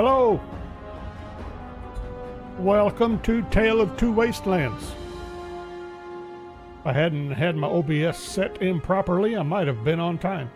Hello! Welcome to Tale of Two Wastelands. If I hadn't had my OBS set in properly, I might have been on time.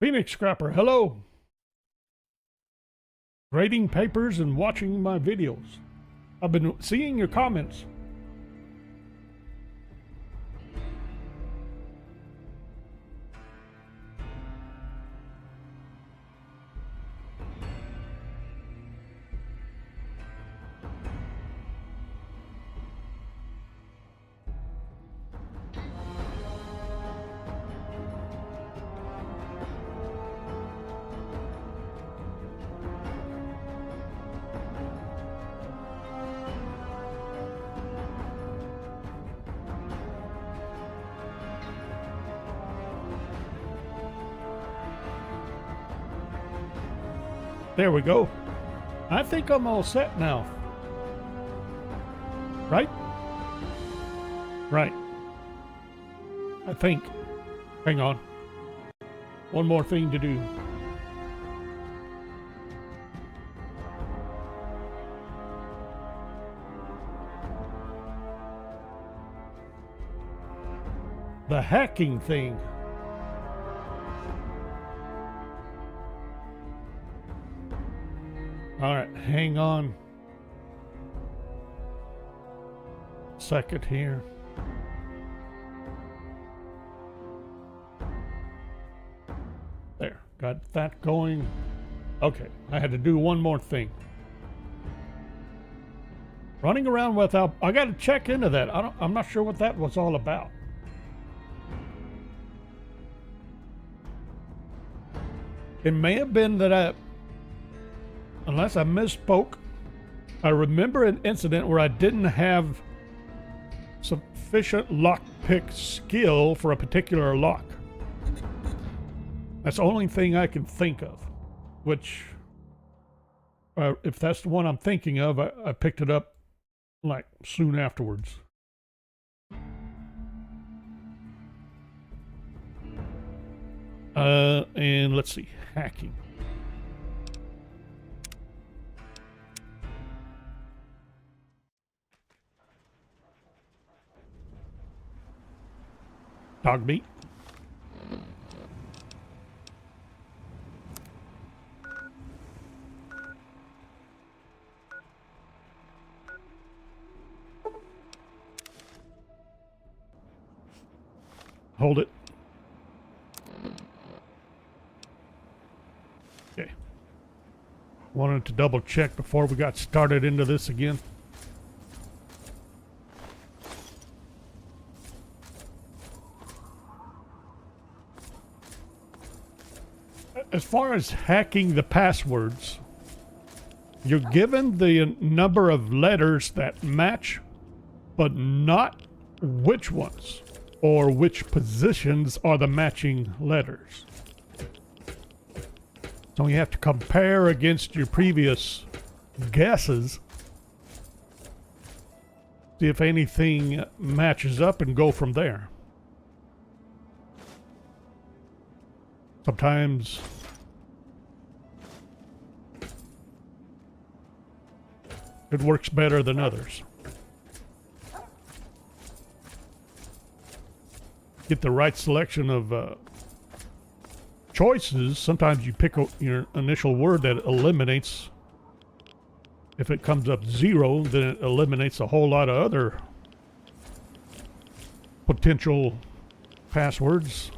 Phoenix Scrapper, hello! Grading papers and watching my videos. I've been seeing your comments. There we go. I think I'm all set now. Right? Right. I think. Hang on. One more thing to do. The hacking thing. All right, hang on a second here. There, got that going. Okay, I had to do one more thing. Running around without, I got to check into that. I'm not sure what that was all about. It may have been that unless I misspoke, I remember an incident where I didn't have sufficient lockpick skill for a particular lock. That's the only thing I can think of, which, if that's the one I'm thinking of, I picked it up like soon afterwards. And let's see, hacking. Dog meat. Hold it. Okay. Wanted to double check before we got started into this again. As far as hacking the passwords, you're given the number of letters that match, but not which ones or which positions are the matching letters. So you have to compare against your previous guesses, see if anything matches up and go from there. Sometimes it works better than others. Get the right selection of choices, sometimes you pick your initial word that eliminates. If it comes up 0, then it eliminates a whole lot of other potential passwords,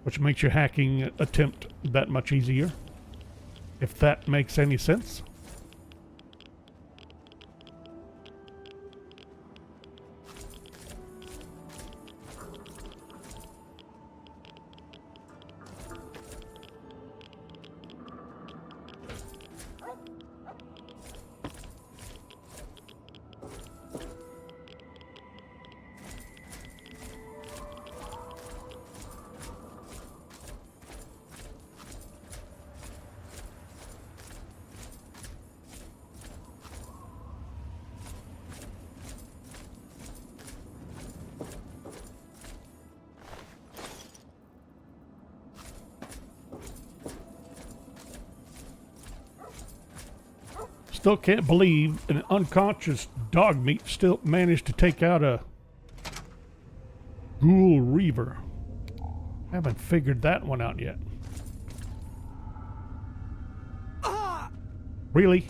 which makes your hacking attempt that much easier, if that makes any sense. Still can't believe an unconscious dog meat still managed to take out a ghoul reaver. Haven't figured that one out yet. Really?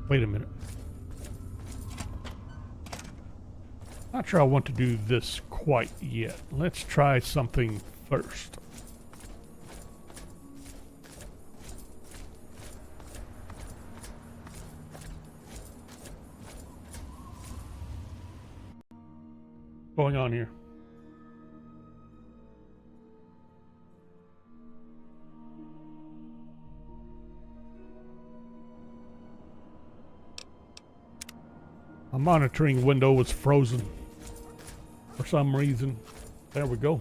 Wait a minute. Not sure I want to do this quite yet. Let's try something first. Going on here? A monitoring window was frozen for some reason. There we go.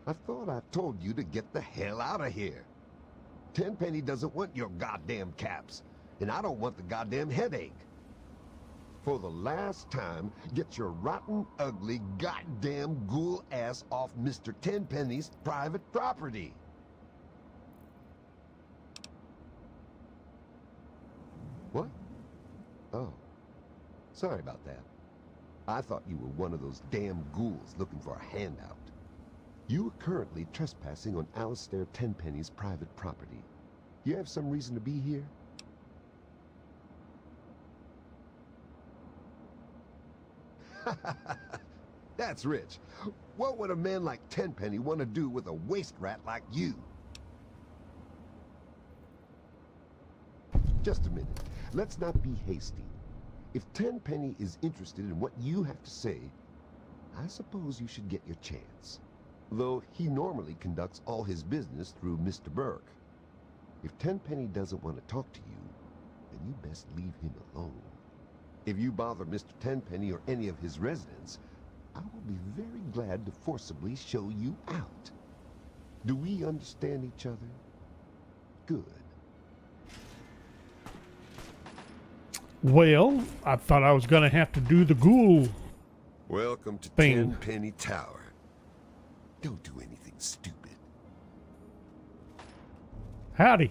I thought I told you to get the hell out of here. Tenpenny doesn't want your goddamn caps, and I don't want the goddamn headache. For the last time, get your rotten, ugly, goddamn ghoul ass off Mr. Tenpenny's private property. What? Oh. Sorry about that. I thought you were one of those damn ghouls looking for a handout. You are currently trespassing on Alistair Tenpenny's private property. You have some reason to be here? That's rich. What would a man like Tenpenny want to do with a waste rat like you? Just a minute. Let's not be hasty. If Tenpenny is interested in what you have to say, I suppose you should get your chance. Though he normally conducts all his business through Mr. Burke. If Tenpenny doesn't want to talk to you, then you best leave him alone. If you bother Mr. Tenpenny or any of his residents, I will be very glad to forcibly show you out. Do we understand each other? Good. Well, I thought I was going to have to do the ghoul Welcome to thing. Tenpenny Tower. Don't do anything stupid. Howdy.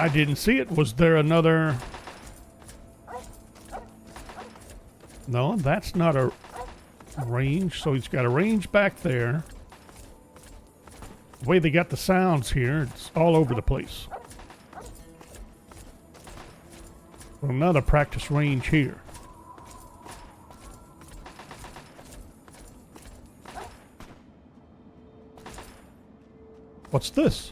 I didn't see it. Was there another? No, that's not a range. So he's got a range back there. way they got the sounds here, it's all over the place. Another practice range here. What's this?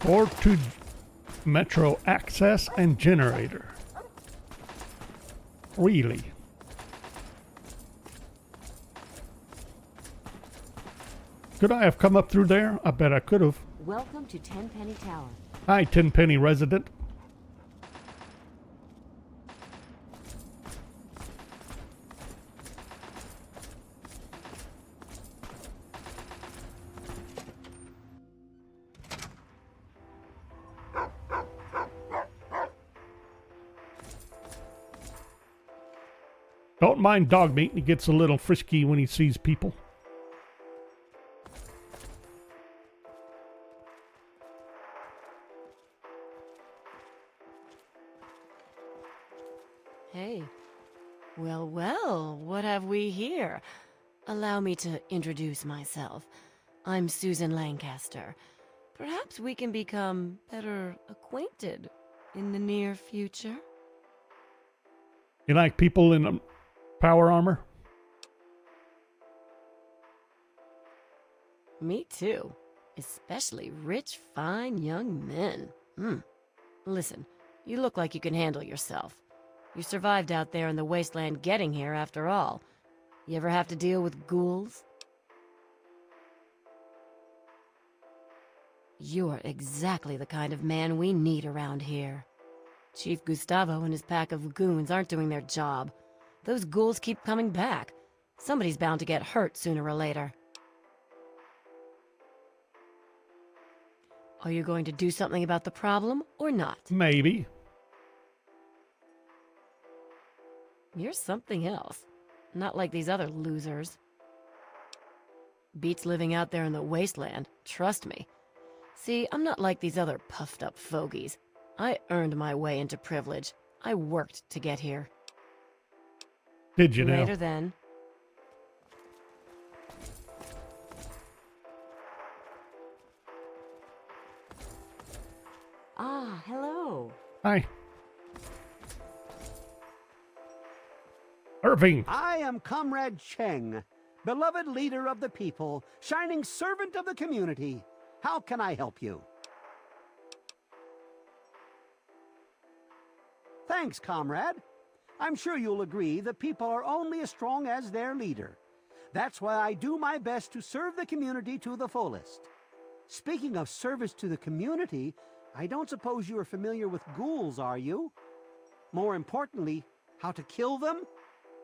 Port to Metro access and generator. Really? Could I have come up through there? I bet I could have. Welcome to Tenpenny Tower. Hi, Tenpenny resident. Don't mind dog meat. He gets a little frisky when he sees people. Hey. Well, well, what have we here? Allow me to introduce myself. I'm Susan Lancaster. Perhaps we can become better acquainted in the near future. You like people in power armor? Me too. Especially rich, fine young men. Listen, you look like you can handle yourself. You survived out there in the wasteland getting here, after all. You ever have to deal with ghouls? You're exactly the kind of man we need around here. Chief Gustavo and his pack of goons aren't doing their job. Those ghouls keep coming back. Somebody's bound to get hurt sooner or later. Are you going to do something about the problem or not? Maybe. You're something else. Not like these other losers. Beats living out there in the wasteland, trust me. See, I'm not like these other puffed-up fogies. I earned my way into privilege. I worked to get here. Did you now? Later then. Ah, hello. Hi. Irving. I am Comrade Cheng, beloved leader of the people, shining servant of the community. How can I help you? Thanks, comrade. I'm sure you'll agree the people are only as strong as their leader. That's why I do my best to serve the community to the fullest. Speaking of service to the community, I don't suppose you are familiar with ghouls, are you? More importantly, how to kill them?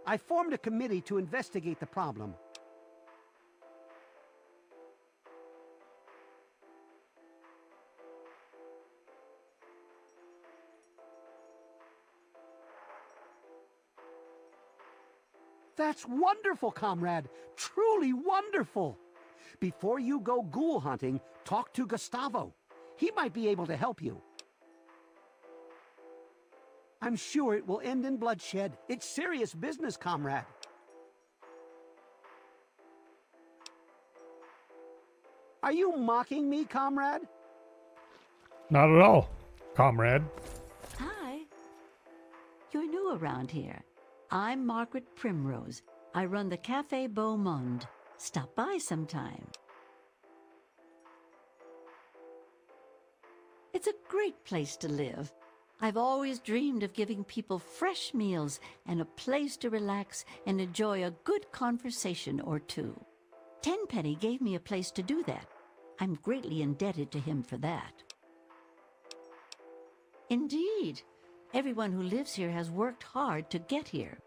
I formed a committee to investigate the problem. That's wonderful, comrade. Truly wonderful. Before you go ghoul hunting, talk to Gustavo. He might be able to help you. I'm sure it will end in bloodshed. It's serious business, comrade. Are you mocking me, comrade? Not at all, comrade. Hi. You're new around here. I'm Margaret Primrose. I run the Café Beau Monde. Stop by sometime. It's a great place to live. I've always dreamed of giving people fresh meals and a place to relax and enjoy a good conversation or two. Tenpenny gave me a place to do that. I'm greatly indebted to him for that. Indeed, everyone who lives here has worked hard to get here.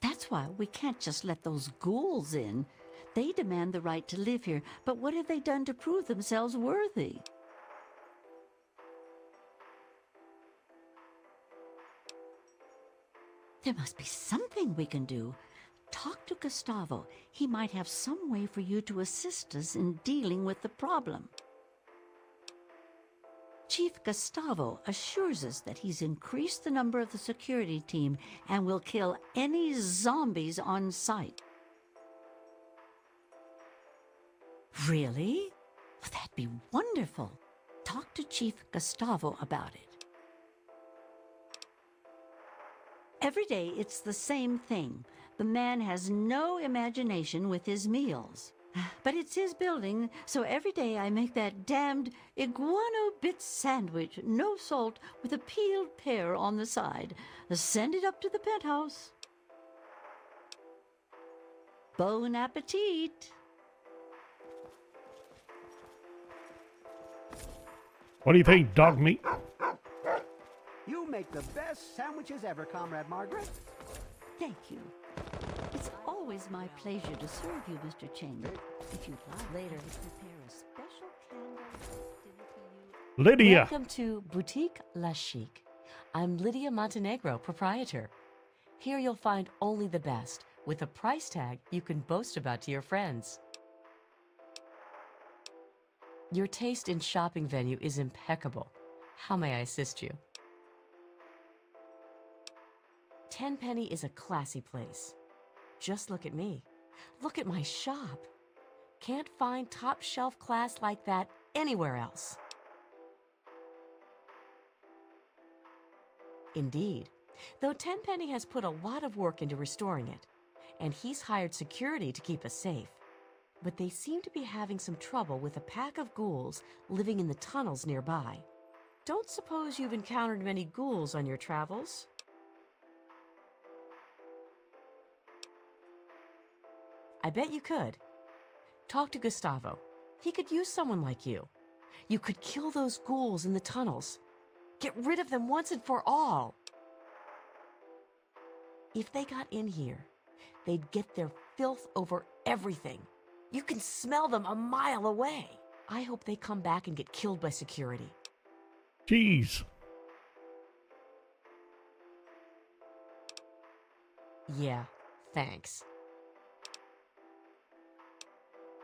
That's why we can't just let those ghouls in. They demand the right to live here, but what have they done to prove themselves worthy? There must be something we can do. Talk to Gustavo. He might have some way for you to assist us in dealing with the problem. Chief Gustavo assures us that he's increased the number of the security team and will kill any zombies on sight. Really? Well, that'd be wonderful. Talk to Chief Gustavo about it. Every day it's the same thing. The man has no imagination with his meals. But it's his building, so every day I make that damned iguano bit sandwich, no salt, with a peeled pear on the side. Send it up to the penthouse. Bon appetit. What do you think, dog meat? You make the best sandwiches ever, Comrade Margaret. Thank you. It's always my pleasure to serve you, Mr. Cheng. If you'd like, later prepare a special candle dinner for you. Lydia. Welcome to Boutique La Chic. I'm Lydia Montenegro, proprietor. Here you'll find only the best, with a price tag you can boast about to your friends. Your taste in shopping venue is impeccable. How may I assist you? Tenpenny is a classy place. Just look at me. Look at my shop. Can't find top shelf class like that anywhere else. Indeed, though Tenpenny has put a lot of work into restoring it, and he's hired security to keep us safe. But they seem to be having some trouble with a pack of ghouls living in the tunnels nearby. Don't suppose you've encountered many ghouls on your travels? I bet you could. Talk to Gustavo. He could use someone like you. You could kill those ghouls in the tunnels. Get rid of them once and for all. If they got in here, they'd get their filth over everything. You can smell them a mile away. I hope they come back and get killed by security. Jeez. Yeah, thanks.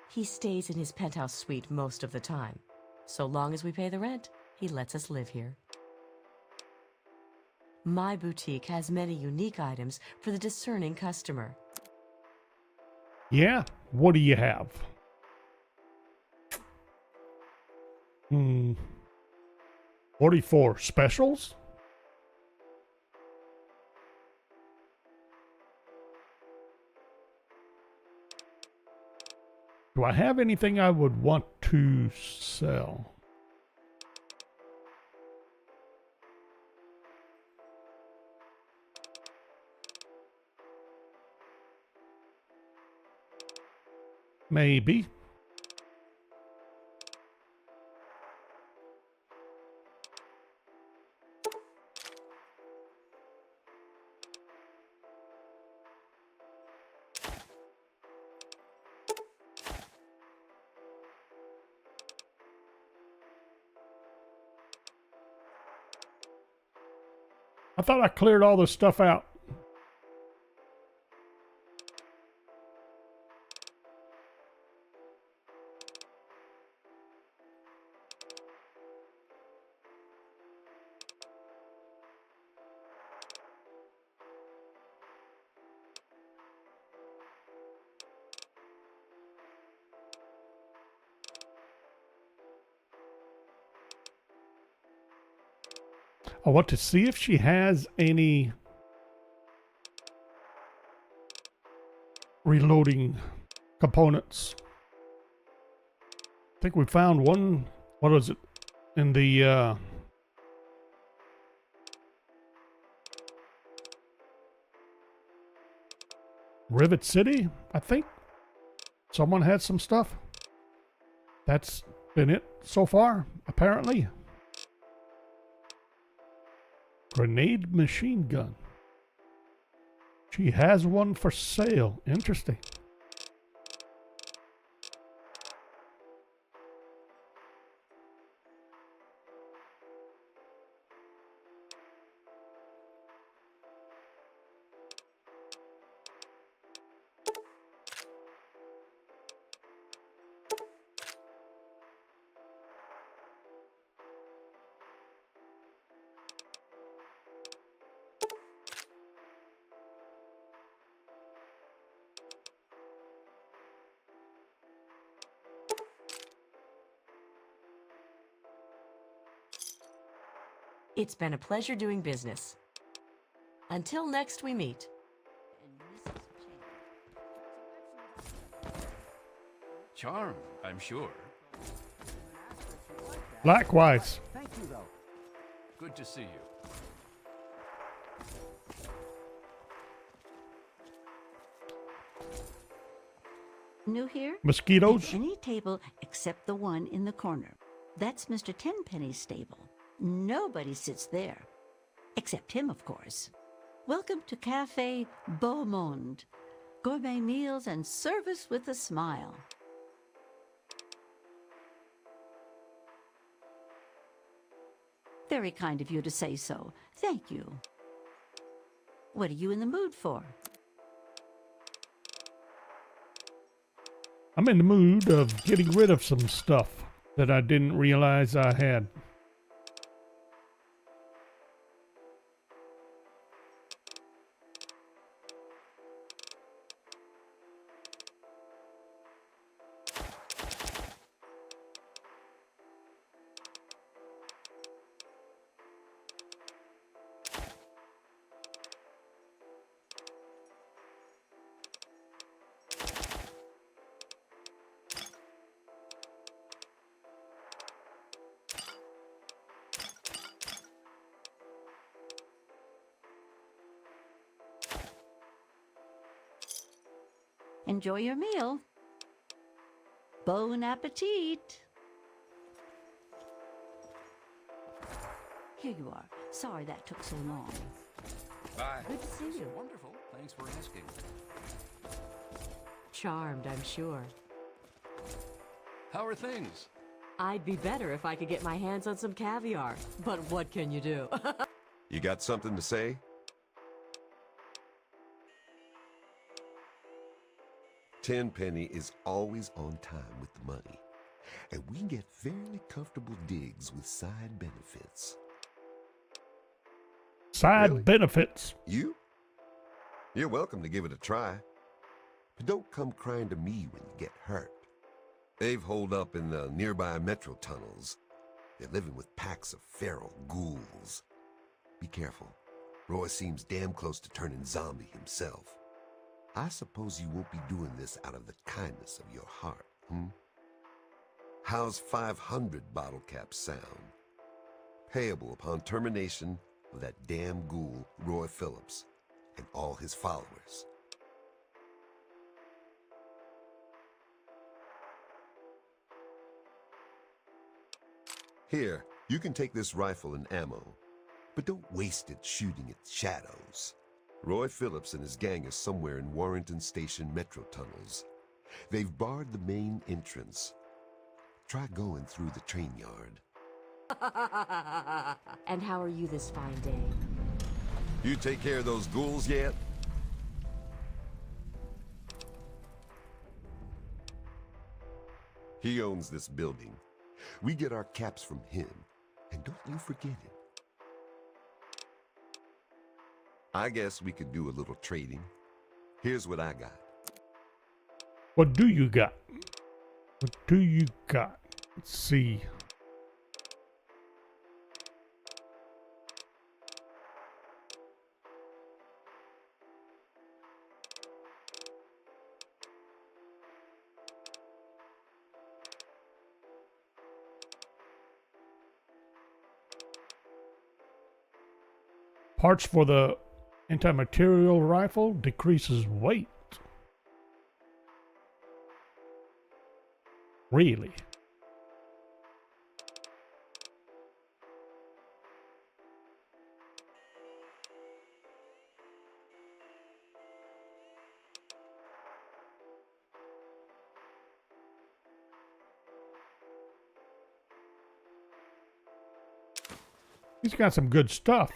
He stays in his penthouse suite most of the time. So long as we pay the rent, he lets us live here. My boutique has many unique items for the discerning customer. Yeah? What do you have? 44 specials? Do I have anything I would want to sell? Maybe. I thought I cleared all this stuff out. I want to see if she has any reloading components. I think we found one, what was it, in the Rivet City, I think. Someone had some stuff. That's been it so far, apparently. Grenade machine gun. She has one for sale. Interesting. It's been a pleasure doing business. Until next we meet. And Mrs. Chen. Charmed, I'm sure. Likewise. Thank you, though. Good to see you. New here? Mosquitoes? At any table except the one in the corner. That's Mr. Tenpenny's stable. Nobody sits there. Except him, of course. Welcome to Cafe Beau Monde. Gourmet meals and service with a smile. Very kind of you to say so. Thank you. What are you in the mood for? I'm in the mood of getting rid of some stuff that I didn't realize I had. Enjoy your meal. Bon appetit. Here you are. Sorry that took so long. Bye. Good to see you. Wonderful. Thanks for asking. Charmed, I'm sure. How are things? I'd be better if I could get my hands on some caviar. But what can you do? You got something to say? Tenpenny is always on time with the money, and we get fairly comfortable digs with side benefits. Side Really? benefits. You? You're welcome to give it a try, but don't come crying to me when you get hurt. They've holed up in the nearby metro tunnels. They're living with packs of feral ghouls. Be careful. Roy seems damn close to turning zombie himself. I suppose you won't be doing this out of the kindness of your heart, hmm? How's 500 bottle caps sound? Payable upon termination of that damn ghoul, Roy Phillips, and all his followers. Here, you can take this rifle and ammo, but don't waste it shooting at shadows. Roy Phillips and his gang are somewhere in Warrington Station metro tunnels. They've barred the main entrance. Try going through the train yard. And how are you this fine day? You take care of those ghouls yet? He owns this building. We get our caps from him, and don't you forget it. I guess we could do a little trading. Here's what I got. What do you got? What do you got? Let's see. Parts for the anti-material rifle decreases weight. Really? He's got some good stuff.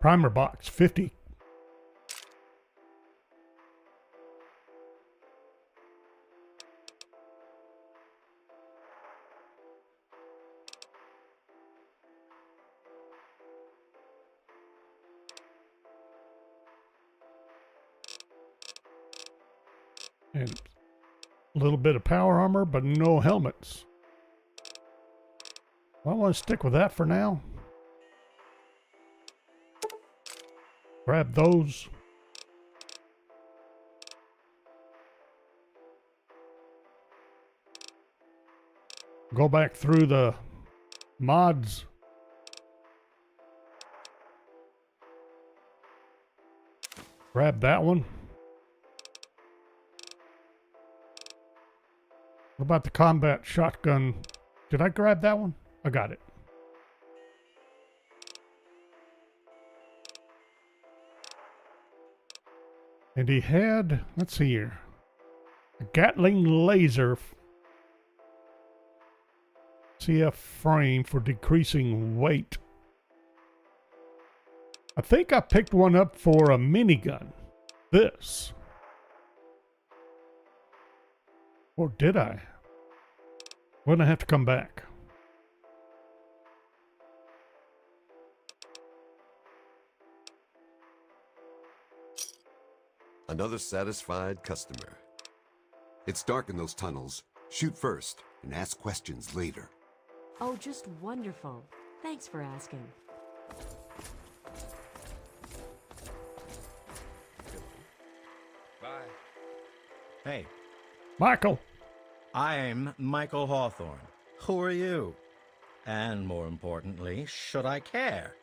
Primer box, 50. And a little bit of power armor, but no helmets. Well, I want to stick with that for now. Grab those. Go back through the mods. Grab that one. What about the combat shotgun? Did I grab that one? I got it. And he had, let's see here, a Gatling laser CF frame for decreasing weight. I think I picked one up for a minigun. This. Or did I? Wouldn't I have to come back? Another satisfied customer. It's dark in those tunnels. Shoot first and ask questions later. Oh, just wonderful. Thanks for asking. Bye. Hey, Michael! I'm Michael Hawthorne. Who are you? And more importantly, should I care?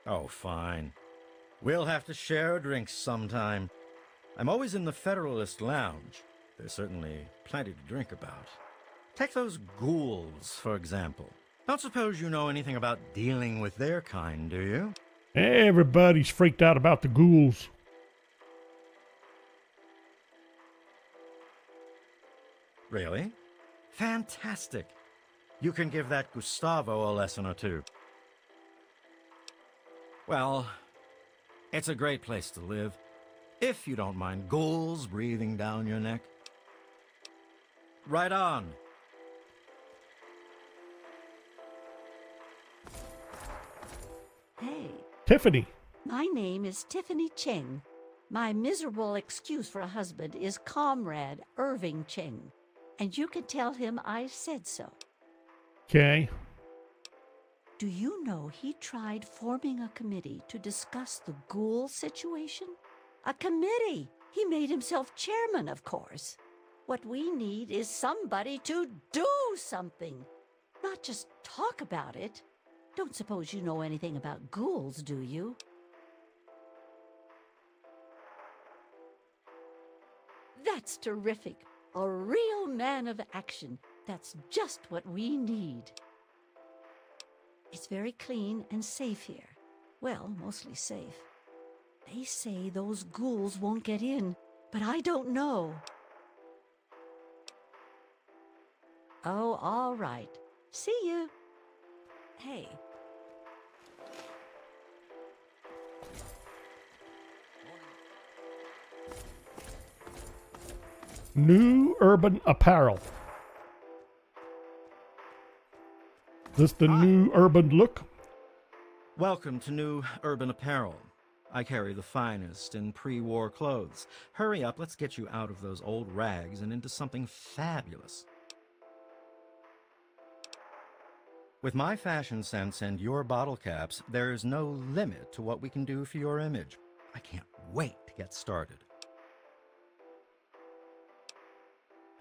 Oh, fine. We'll have to share a drink sometime. I'm always in the Federalist Lounge. There's certainly plenty to drink about. Take those ghouls, for example. Don't suppose you know anything about dealing with their kind, do you? Everybody's freaked out about the ghouls. Really? Fantastic. You can give that Gustavo a lesson or two. Well, it's a great place to live, if you don't mind ghouls breathing down your neck. Right on. Hey, Tiffany. my name is Tiffany Cheng. My miserable excuse for a husband is Comrade Irving Cheng. And you can tell him I said so. Okay. Do you know he tried forming a committee to discuss the ghoul situation? A committee! He made himself chairman, of course. What we need is somebody to do something, not just talk about it. Don't suppose you know anything about ghouls, do you? That's terrific. A real man of action. That's just what we need. It's very clean and safe here. Well, mostly safe. They say those ghouls won't get in, but I don't know. Oh, all right. See you. Hey. New urban apparel. This the new urban look? Welcome to New Urban Apparel. I carry the finest in pre-war clothes. Hurry up, let's get you out of those old rags and into something fabulous. With my fashion sense and your bottle caps, there's no limit to what we can do for your image. I can't wait to get started.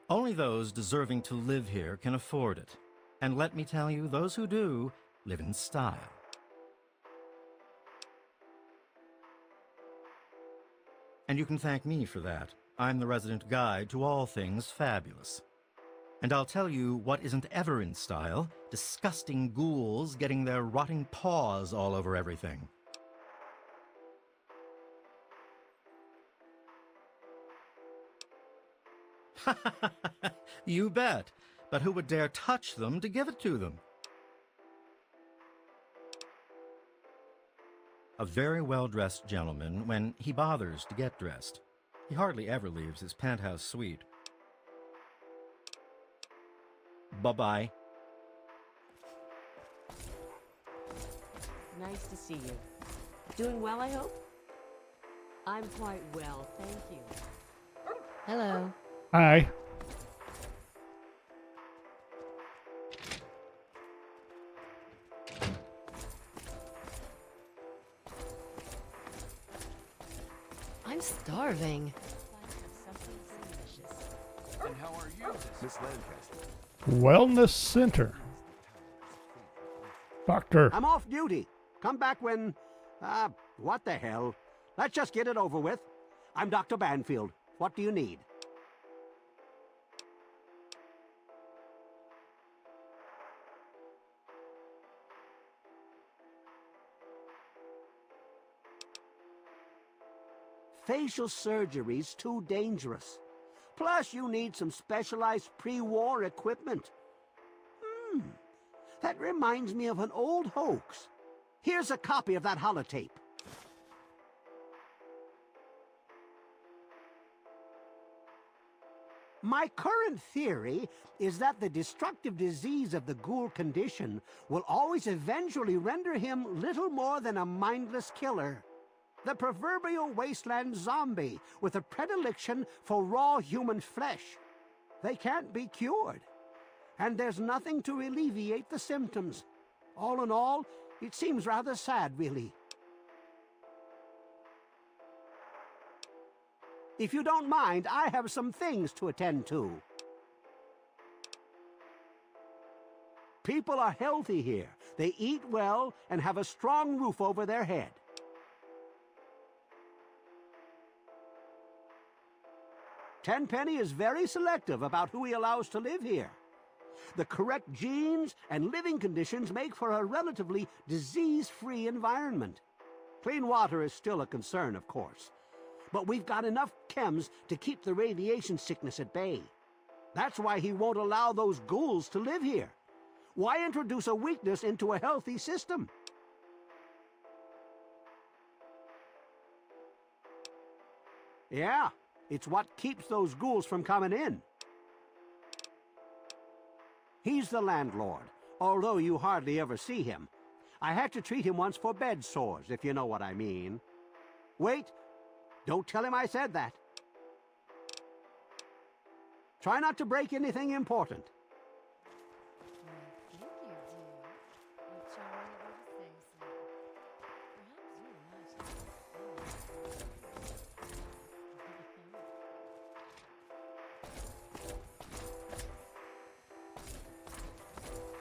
Only those deserving to live here can afford it. And let me tell you, those who do live in style. And you can thank me for that. I'm the resident guide to all things fabulous. And I'll tell you what isn't ever in style: disgusting ghouls getting their rotting paws all over everything. You bet. But who would dare touch them to give it to them? A very well-dressed gentleman when he bothers to get dressed. He hardly ever leaves his penthouse suite. Bye-bye. Nice to see you. Doing well, I hope? I'm quite well, thank you. Hello. Hi. I'm starving. And how are you? Miss Lancaster. Wellness Center. Doctor. I'm off duty. Come back when... what the hell? Let's just get it over with. I'm Dr. Banfield. What do you need? Facial surgery's too dangerous. Plus, you need some specialized pre-war equipment. That reminds me of an old hoax. Here's a copy of that holotape. My current theory is that the destructive disease of the ghoul condition will always eventually render him little more than a mindless killer. The proverbial wasteland zombie with a predilection for raw human flesh. They can't be cured. And there's nothing to alleviate the symptoms. All in all, it seems rather sad, really. If you don't mind, I have some things to attend to. People are healthy here. They eat well and have a strong roof over their head. Tenpenny is very selective about who he allows to live here. The correct genes and living conditions make for a relatively disease-free environment. Clean water is still a concern, of course. But we've got enough chems to keep the radiation sickness at bay. That's why he won't allow those ghouls to live here. Why introduce a weakness into a healthy system? Yeah, it's what keeps those ghouls from coming in. He's the landlord, although you hardly ever see him. I had to treat him once for bed sores, if you know what I mean. Wait, don't tell him I said that. Try not to break anything important.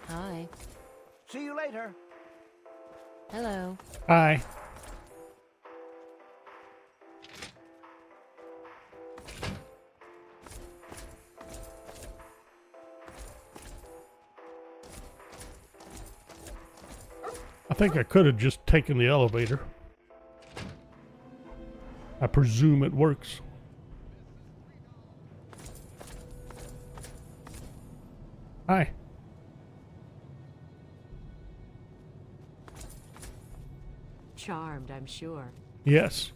Hi. See you later. Hello. Hi. I think I could have just taken the elevator. I presume it works. Hi. Charmed, I'm sure. Yes.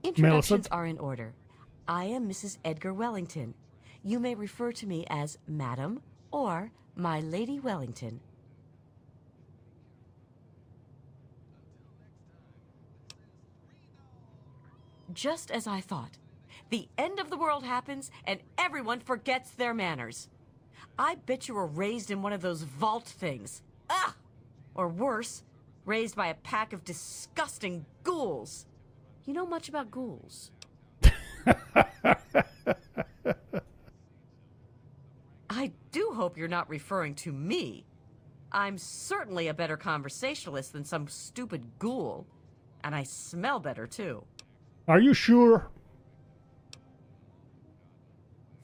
Introductions Millicent? are in order. I am Mrs. Edgar Wellington. You may refer to me as Madam or My Lady Wellington. Just as I thought. The end of the world happens and everyone forgets their manners. I bet you were raised in one of those vault things. Ah! Or worse, raised by a pack of disgusting ghouls. You know much about ghouls? I do hope you're not referring to me. I'm certainly a better conversationalist than some stupid ghoul. And I smell better, too. Are you sure?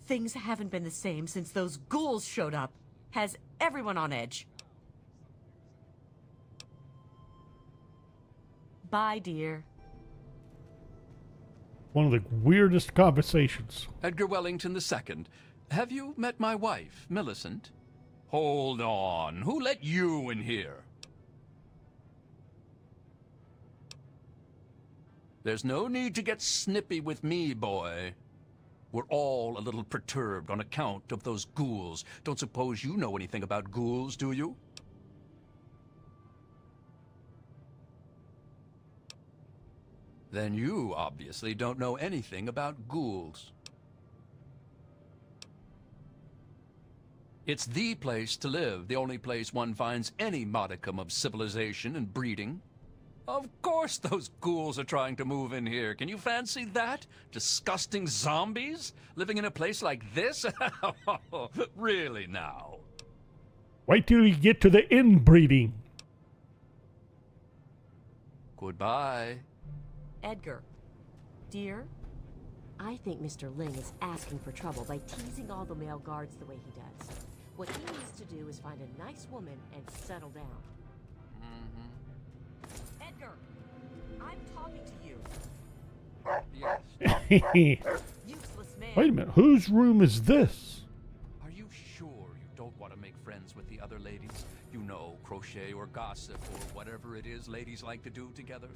Things haven't been the same since those ghouls showed up. Has everyone on edge. Bye, dear. One of the weirdest conversations. Edgar Wellington II. Have you met my wife, Millicent? Hold on. Who let you in here? There's no need to get snippy with me, boy. We're all a little perturbed on account of those ghouls. Don't suppose you know anything about ghouls, do you? Then you obviously don't know anything about ghouls. It's the place to live, the only place one finds any modicum of civilization and breeding. Of course those ghouls are trying to move in here. Can you fancy that? Disgusting zombies living in a place like this? Really now? Wait till you get to the inbreeding. Goodbye. Edgar. Dear? I think Mr. Ling is asking for trouble by teasing all the male guards the way he does. What he needs to do is find a nice woman and settle down. Edgar! I'm talking to you. Yes. Useless man. Wait a minute, whose room is this? Are you sure you don't want to make friends with the other ladies? You know, crochet or gossip or whatever it is ladies like to do together.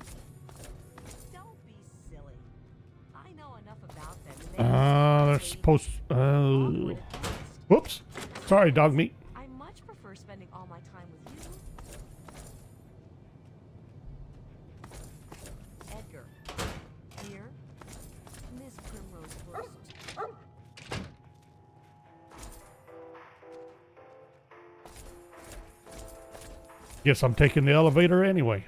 Don't be silly. I know enough about them. And They're supposed. Whoops. Sorry, dog meat. I much prefer spending all my time with you. Edgar. Dear. Miss Primrose first. Guess I'm taking the elevator anyway.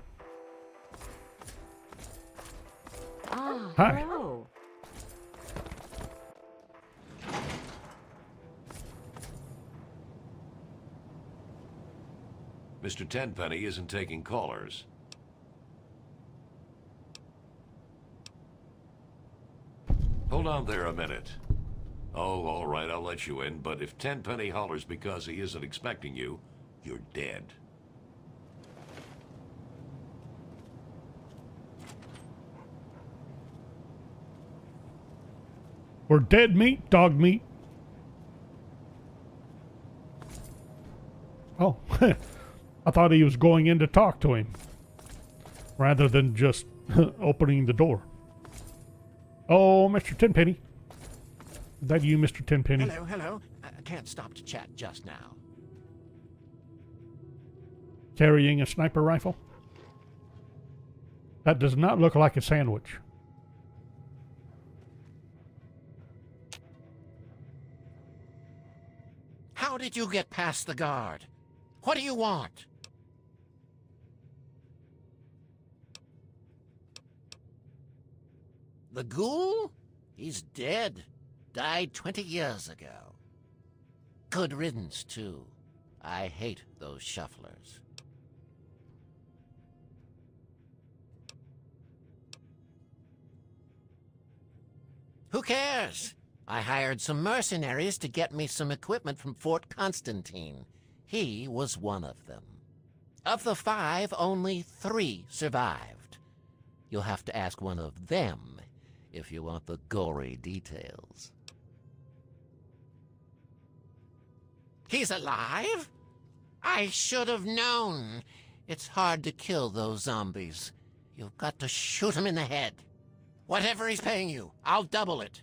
Ah, Hi. hello. Mr. Tenpenny isn't taking callers. Hold on there a minute. Oh, all right, I'll let you in, but if Tenpenny hollers because he isn't expecting you, you're dead. We're dead meat, dog meat. Oh, I thought he was going in to talk to him rather than just opening the door. Oh, Mr. Tenpenny. Is that you, Mr. Tenpenny? Hello, hello. I can't stop to chat just now. Carrying a sniper rifle? That does not look like a sandwich. How did you get past the guard? What do you want? The ghoul? He's dead. Died 20 years ago. Good riddance, too. I hate those shufflers. Who cares? I hired some mercenaries to get me some equipment from Fort Constantine. He was one of them. Of the 5, only 3 survived. You'll have to ask one of them if you want the gory details. He's alive? I should have known. It's hard to kill those zombies. You've got to shoot him in the head. Whatever he's paying you, I'll double it.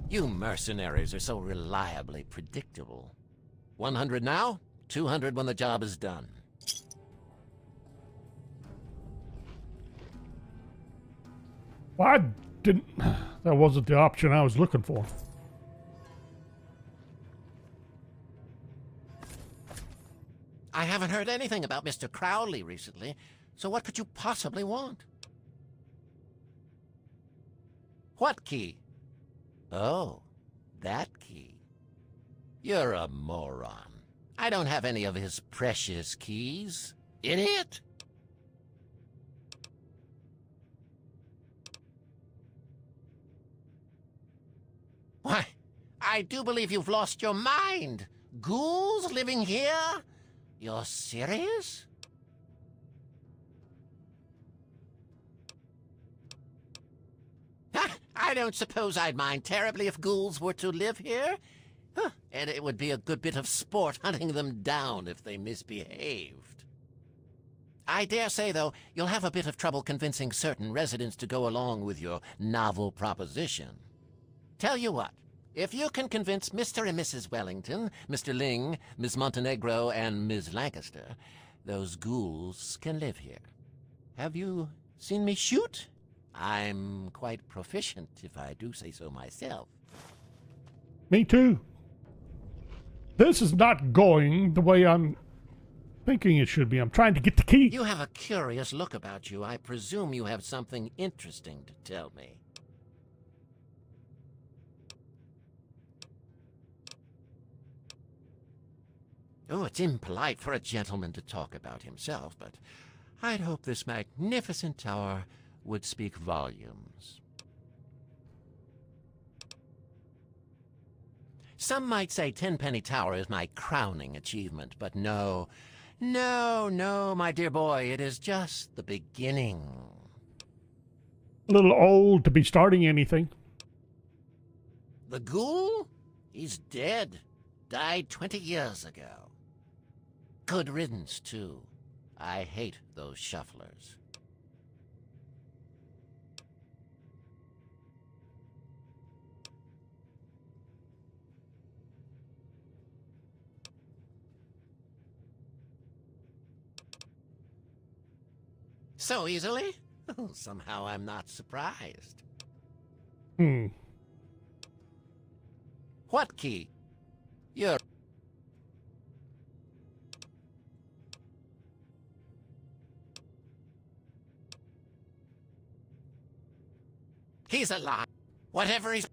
You mercenaries are so reliably predictable. 100 now, 200 when the job is done. Well, I didn't... That wasn't the option I was looking for. I haven't heard anything about Mr. Crowley recently, so what could you possibly want? What key? Oh, that key. You're a moron. I don't have any of his precious keys. Idiot! Why, I do believe you've lost your mind. Ghouls living here? You're serious? I don't suppose I'd mind terribly if ghouls were to live here. And it would be a good bit of sport hunting them down if they misbehaved. I dare say, though, you'll have a bit of trouble convincing certain residents to go along with your novel proposition. Tell you what, if you can convince Mr. and Mrs. Wellington, Mr. Ling, Miss Montenegro, and Ms. Lancaster, those ghouls can live here. Have you seen me shoot? I'm quite proficient, if I do say so myself. Me too. This is not going the way I'm thinking it should be. I'm trying to get the key. You have a curious look about you. I presume you have something interesting to tell me. Oh, it's impolite for a gentleman to talk about himself, but I'd hope this magnificent tower would speak volumes. Some might say Tenpenny Tower is my crowning achievement, but no, my dear boy, it is just the beginning. A little old to be starting anything. The ghoul? He's dead. Died 20 years ago. Good riddance, too. I hate those shufflers. So easily? Oh, somehow I'm not surprised. What key? You're... He's alive. Whatever he's...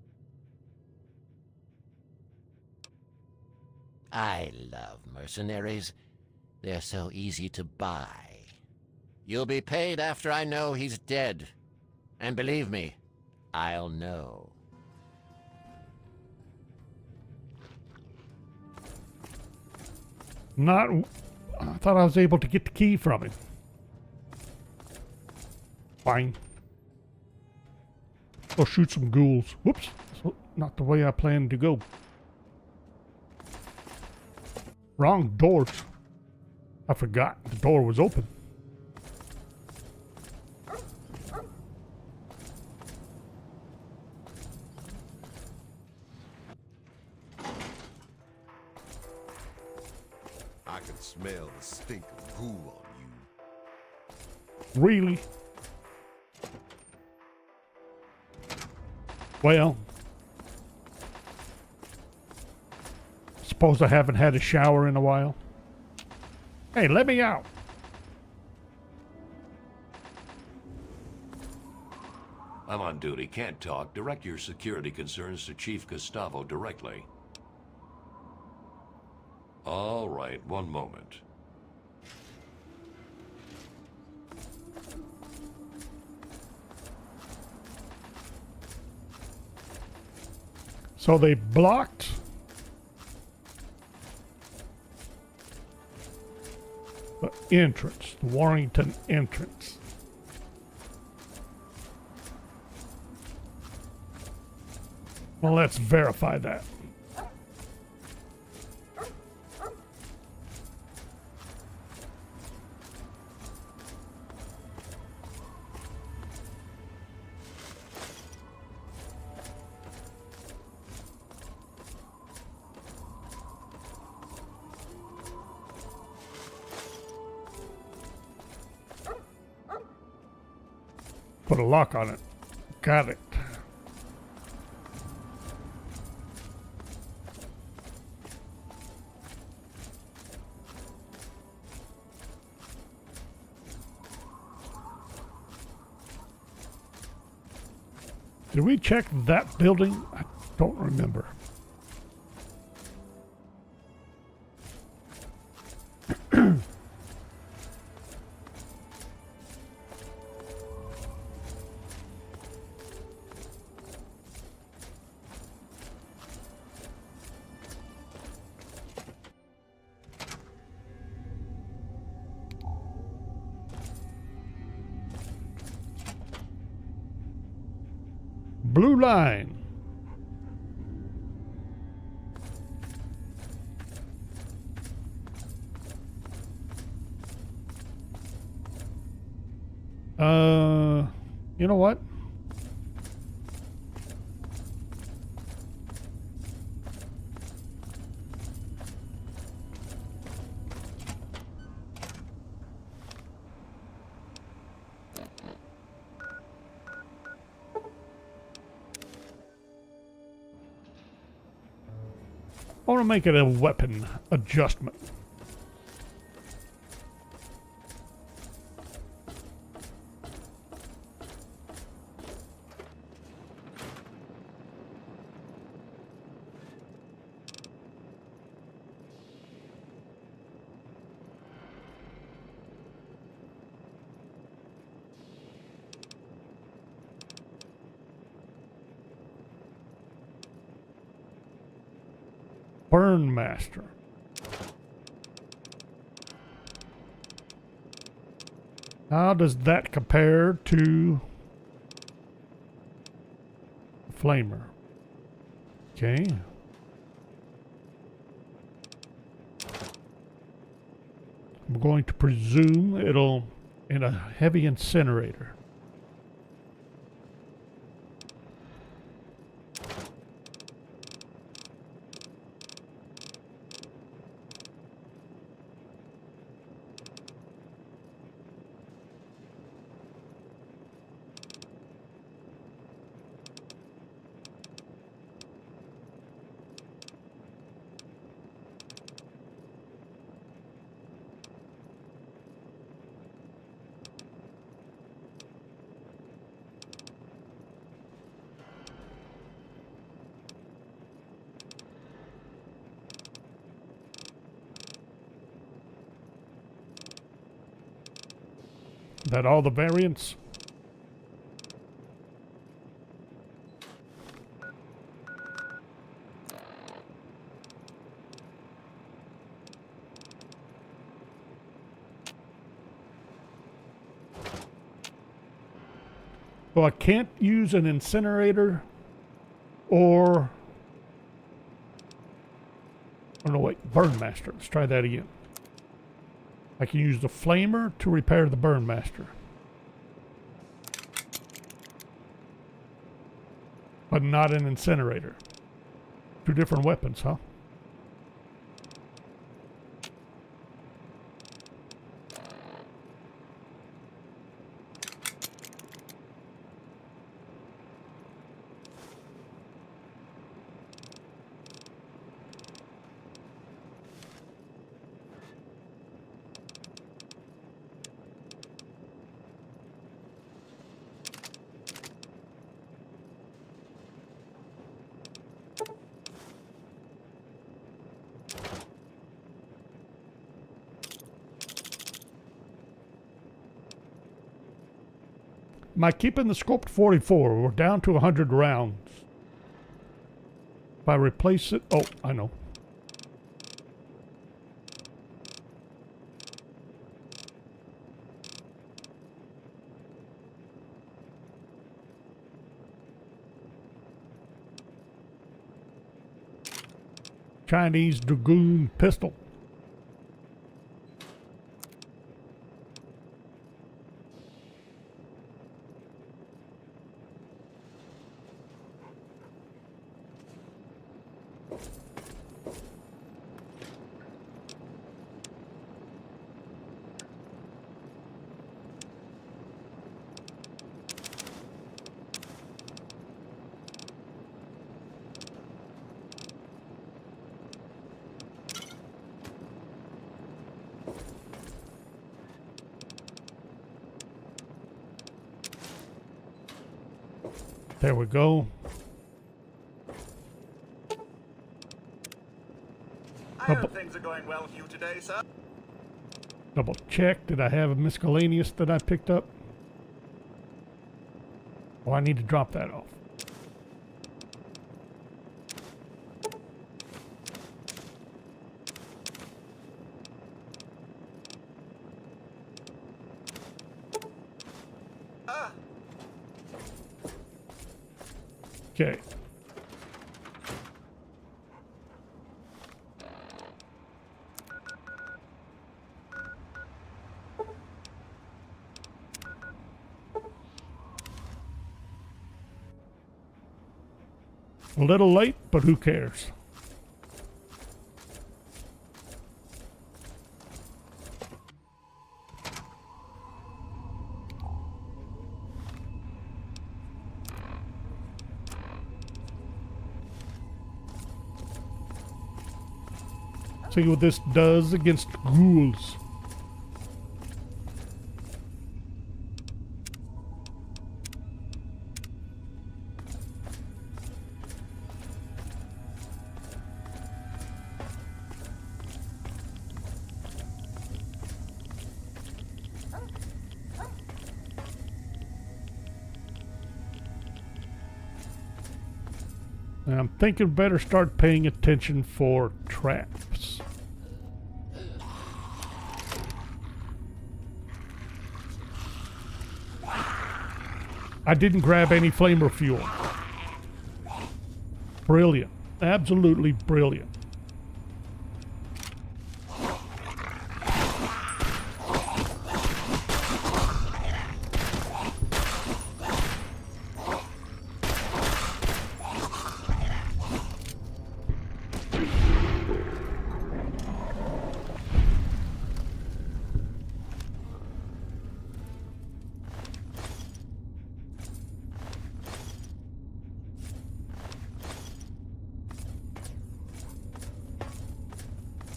I love mercenaries. They're so easy to buy. You'll be paid after I know he's dead. And believe me, I'll know. Not... I thought I was able to get the key from him. Fine. Go shoot some ghouls. Whoops. That's not the way I planned to go. Wrong doors. I forgot the door was open. I can smell the stink of ghoul on you. Really? Well, suppose I haven't had a shower in a while. Hey, let me out. I'm on duty, can't talk. Direct your security concerns to Chief Gustavo directly. All right, one moment. So they blocked the entrance, the Warrington entrance. Well, let's verify that. Put a lock on it. Got it. Did we check that building? I don't remember. blue line. You know what? I want to make it a weapon adjustment. Burn Master. How does that compare to Flamer? Okay. I'm going to presume it'll in a heavy incinerator. That all the variants? So I can't use an incinerator or... Oh no, wait, Burn Master. Let's try that again. I can use the Flamer to repair the Burn Master. But not an incinerator. Two different weapons, huh? Am I keeping the scoped 44? We're down to 100 rounds. If I replace it... Oh, I know. Chinese Dragoon pistol. There we go. I hope things are going well with you today, sir. Double check. Did I have a miscellaneous that I picked up? Oh, I need to drop that off. Okay. A little late, but who cares? See what this does against ghouls. I'm thinking better start paying attention for traps. I didn't grab any flamer fuel. Brilliant. Absolutely brilliant.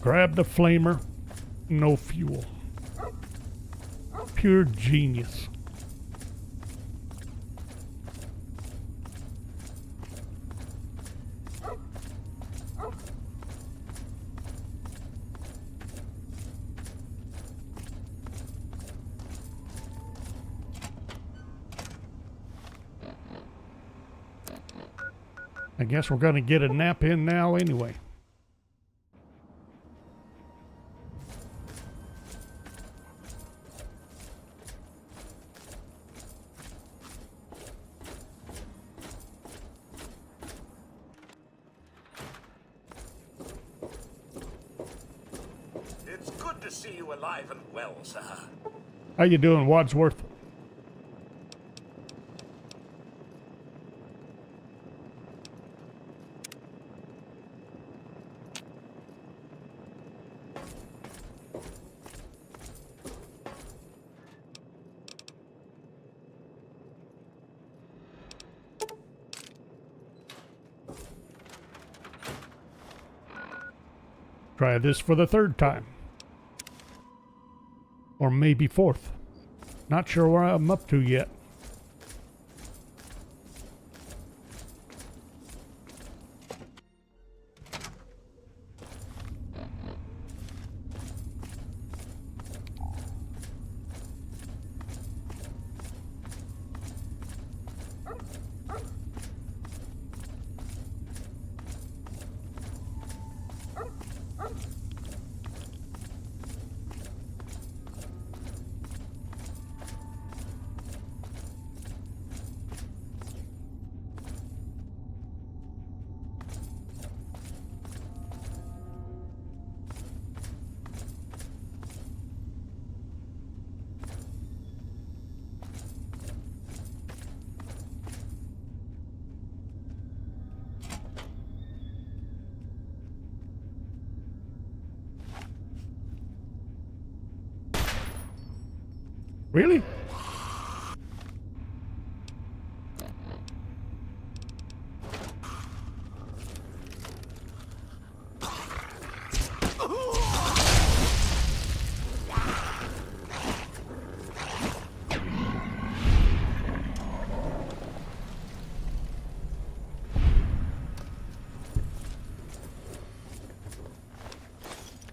Grab the flamer, no fuel. Pure genius. I guess we're going to get a nap in now anyway. It's good to see you alive and well, sir. How you doing, Wadsworth? Try this for the third time. Or maybe fourth. Not sure where I'm up to yet. Really?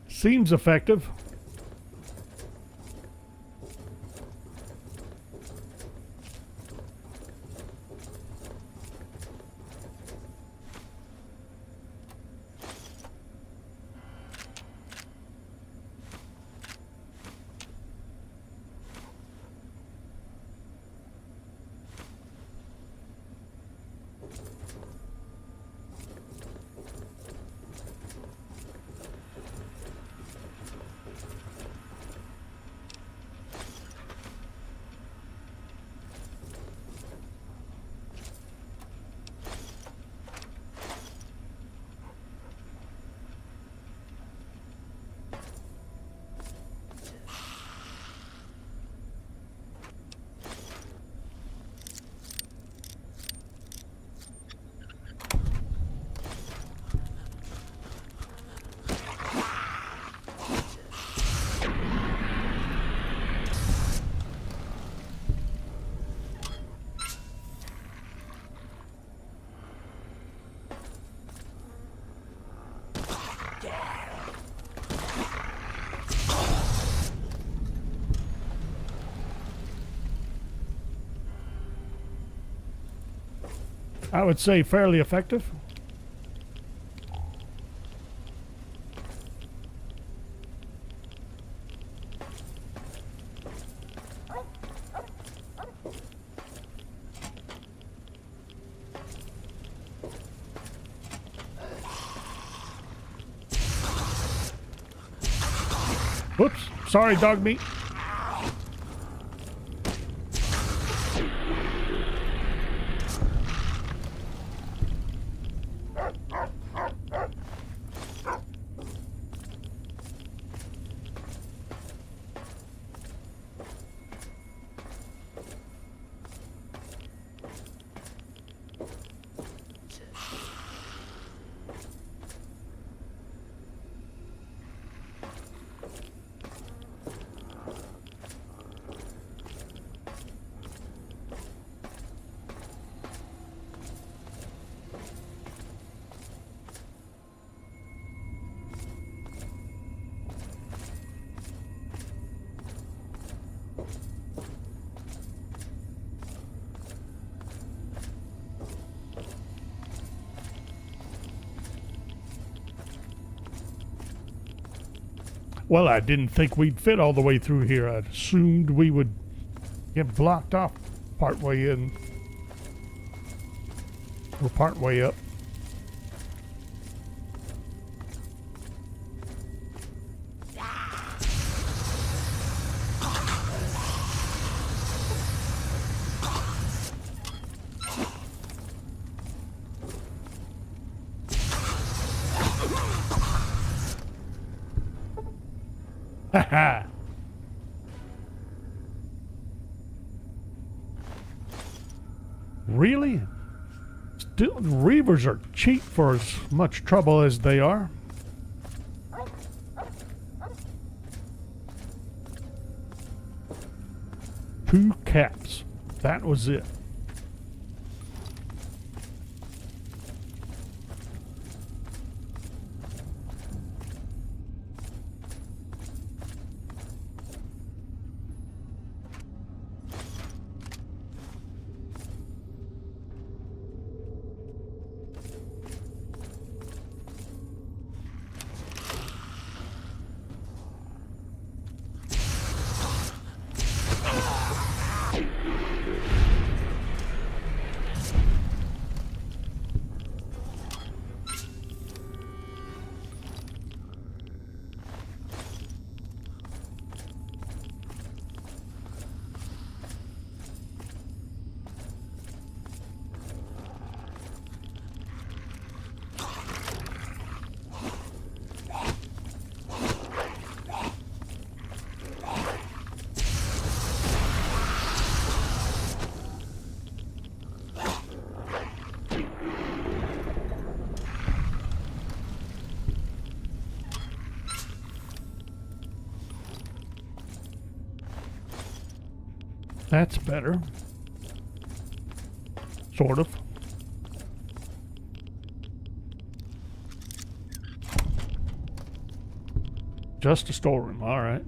Seems effective. I would say fairly effective. Whoops, sorry, dog meat. Well, I didn't think we'd fit all the way through here. I assumed we would get blocked off partway in. Or partway up. Haha. Really? Still, Reavers are cheap for as much trouble as they are. Two caps. That was it. That's better. Sort of. Just a storeroom, all right.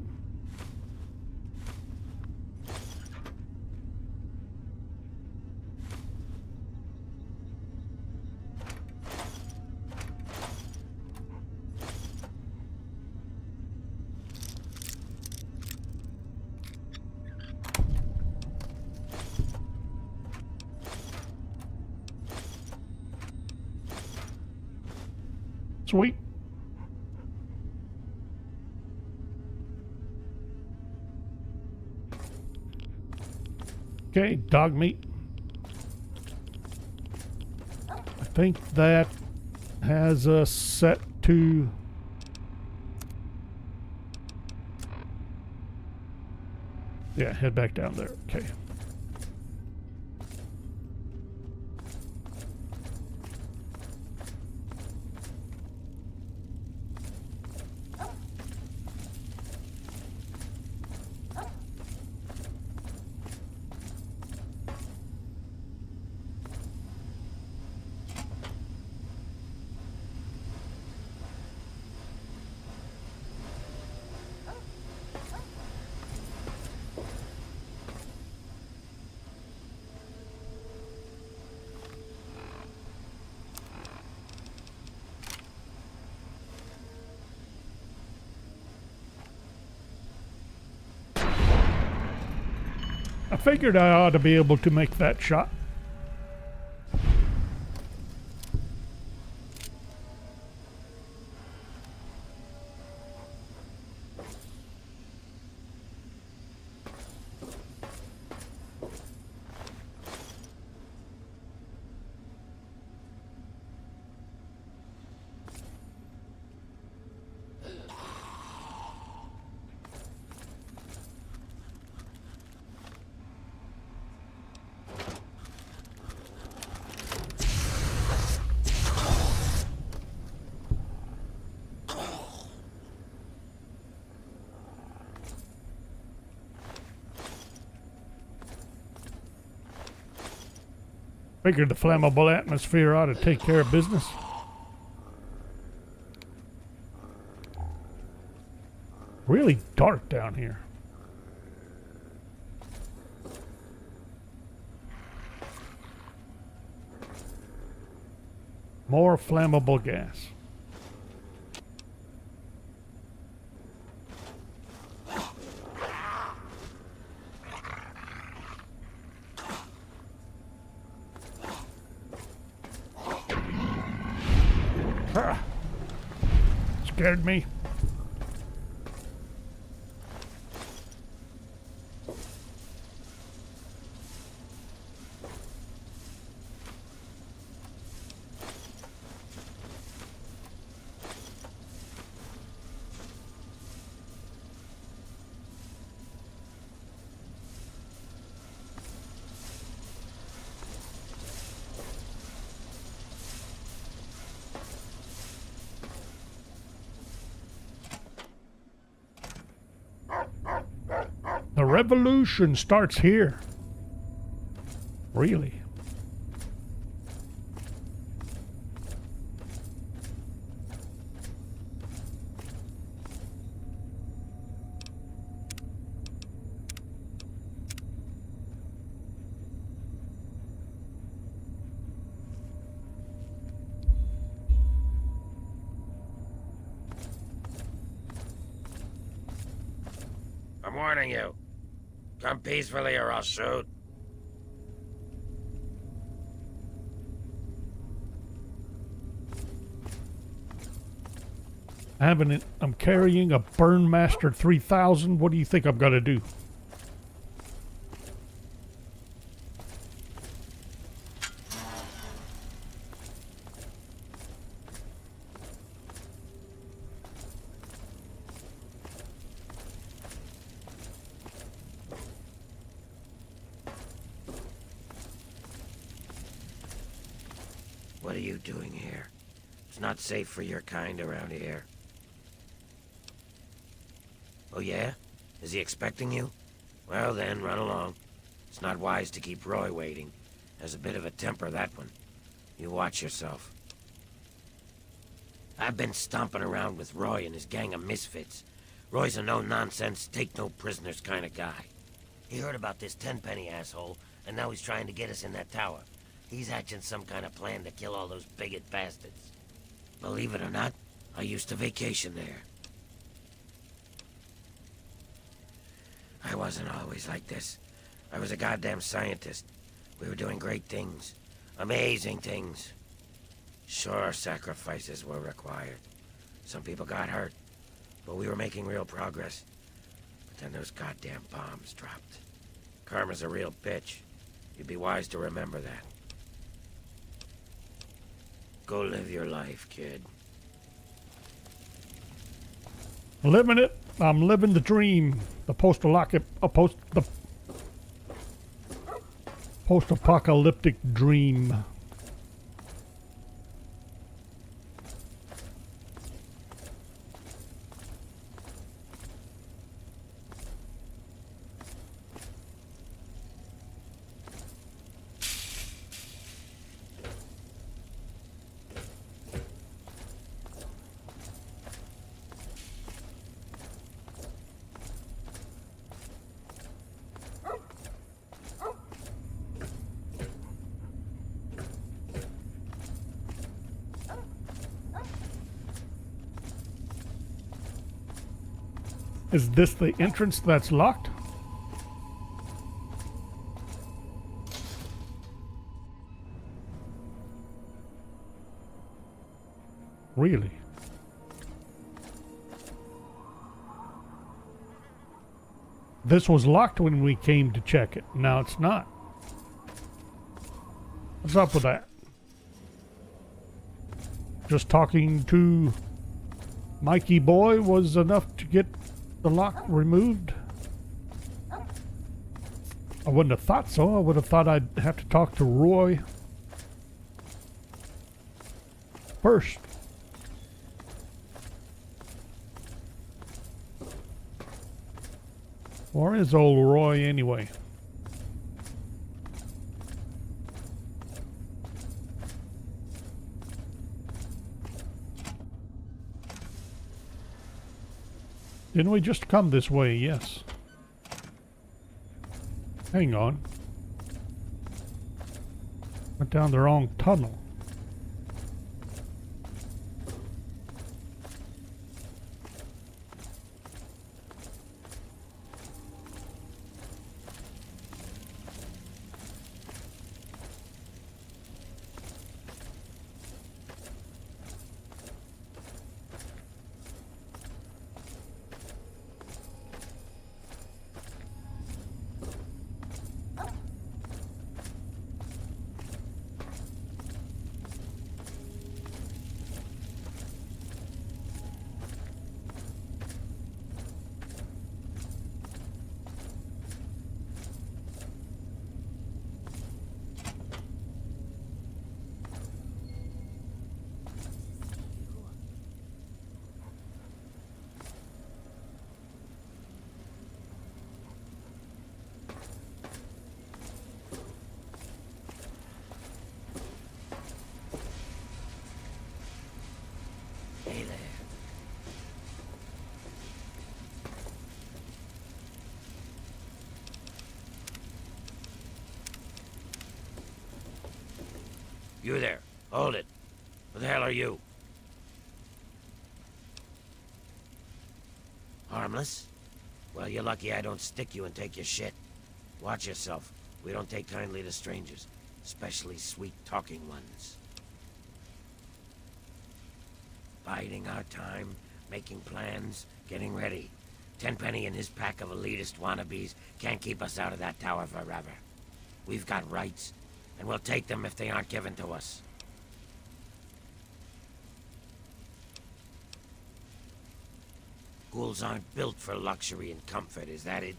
Sweet. Okay, dog meat. I think that has us set to... Yeah, head back down there. Okay. I figured I ought to be able to make that shot. Figured the flammable atmosphere ought to take care of business. Really dark down here. More flammable gas. Scared me. The revolution starts here. Really? I'm warning you. Come peacefully or I'll shoot. I'm carrying a Burnmaster 3000. What do you think I'm gonna do? What are you doing here? It's not safe for your kind around here. Oh yeah? Is he expecting you? Well then, run along. It's not wise to keep Roy waiting. Has a bit of a temper, that one. You watch yourself. I've been stomping around with Roy and his gang of misfits. Roy's a no-nonsense, take-no-prisoners kind of guy. He heard about this tenpenny asshole, and now he's trying to get us in that tower. He's hatching some kind of plan to kill all those bigot bastards. Believe it or not, I used to vacation there. I wasn't always like this. I was a goddamn scientist. We were doing great things. Amazing things. Sure, sacrifices were required. Some people got hurt, but we were making real progress. But then those goddamn bombs dropped. Karma's a real bitch. You'd be wise to remember that. Go live your life, kid. Living it. I'm living the dream. The post-apocalyptic dream. Is this the entrance that's locked? Really? This was locked when we came to check it. Now it's not. What's up with that? Just talking to Mikey Boy was enough to get the lock removed? I wouldn't have thought so. I would have thought I'd have to talk to Roy first. Where is old Roy anyway? Didn't we just come this way? Yes. Hang on. Went down the wrong tunnel. Hey there. You there. Hold it. Who the hell are you? Harmless? Well, you're lucky I don't stick you and take your shit. Watch yourself. We don't take kindly to strangers, especially sweet-talking ones. Biding our time, making plans, getting ready. Tenpenny and his pack of elitist wannabes can't keep us out of that tower forever. We've got rights, and we'll take them if they aren't given to us. Ghouls aren't built for luxury and comfort, is that it?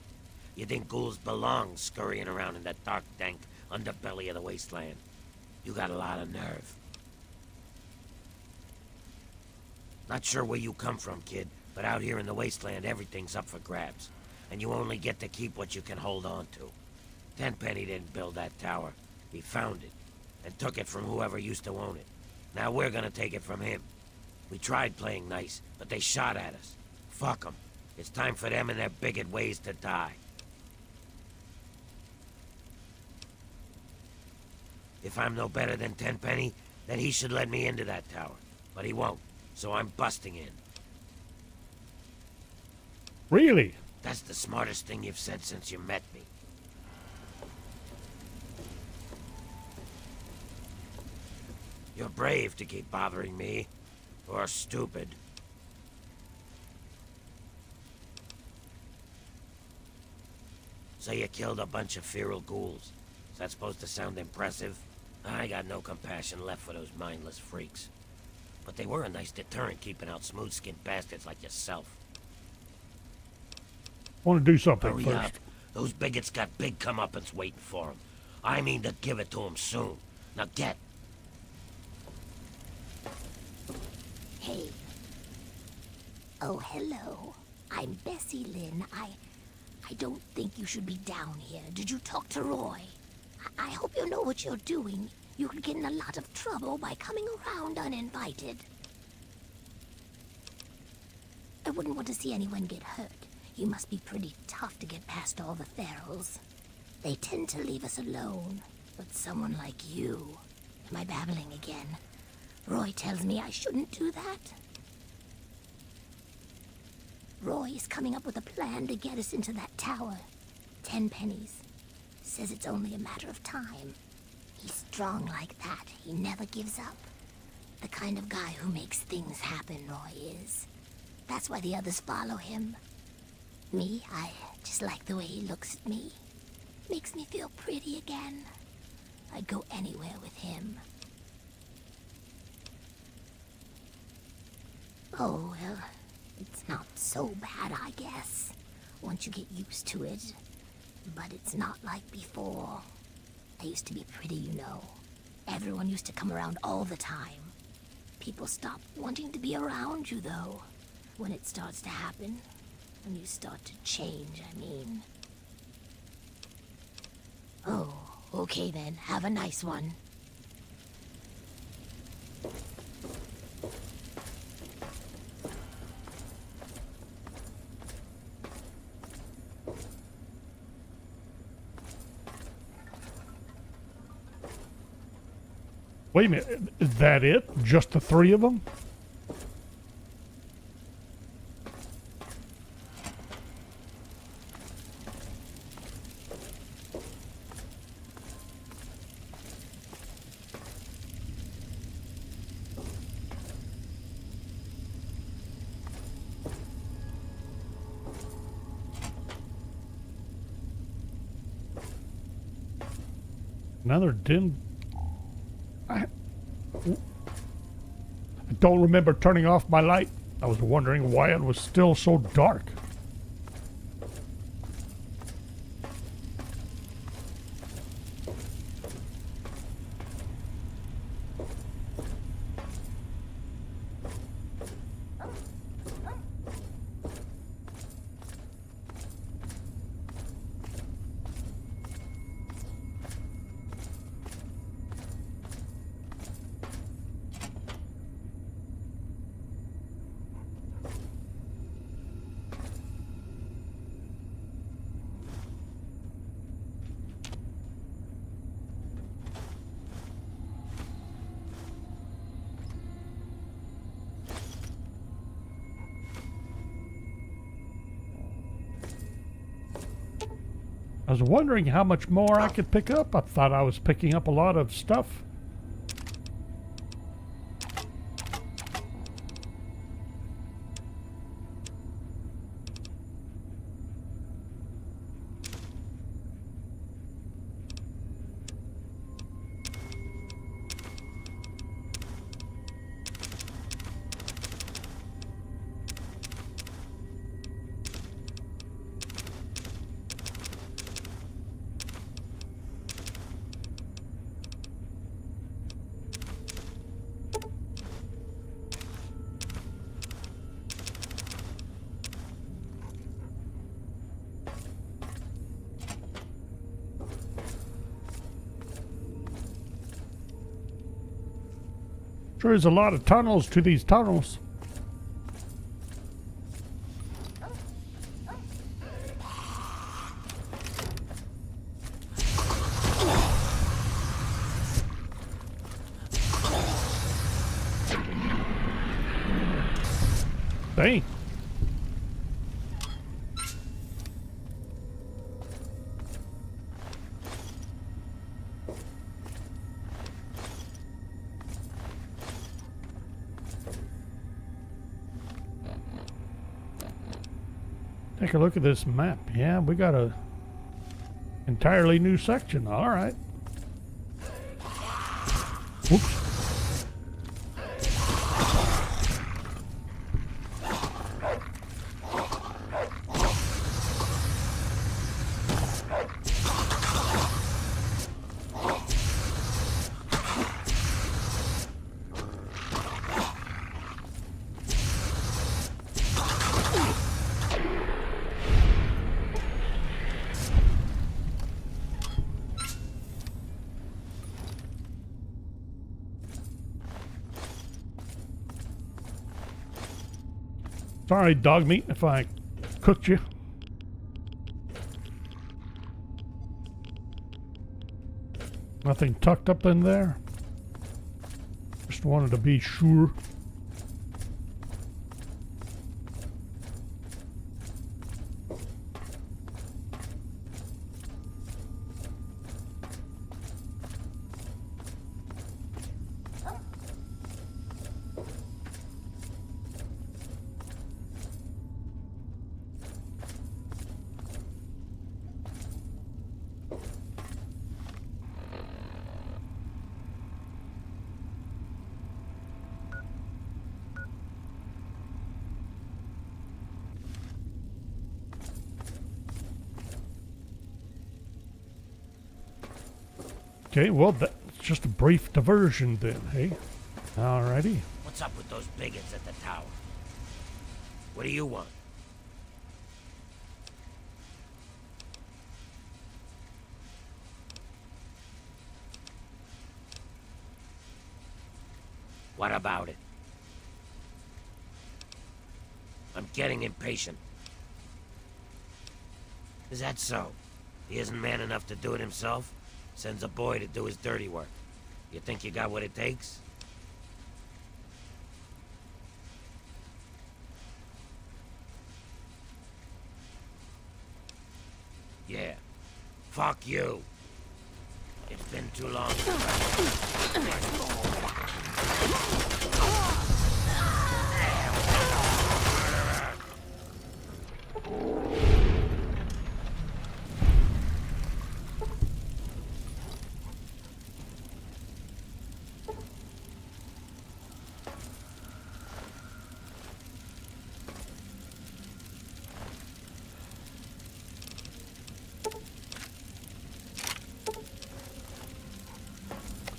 You think ghouls belong scurrying around in that dark, dank underbelly of the wasteland? You got a lot of nerve. Not sure where you come from, kid, but out here in the wasteland, everything's up for grabs. And you only get to keep what you can hold on to. Tenpenny didn't build that tower. He found it, and took it from whoever used to own it. Now we're gonna take it from him. We tried playing nice, but they shot at us. Fuck them. It's time for them and their bigot ways to die. If I'm no better than Tenpenny, then he should let me into that tower. But he won't, so I'm busting in. Really? That's the smartest thing you've said since you met me. You're brave to keep bothering me. Or stupid. So you killed a bunch of feral ghouls. Is that supposed to sound impressive? I got no compassion left for those mindless freaks. But they were a nice deterrent keeping out smooth-skinned bastards like yourself. I want to do something Hurry first. up. Those bigots got big comeuppance waiting for them. I mean to give it to them soon. Now get. Hey. Oh, hello. I'm Bessie Lynn. I don't think you should be down here. Did you talk to Roy? I hope you know what you're doing. You could get in a lot of trouble by coming around uninvited. I wouldn't want to see anyone get hurt. You must be pretty tough to get past all the ferals. They tend to leave us alone. But someone like you... Am I babbling again? Roy tells me I shouldn't do that. Roy is coming up with a plan to get us into that tower. 10 pennies. Says it's only a matter of time. He's strong like that. He never gives up. the kind of guy who makes things happen, Roy is. That's why the others follow him. Me, I just like the way he looks at me. Makes me feel pretty again. I'd go anywhere with him. Oh, well, it's not so bad, I guess, once you get used to it. But it's not like before. I used to be pretty, you know. Everyone used to come around all the time. People stop wanting to be around you, though, when it starts to happen. When you start to change, I mean. Oh, okay then. Have a nice one. Wait a minute, is that it? Just the three of them? Another dim. I don't remember turning off my light. I was wondering why it was still so dark. I was wondering how much more I could pick up. I thought I was picking up a lot of stuff. Sure is a lot of tunnels to these tunnels. Dang. Take a look at this map. Yeah, we got a entirely new section. All right. Whoops. Sorry, dog meat, if I cooked you. Nothing tucked up in there. Just wanted to be sure. Okay, well, that's just a brief diversion then, hey? Alrighty. What's up with those bigots at the tower? What do you want? What about it? I'm getting impatient. Is that so? He isn't man enough to do it himself? Sends a boy to do his dirty work. You think you got what it takes? Yeah. Fuck you. It's been too long.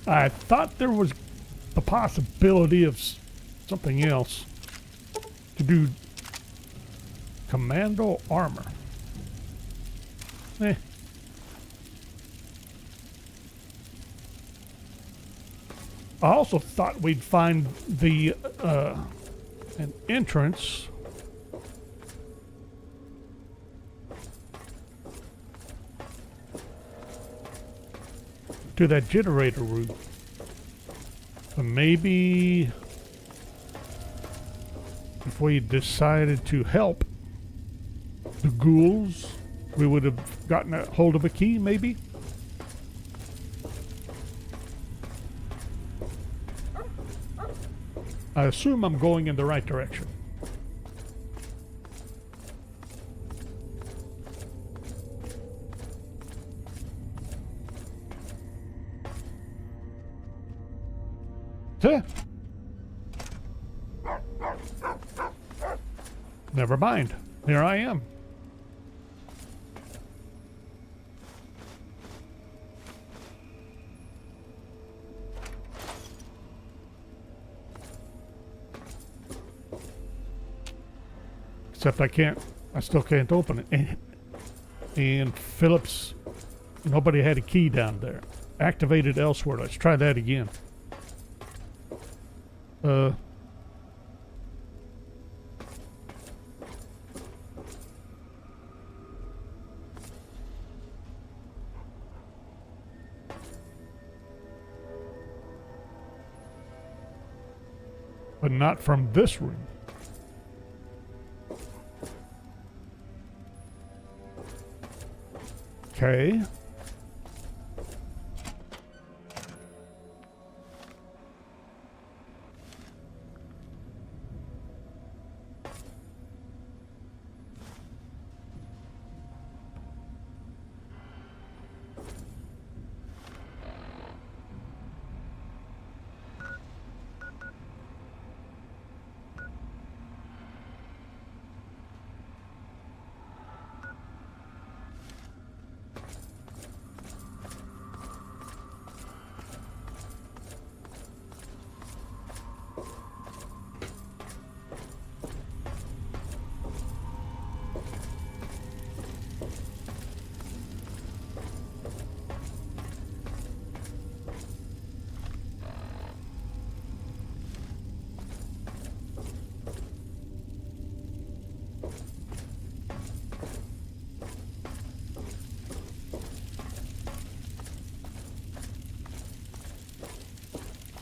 I thought there was the possibility of something else to do. Commando armor. Eh. I also thought we'd find the an entrance to that generator room. But maybe if we decided to help the ghouls, we would have gotten a hold of a key, maybe? I assume I'm going in the right direction. Huh. Never mind. Here I am. Except I still can't open it. And Phillips, nobody had a key down there. Activated elsewhere. Let's try that again. But not from this room. Okay.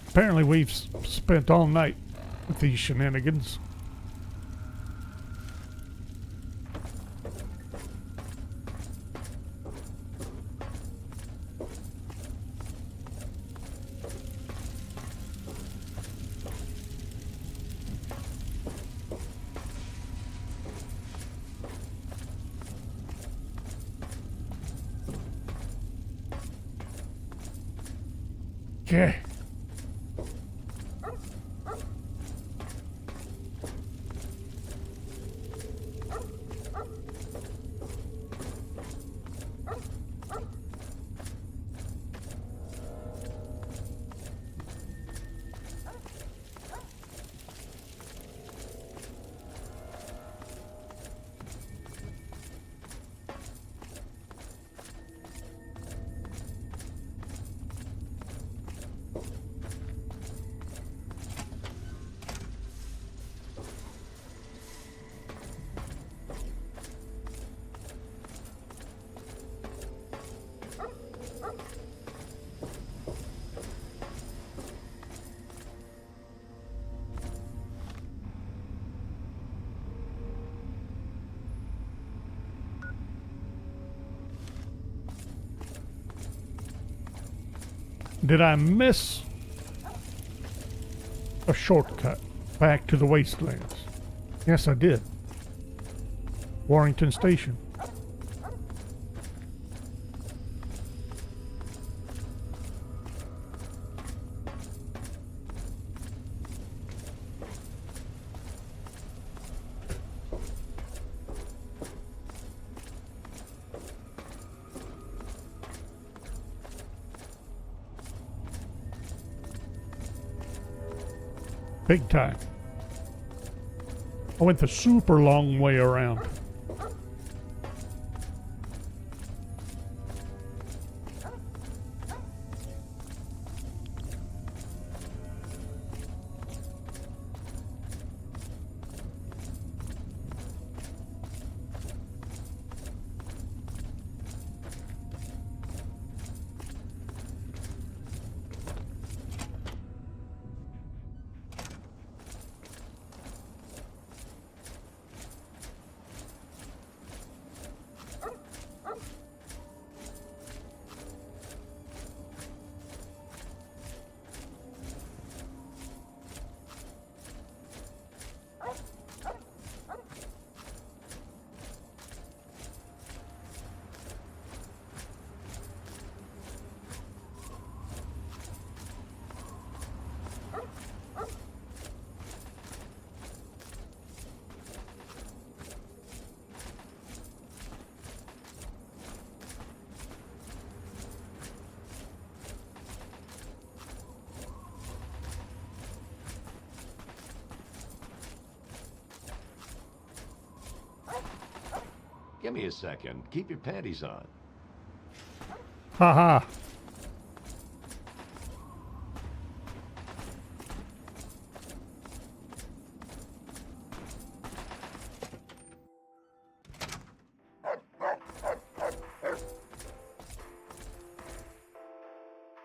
Apparently we've spent all night with these shenanigans. Okay. Did I miss a shortcut back to the Wastelands? Yes, I did. Warrington Station. Big time. I went the super long way around. Give me a second. Keep your panties on. Haha.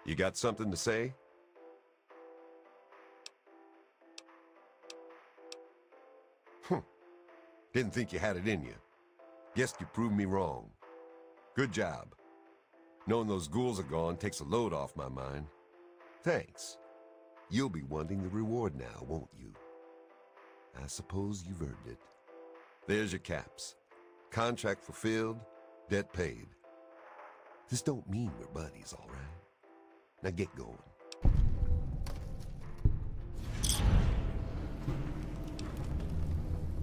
You got something to say? Didn't think you had it in you. Guess you proved me wrong. Good job. Knowing those ghouls are gone takes a load off my mind. Thanks. You'll be wanting the reward now, won't you? I suppose you've earned it. There's your caps. Contract fulfilled, debt paid. This don't mean we're buddies, all right? Now get going.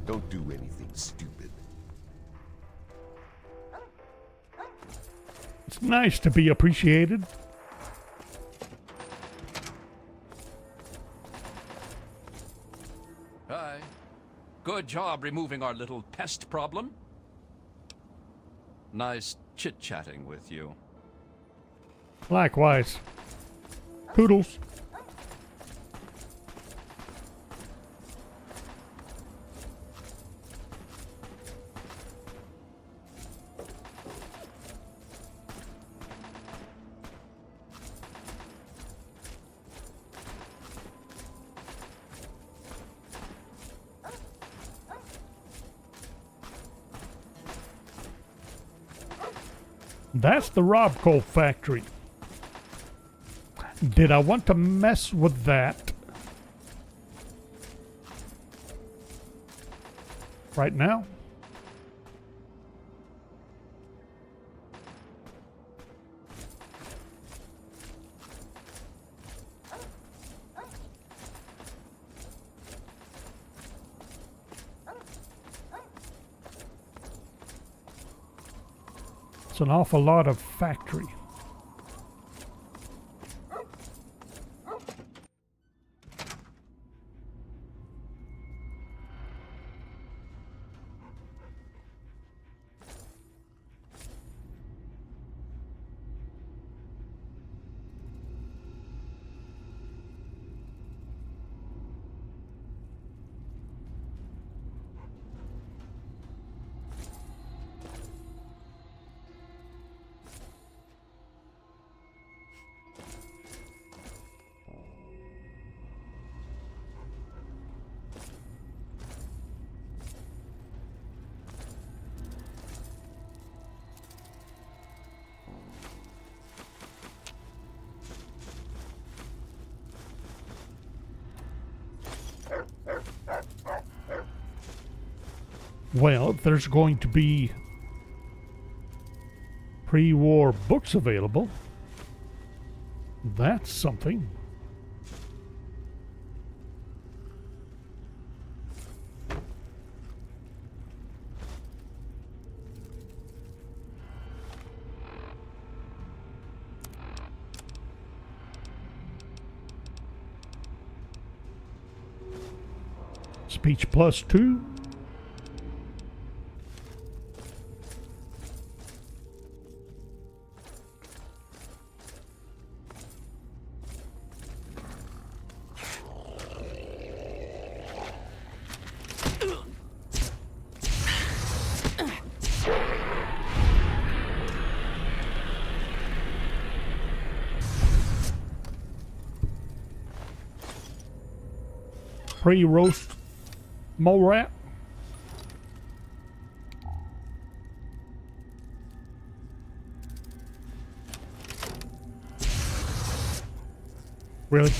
Don't do anything stupid. It's nice to be appreciated. Hi. Good job removing our little pest problem. Nice chit-chatting with you. Likewise. Poodles. That's the Rob Coal factory. Did I want to mess with that right now? It's an awful lot of factory. Well, if there's going to be pre-war books available, that's something. Speech +2. Pre-roast mole rat. Really?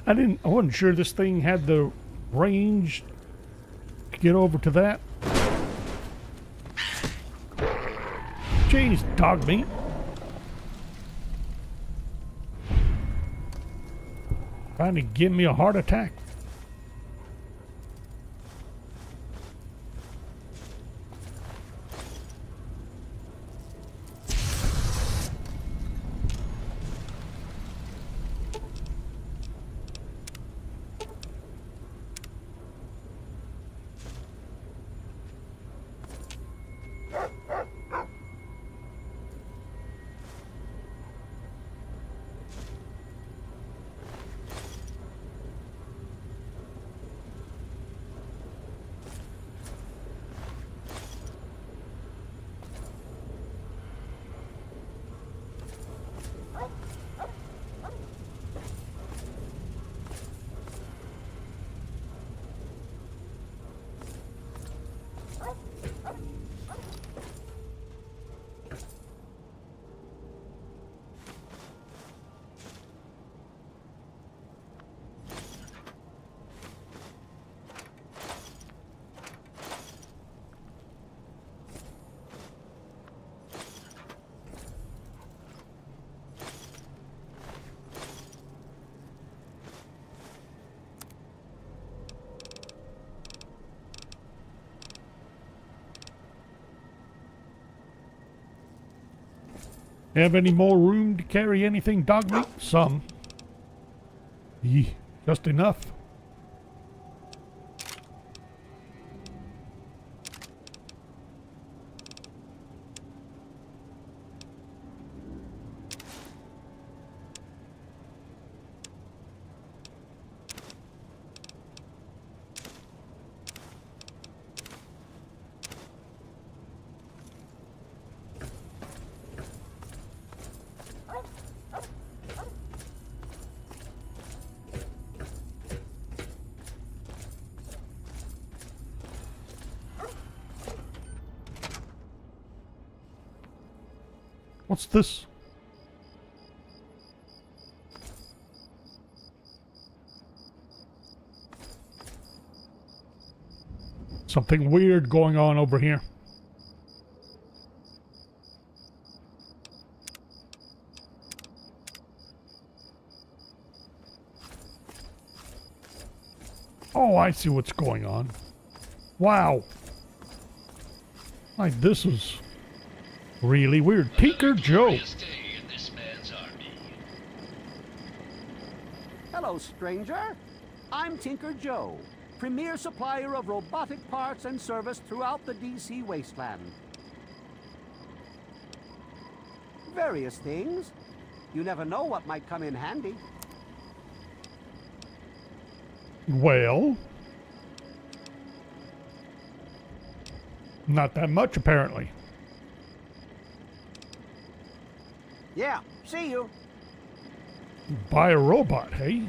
I wasn't sure this thing had the range to get over to that. Jeez, dog meat. Trying to give me a heart attack. Have any more room to carry anything dog meat? Some. Yee, just enough. What's this? Something weird going on over here. Oh, I see what's going on. Wow. Like, this is really weird. Tinker Joe. Hello, stranger. I'm Tinker Joe, premier supplier of robotic parts and service throughout the DC Wasteland. Various things. You never know what might come in handy. Well, not that much, apparently. Yeah, see you. Buy a robot, hey?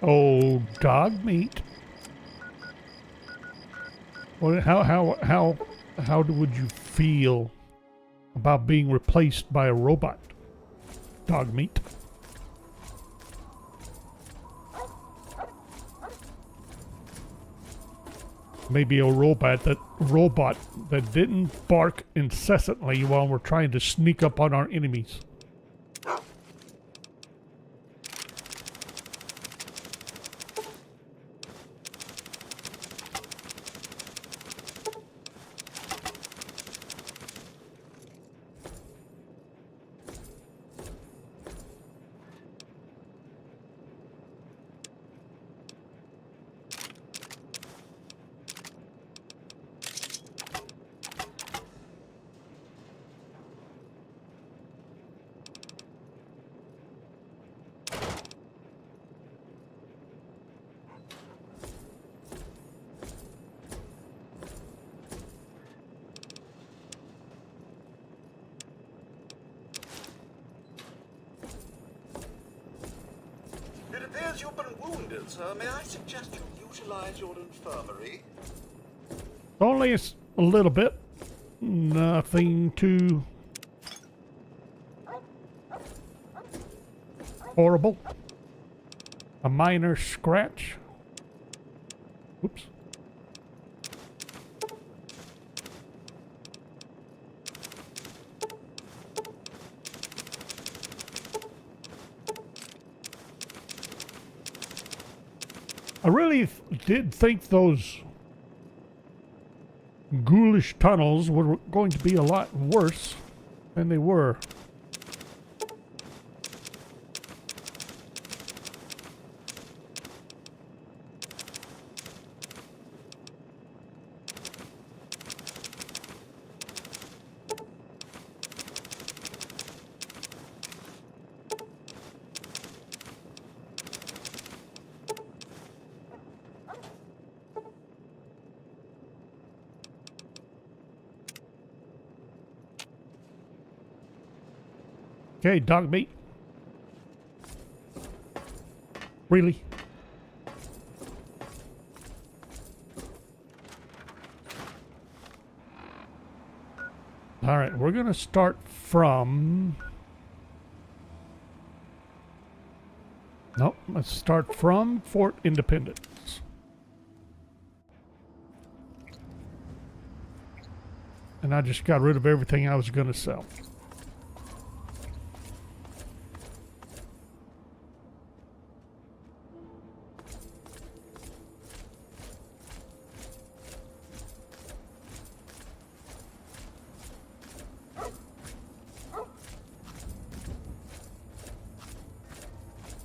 Oh, dog meat. Well, how would you feel about being replaced by a robot? Dog meat. Maybe a robot that didn't bark incessantly while we're trying to sneak up on our enemies. It appears you've been wounded, sir. May I suggest you utilize your infirmary? Only a little bit. Nothing too horrible. A minor scratch. Oops. I really did think those ghoulish tunnels were going to be a lot worse than they were. Okay, dog meat. Really? All right, we're going to start from... Nope, let's start from Fort Independence. And I just got rid of everything I was going to sell.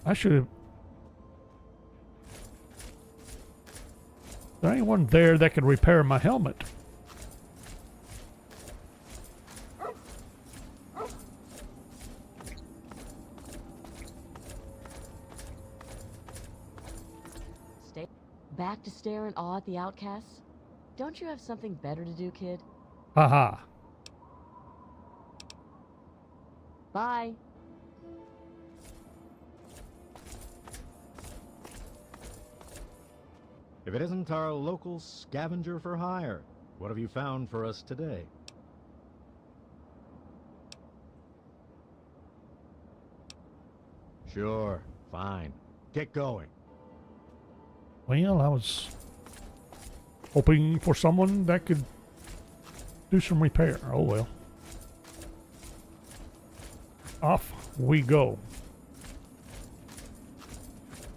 I should have... Is there anyone there that could repair my helmet? Stay back to stare in awe at the outcasts? Don't you have something better to do, kid? Haha. Bye. If it isn't our local scavenger for hire, what have you found for us today? Sure, fine. Get going. Well, I was hoping for someone that could do some repair. Oh well. Off we go.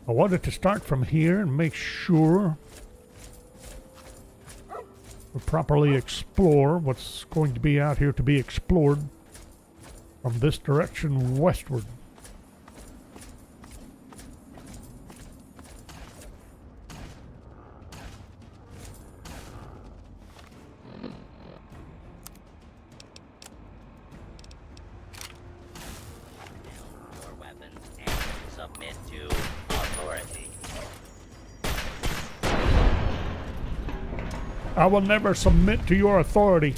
I wanted to start from here and make sure we properly explore what's going to be out here to be explored from this direction westward. I will never submit to your authority.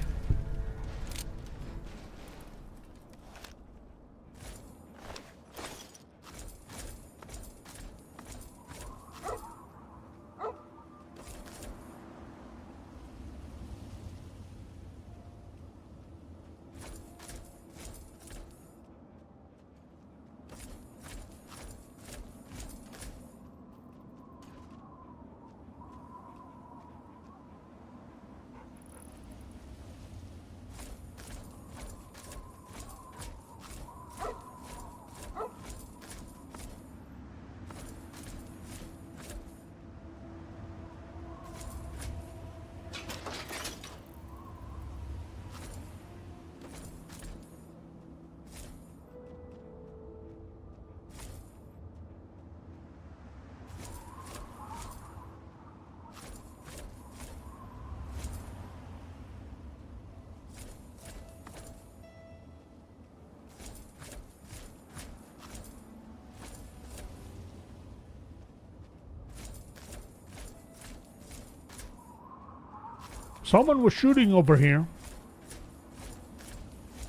Someone was shooting over here.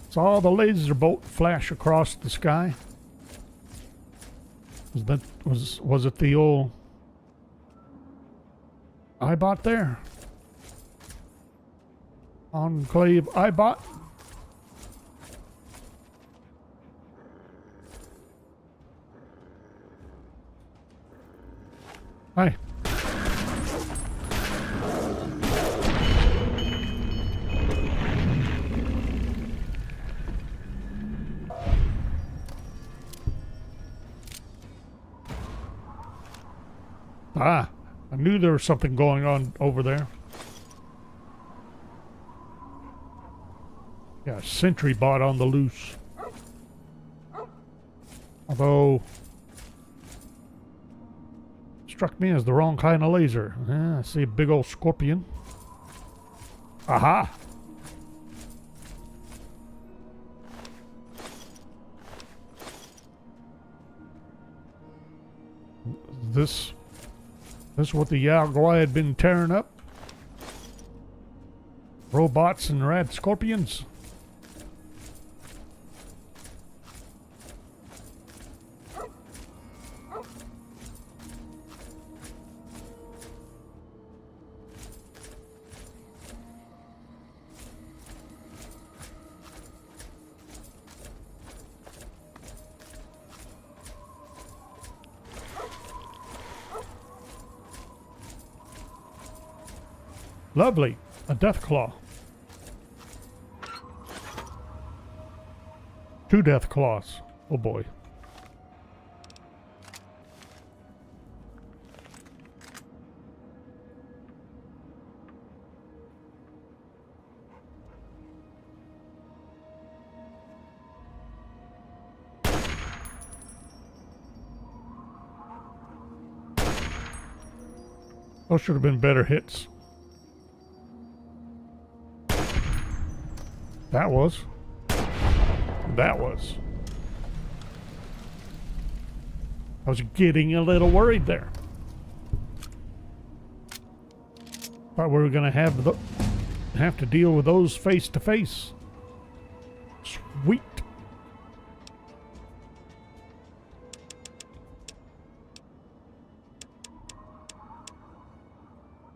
Saw the laser bolt flash across the sky. Was it the old Ibot there? Enclave Ibot? Hi. Ah, I knew there was something going on over there. Yeah, a sentry bot on the loose. Although, struck me as the wrong kind of laser. I see a big old scorpion. Aha! This is what the Yagoi had been tearing up? Robots and rad scorpions? Lovely. A death claw. 2 death claws. Oh boy. Those should have been better hits. That was. I was getting a little worried there. Thought we were going to have to deal with those face to face. Sweet.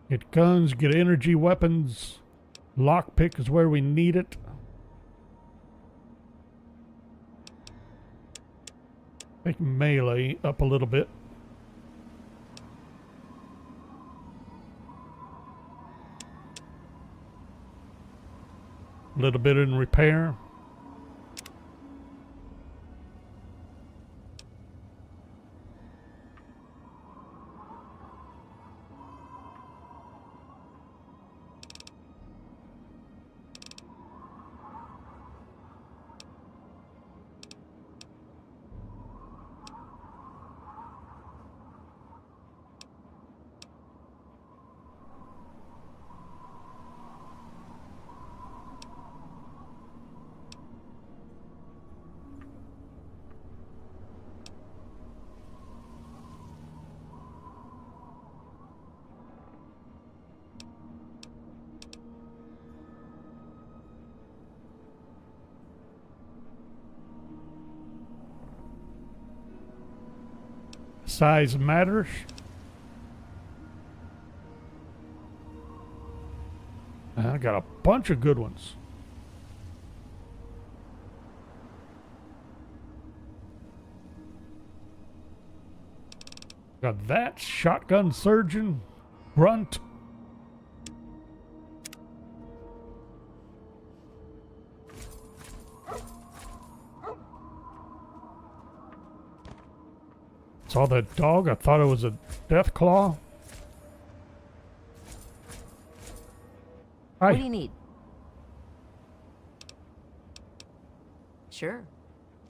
Get guns, get energy weapons. Lockpick is where we need it. Make melee up a little bit. A little bit in repair. Size matters. I got a bunch of good ones. Got that shotgun surgeon, grunt. Saw that dog. I thought it was a death claw. Hi. What do you need? Sure.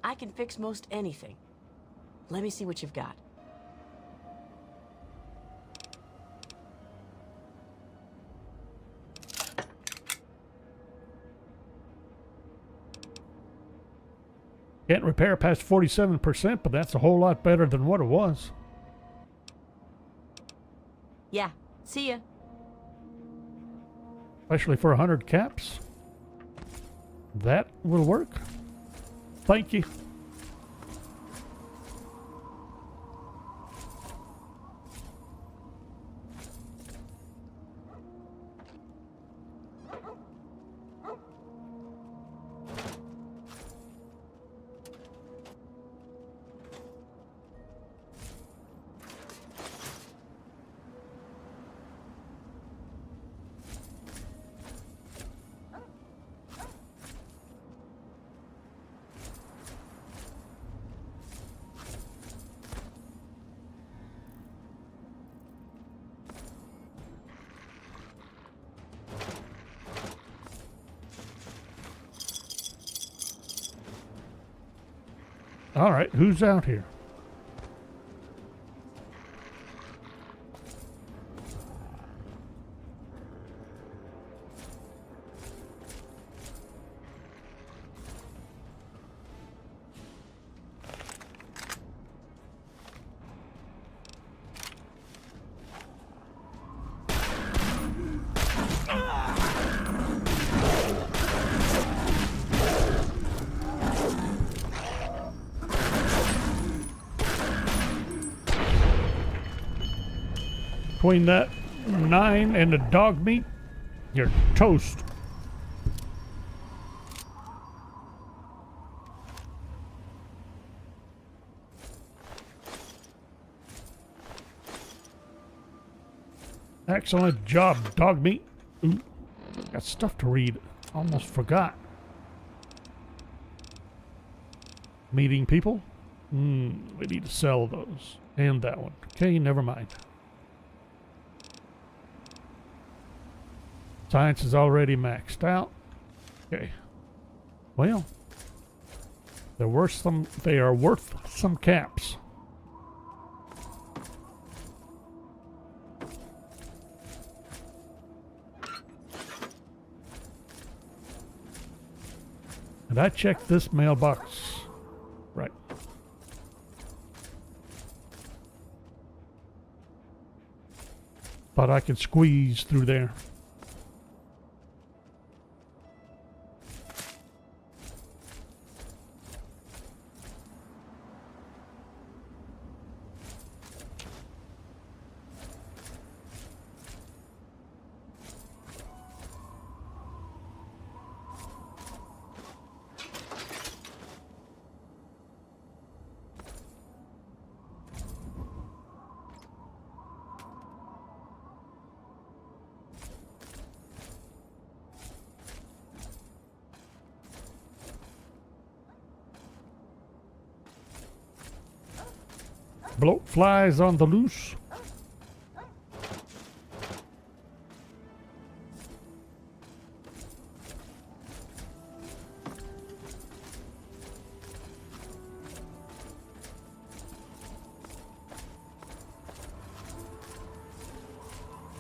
I can fix most anything. Let me see what you've got. Can't repair past 47%, but that's a whole lot better than what it was. Yeah, see ya. Especially for 100 caps. That will work. Thank you. All right, who's out here? Between that 9 and the dog meat, you're toast. Excellent job, dog meat. Ooh, got stuff to read. Almost forgot. Meeting people? We need to sell those. And that one. Okay, never mind. Science is already maxed out. Okay. Well, they are worth some caps. And I checked this mailbox. Right. Thought I could squeeze through there. bloat flies on the loose.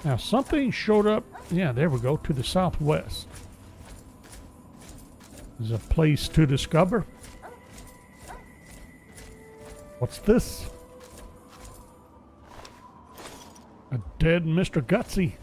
Now something showed up. Yeah, there we go, to the southwest. There's a place to discover. What's this? A dead Mr. Gutsy.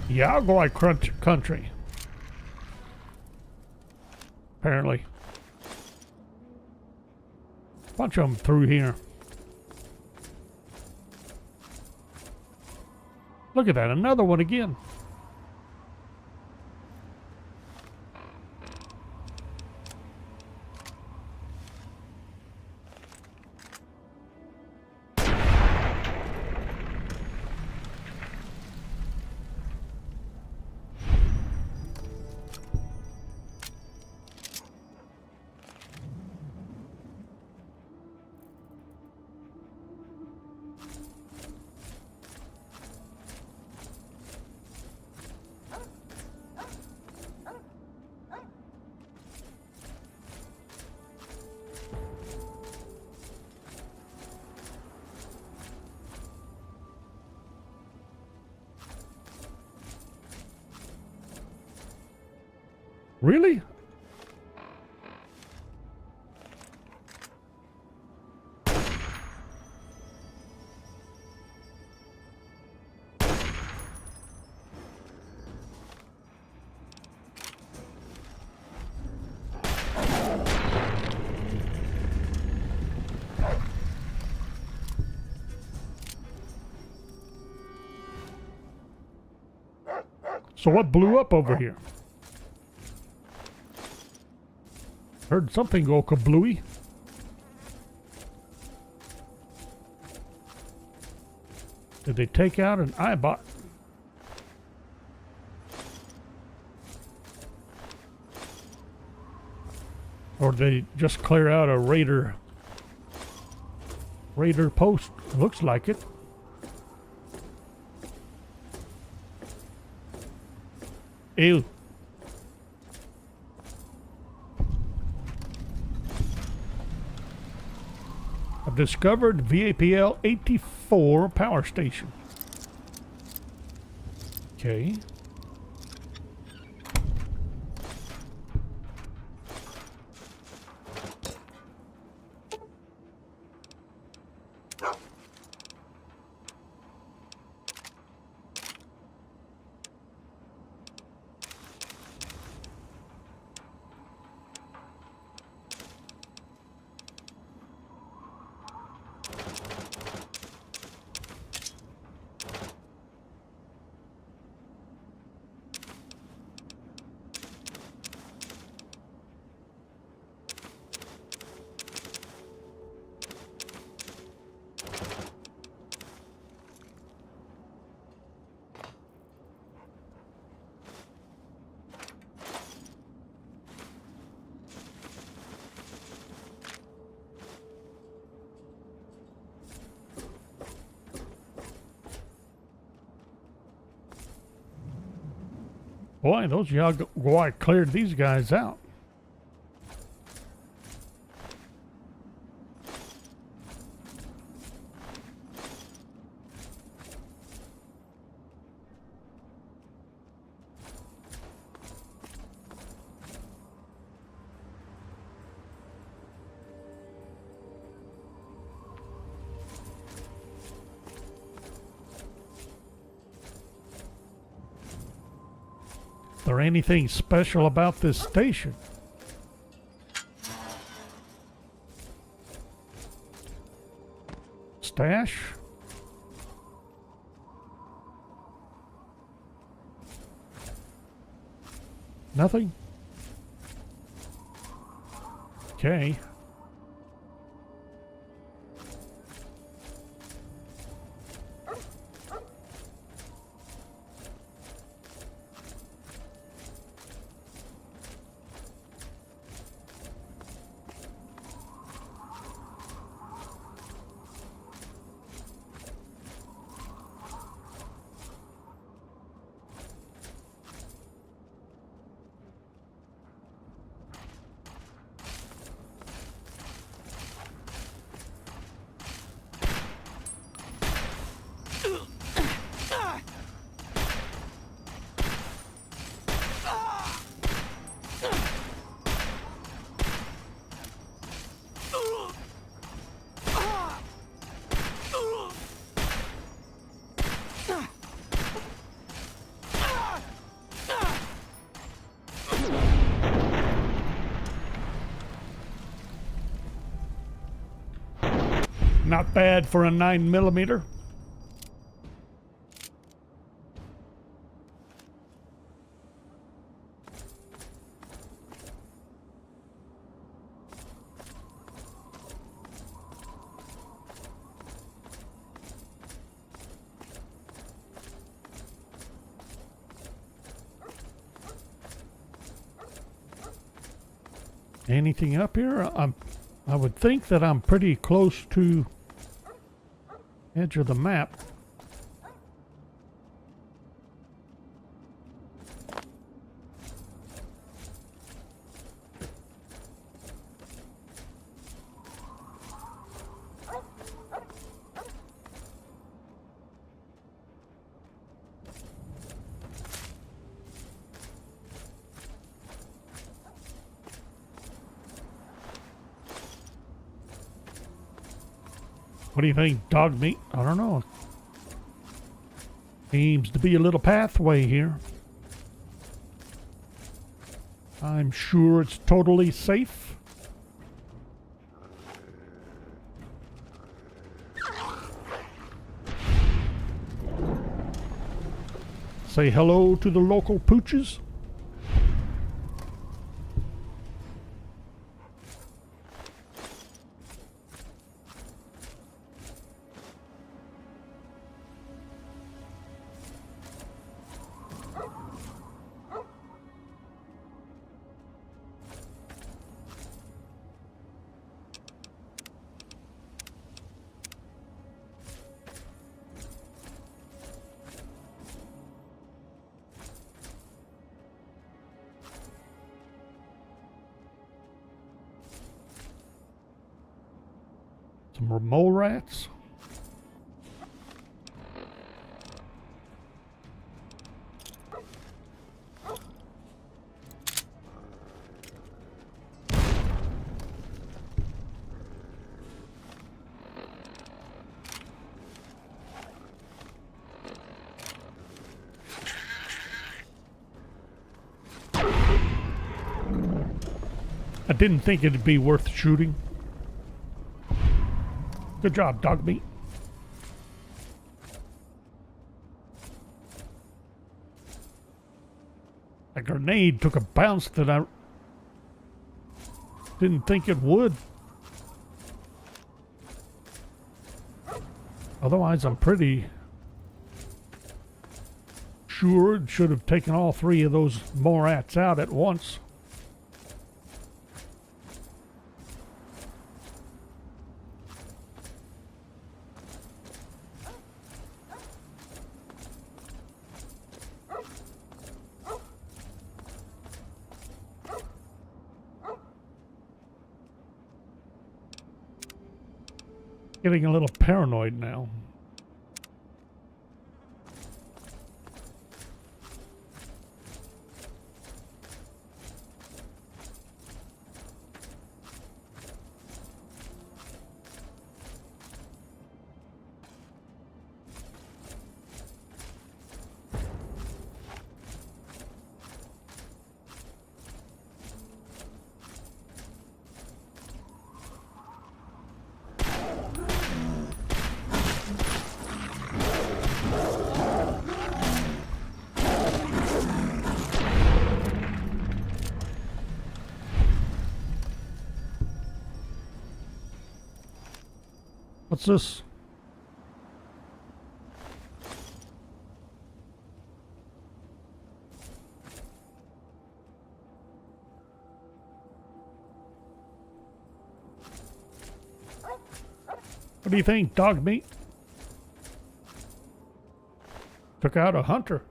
Yeah, I'll go like country. Apparently. Bunch of them through here. Look at that, another one again. Really? So what blew up over here? Heard something go kablooey. Did they take out an iBot? Or did they just clear out a raider post? Looks like it. Ew. I've discovered VAPL 84 power station. Okay. Boy, those Yaguai cleared these guys out. Is there anything special about this station? Stash? Nothing? Okay. Not bad for a 9mm. Anything up here? I would think that I'm pretty close to edge of the map. What do you think, dog meat? I don't know. Seems to be a little pathway here. I'm sure it's totally safe. Say hello to the local pooches. Some more mole rats. I didn't think it'd be worth shooting. Good job, dog meat. A grenade took a bounce that I didn't think it would. Otherwise, I'm pretty sure it should have taken all three of those Morats out at once. Getting a little paranoid now. What's this? What do you think, dog meat? Took out a hunter.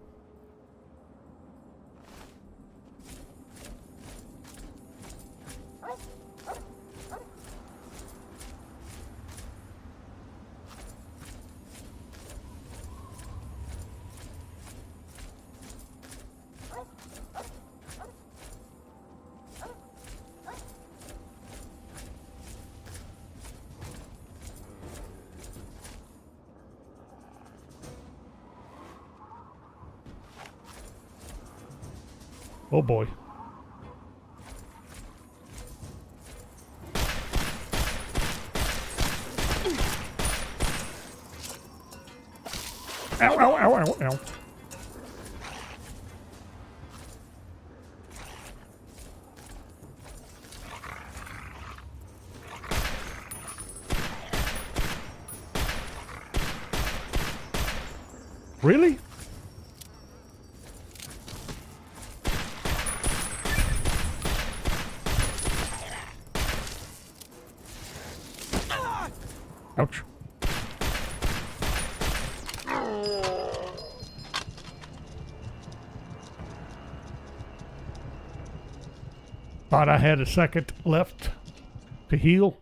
Oh boy. Ow, ow, ow, ow, ow. Really? Ouch. Thought I had a second left to heal.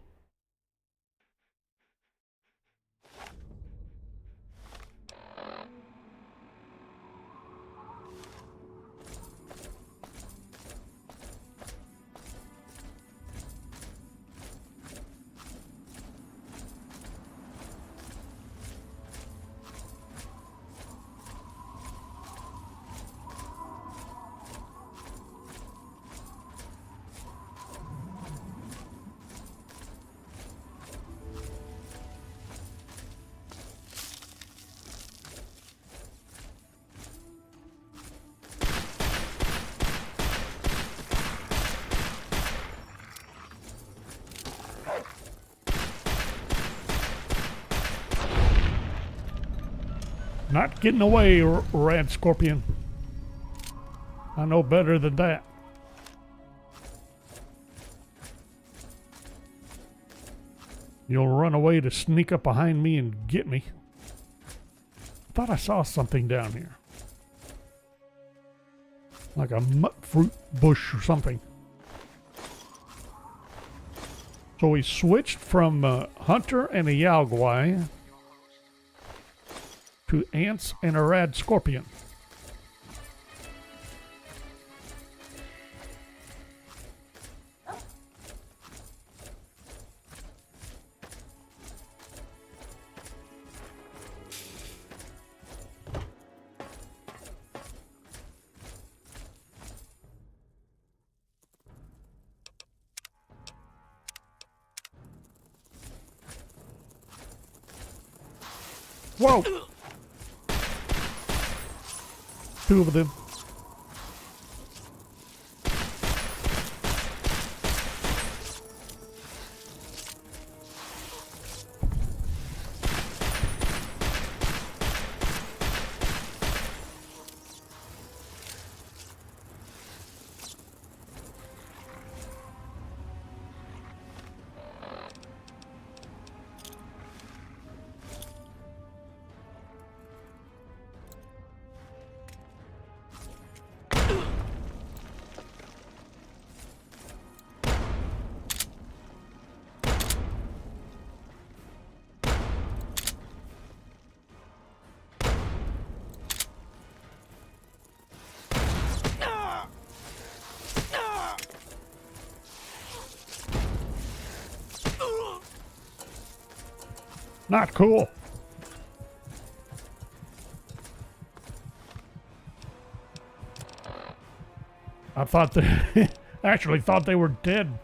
Not getting away, Rad Scorpion. I know better than that. You'll run away to sneak up behind me and get me. Thought I saw something down here. Like a mut fruit bush or something. So we switched from Hunter and a Yaogwai to ants and a Rad Scorpion. Whoa! Two of them. Not cool. I thought they actually thought they were dead.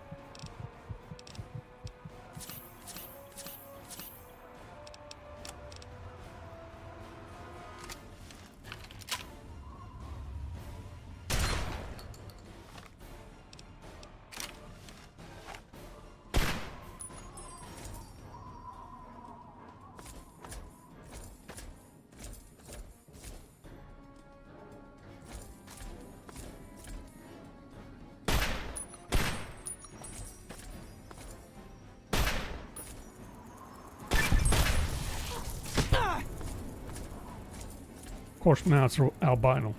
Of course, now it's albino.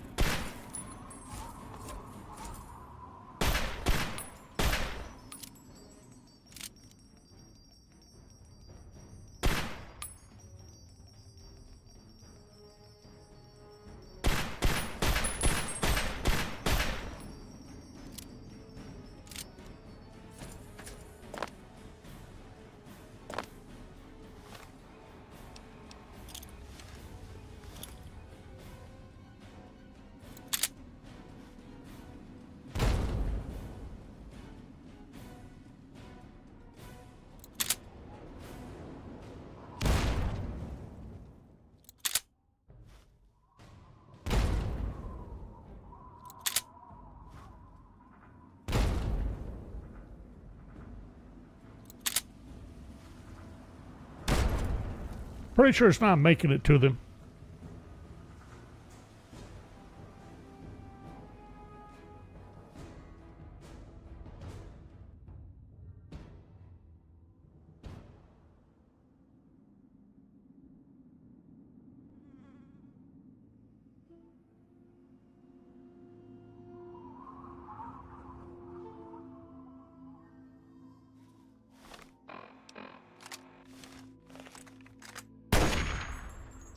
Pretty sure it's not making it to them.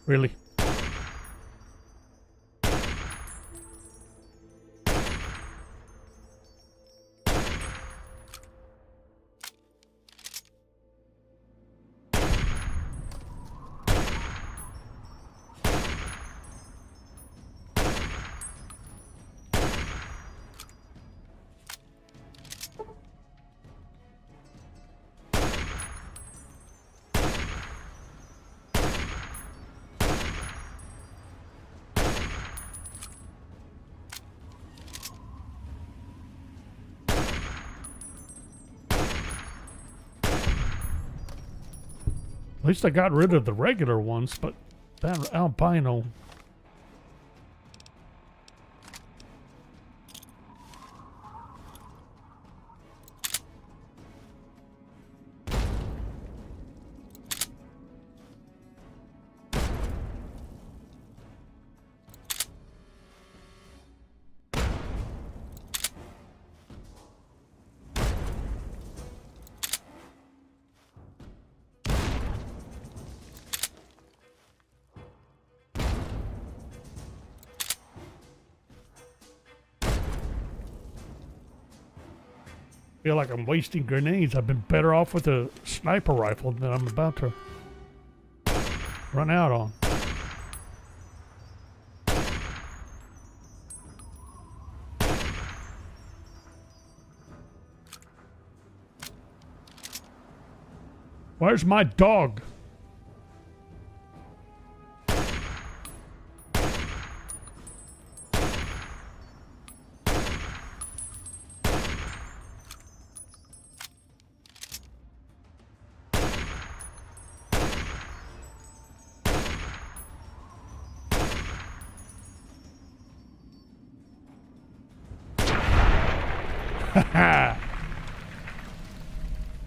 Really? At least I got rid of the regular ones, but that albino... feel like I'm wasting grenades. I've been better off with a sniper rifle than I'm about to run out on. Where's my dog?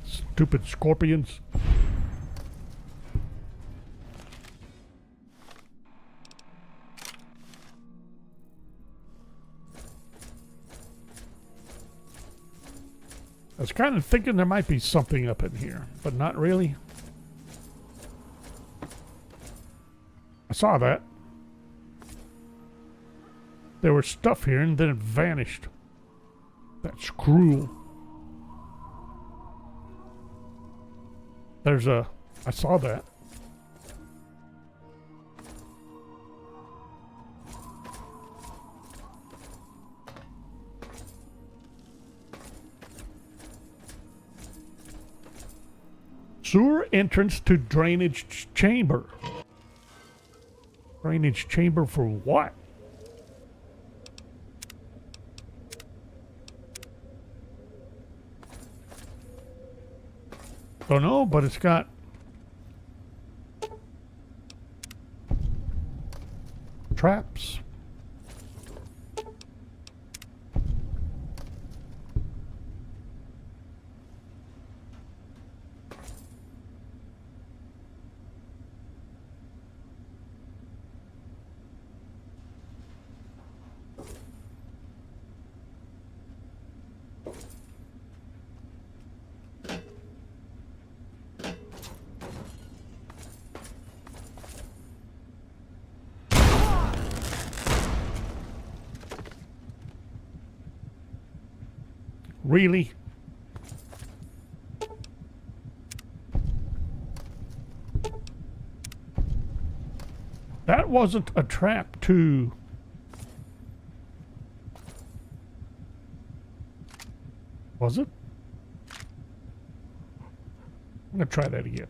Stupid scorpions. I was kind of thinking there might be something up in here, but not really. I saw that. There was stuff here and then it vanished. That's cruel. There's a... I saw that. Sewer entrance to drainage chamber. Drainage chamber for what? Don't know, but it's got traps. Really? That wasn't a trap to... Was it? I'm gonna try that again.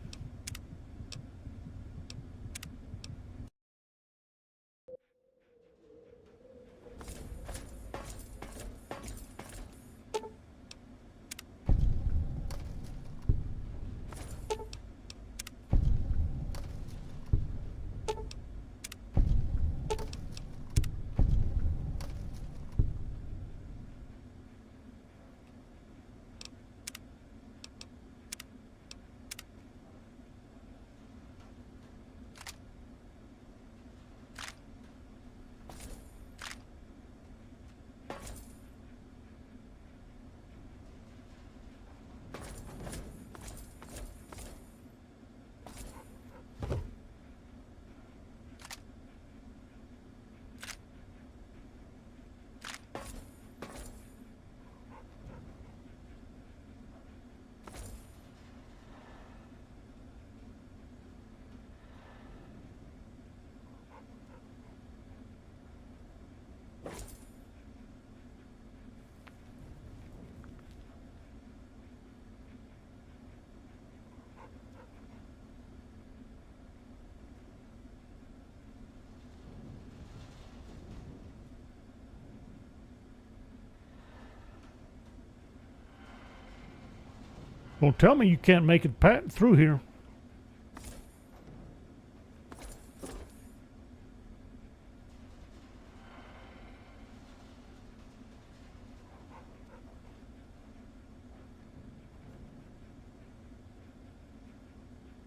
Don't tell me you can't make it through here.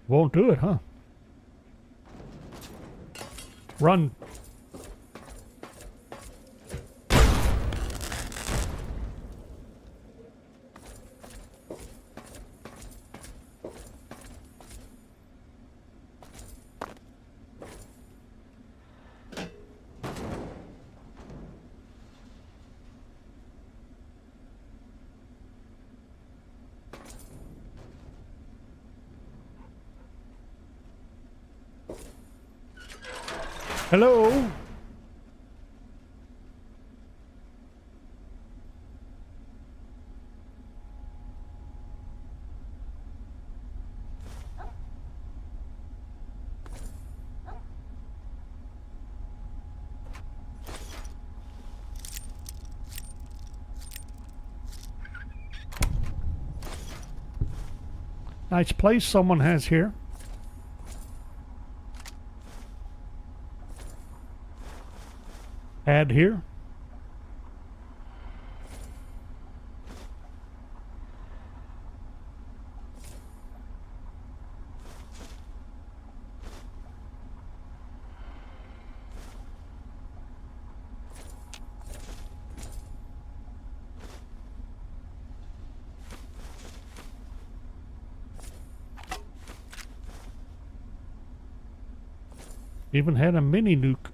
Won't do it, huh? Run. Hello? Nice place someone has here. Add here. Even had a mini nuke.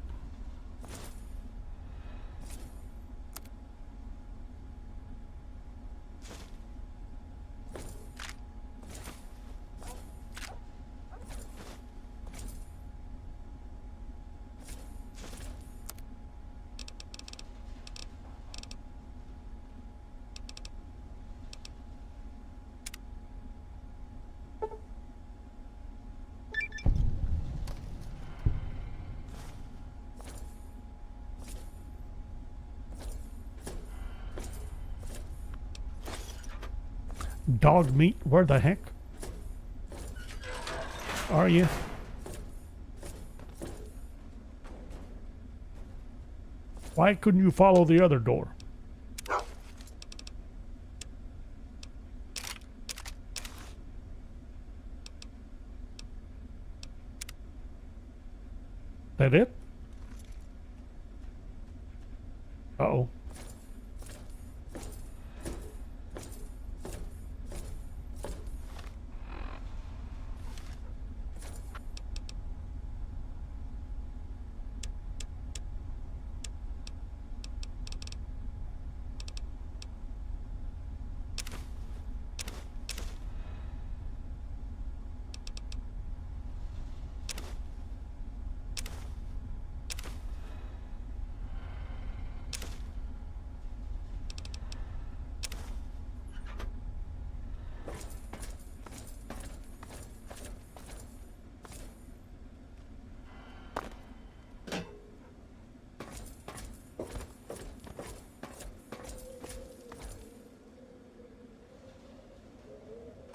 Dog meat, where the heck are you? Why couldn't you follow the other door? That it? Uh-oh.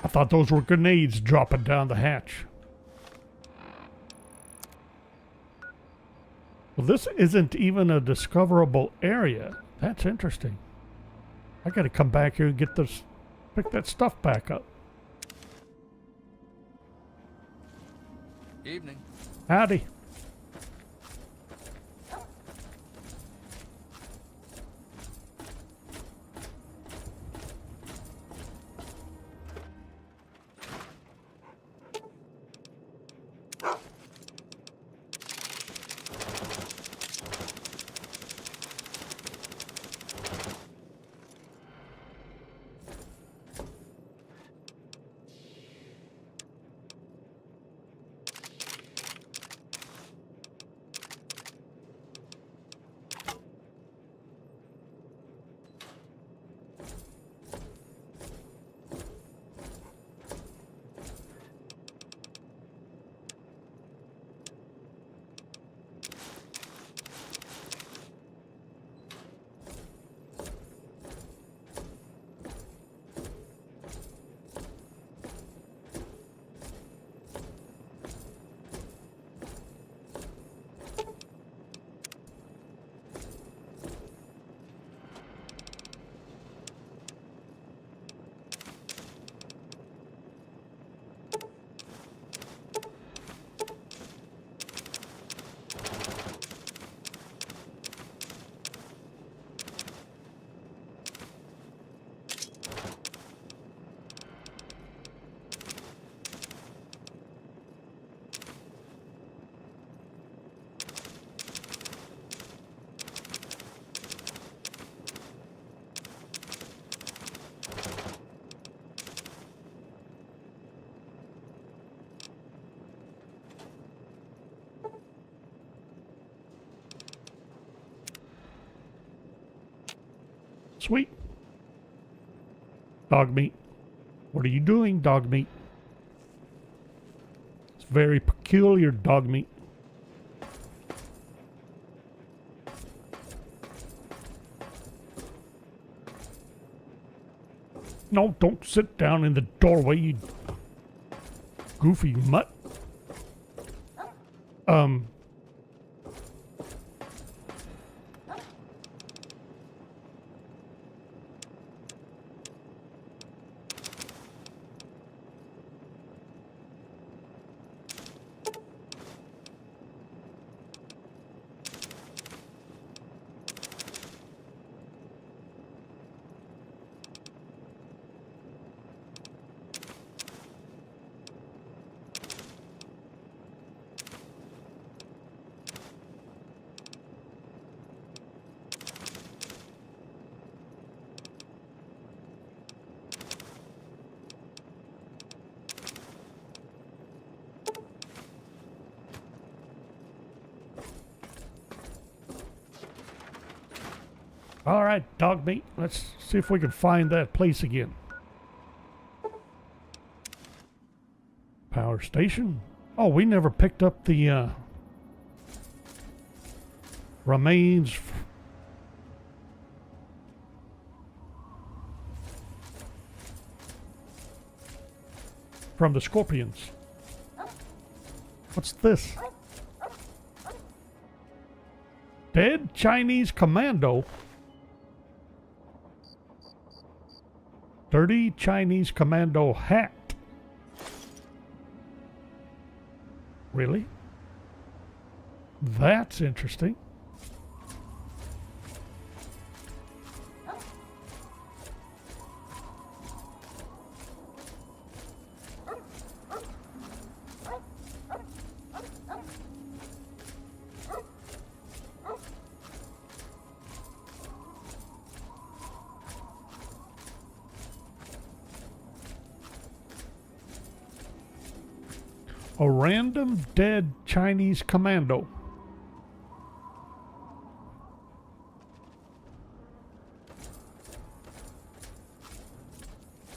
I thought those were grenades dropping down the hatch. Well, this isn't even a discoverable area. That's interesting. I gotta come back here and get this, pick that stuff back up. Evening. Howdy. Sweet. Dog meat. What are you doing, dog meat? It's very peculiar, dog meat. No, don't sit down in the doorway, you goofy mutt. All right, dog meat. Let's see if we can find that place again. Power station. Oh, we never picked up the remains. from the scorpions. What's this? Dead Chinese commando. Dirty Chinese commando hat. Really? That's interesting. A random dead Chinese commando.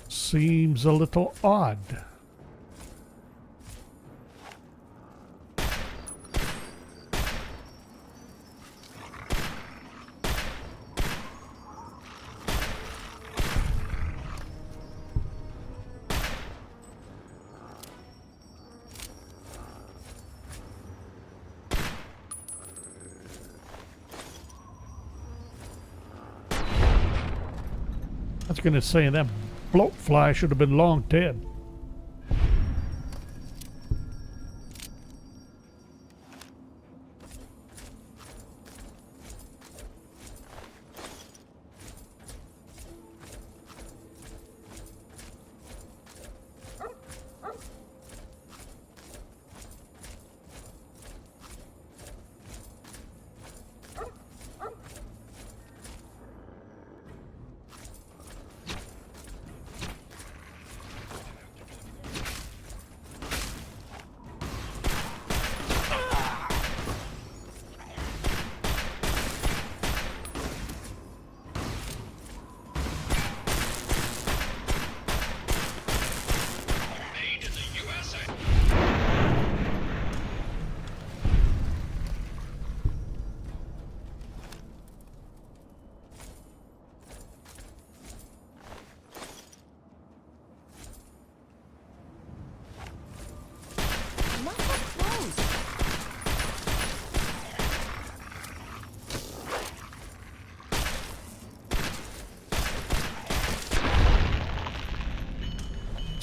Seems a little odd. I was gonna say that bloatfly should have been long dead.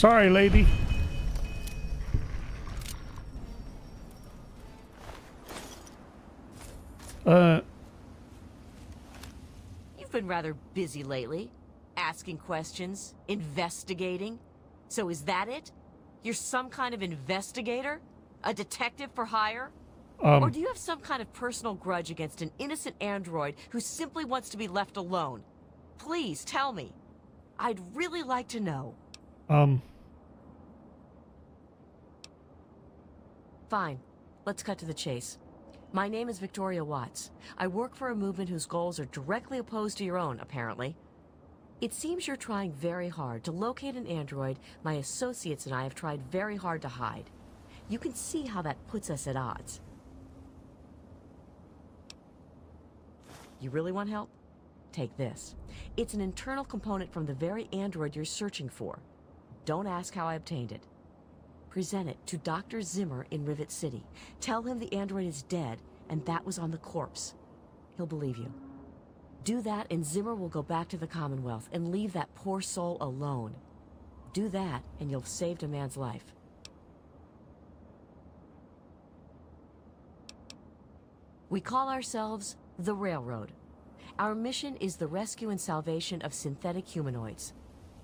Sorry, lady. You've been rather busy lately. Asking questions, investigating. So is that it? You're some kind of investigator? A detective for hire? Or do you have some kind of personal grudge against an innocent android who simply wants to be left alone? Please tell me. I'd really like to know. Fine. Let's cut to the chase. My name is Victoria Watts. I work for a movement whose goals are directly opposed to your own, apparently. It seems you're trying very hard to locate an android my associates and I have tried very hard to hide. You can see how that puts us at odds. You really want help? Take this. It's an internal component from the very android you're searching for. Don't ask how I obtained it. Present it to Dr. Zimmer in Rivet City. Tell him the android is dead and that was on the corpse. He'll believe you. Do that and Zimmer will go back to the Commonwealth and leave that poor soul alone. Do that and you'll have saved a man's life. We call ourselves the Railroad. Our mission is the rescue and salvation of synthetic humanoids.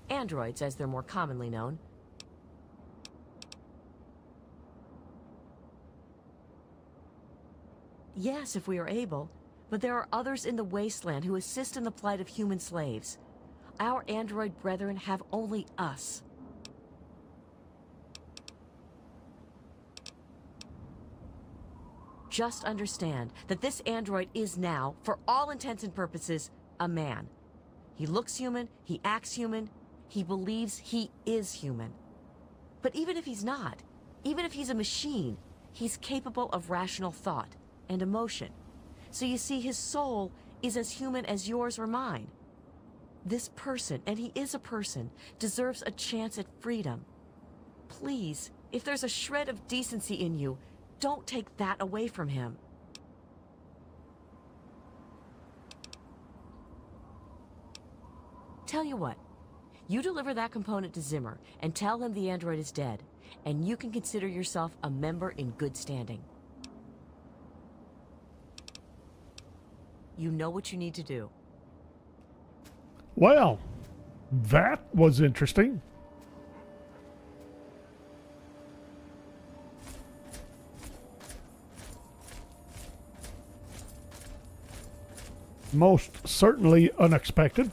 Androids, as they're more commonly known. Yes, if we are able, but there are others in the Wasteland who assist in the plight of human slaves. Our android brethren have only us. Just understand that this android is now, for all intents and purposes, a man. He looks human, he acts human, he believes he is human. But even if he's not, even if he's a machine, he's capable of rational thought and emotion. So you see, his soul is as human as yours or mine. This person, and he is a person, deserves a chance at freedom. Please, if there's a shred of decency in you, don't take that away from him. Tell you what, you deliver that component to Zimmer and tell him the android is dead, and you can consider yourself a member in good standing. You know what you need to do. Well, that was interesting. Most certainly unexpected.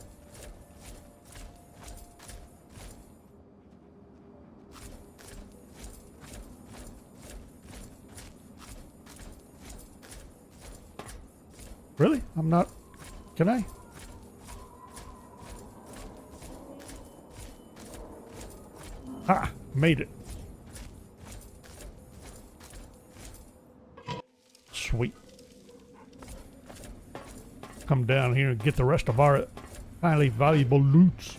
Really? I'm not... Can I? Ah, made it. Sweet. Come down here and get the rest of our highly valuable loots.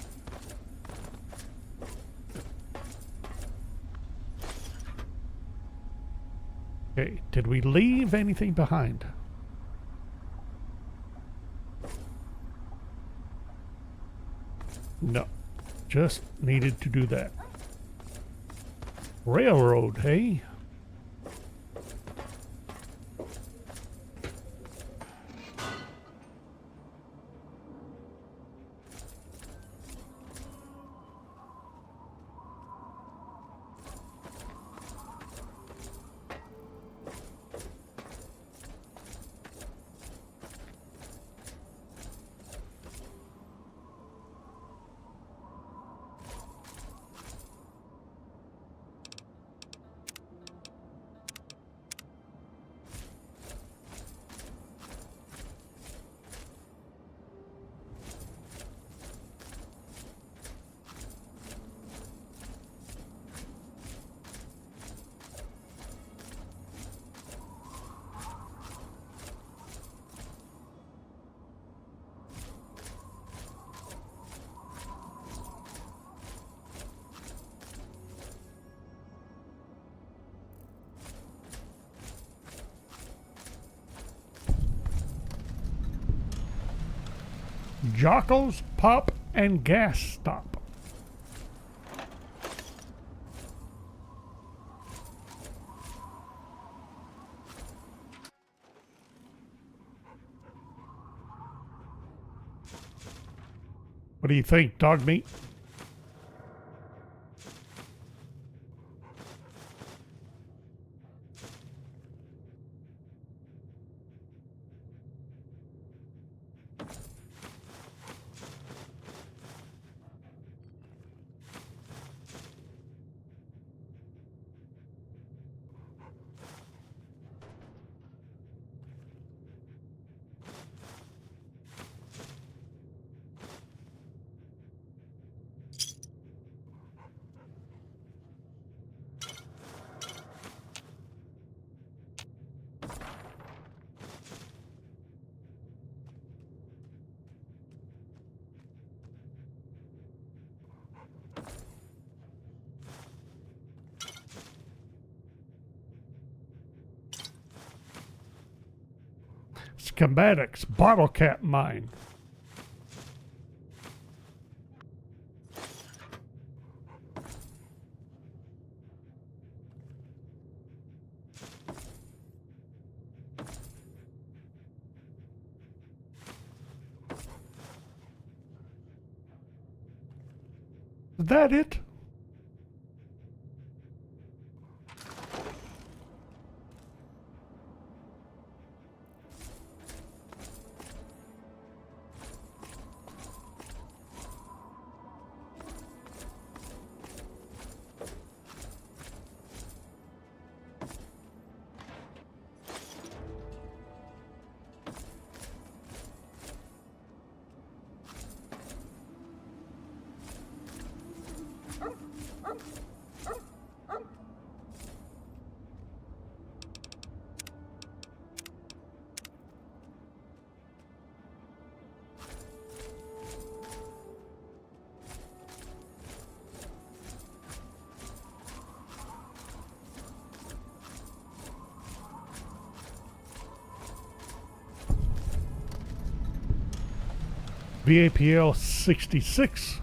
Okay, did we leave anything behind? No, just needed to do that. Railroad, hey? Jocko's Pop and Gas Stop. What do you think, dog meat? Schematics, bottle cap mine. Is that it? VAPL 66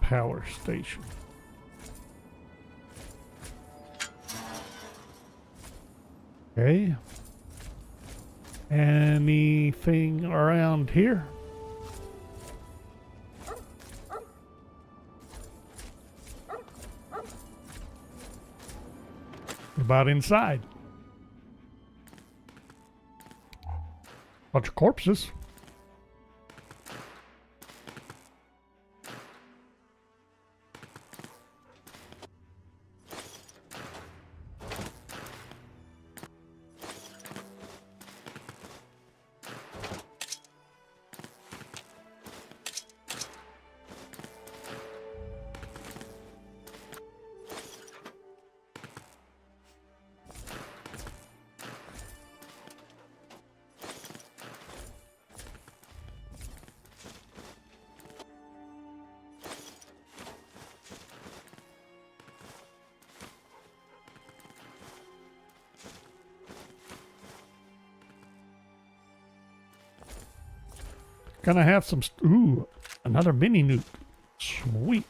power station. Okay. Anything around here? What about inside? Bunch of corpses. Gonna have some. Ooh, another mini nuke. Sweet.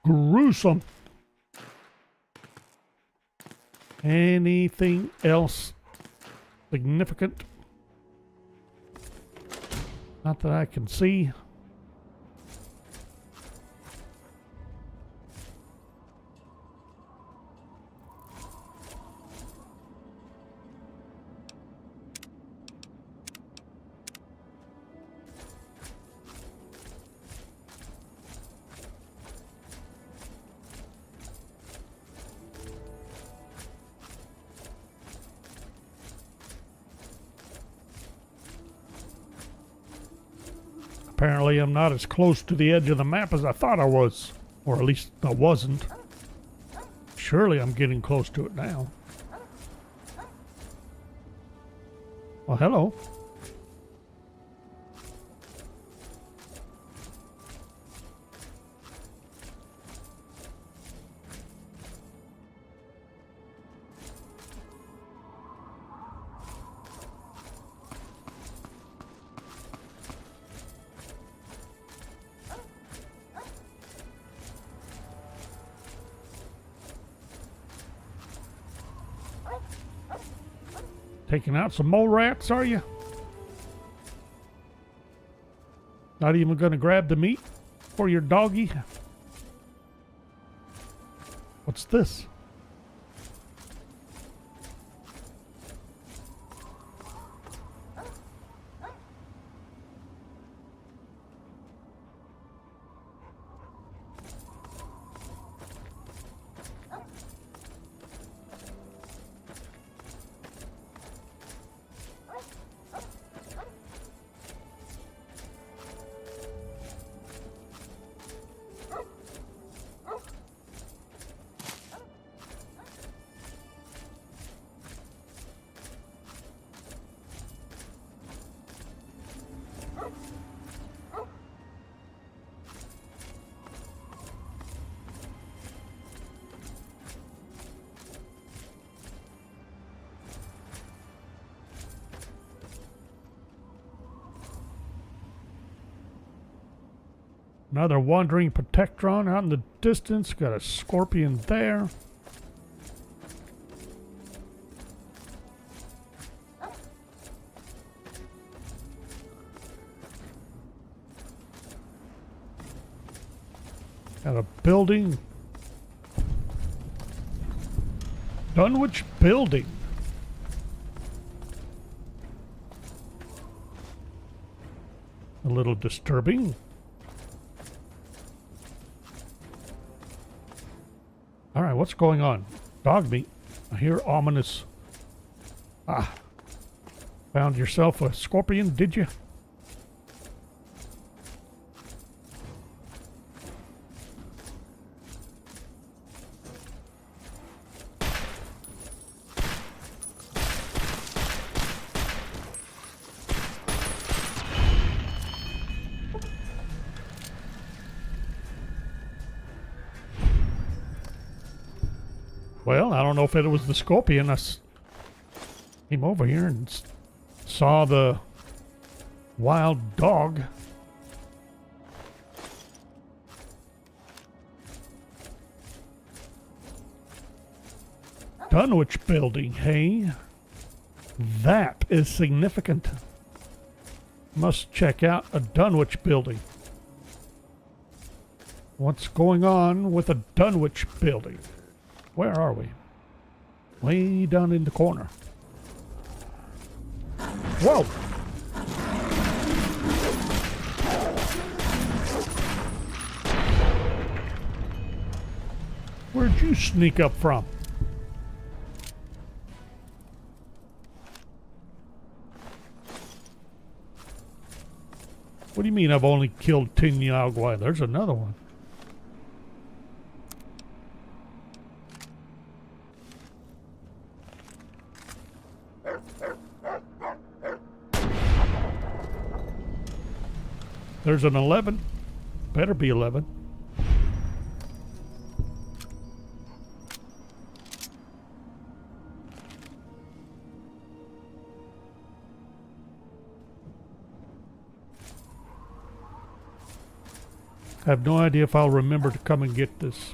Gruesome. Anything else significant? Not that I can see. Apparently I'm not as close to the edge of the map as I thought I was. Or at least I wasn't. Surely I'm getting close to it now. Well, hello. Taking out some mole rats, are you? Not even going to grab the meat for your doggy? What's this? Another wandering Protectron out in the distance. Got a Scorpion there. Got a building. Dunwich building. A little disturbing. All right, what's going on? Dog meat. I hear ominous. Ah. Found yourself a scorpion, did you? Well, I don't know if it was the scorpion. Came over here and saw the wild dog. Dunwich building, hey? That is significant. Must check out a Dunwich building. What's going on with a Dunwich building? Where are we? Way down in the corner. Whoa! Where'd you sneak up from? What do you mean I've only killed 10 Yaogwai? There's another one. There's an 11. Better be 11. I have no idea if I'll remember to come and get this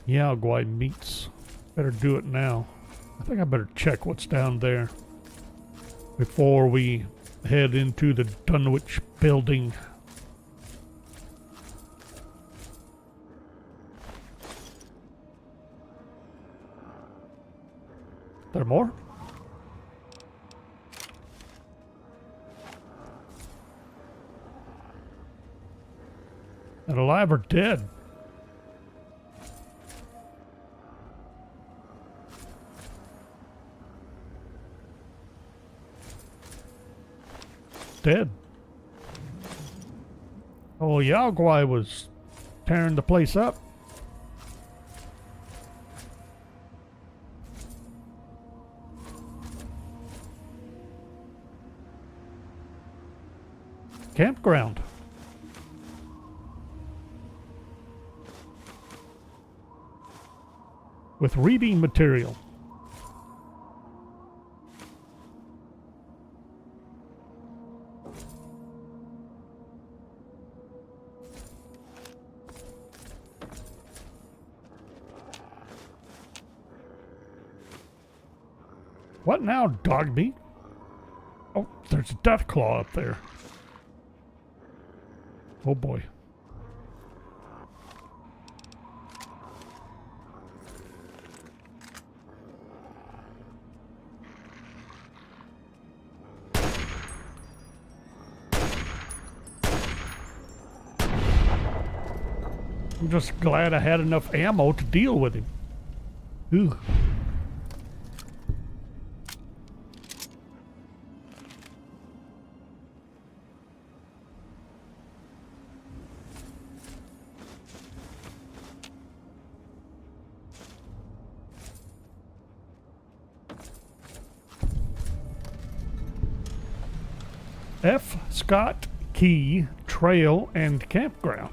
Yaogwai meats. Better do it now. I think I better check what's down there before we head into the Dunwich building. There more? And alive or dead? Dead. Oh, Yaogwai was tearing the place up. Campground. With reading material. What now, dog meat? Oh, there's a death claw up there. Oh boy. I'm just glad I had enough ammo to deal with him. Ooh. F. Scott Key Trail and Campground.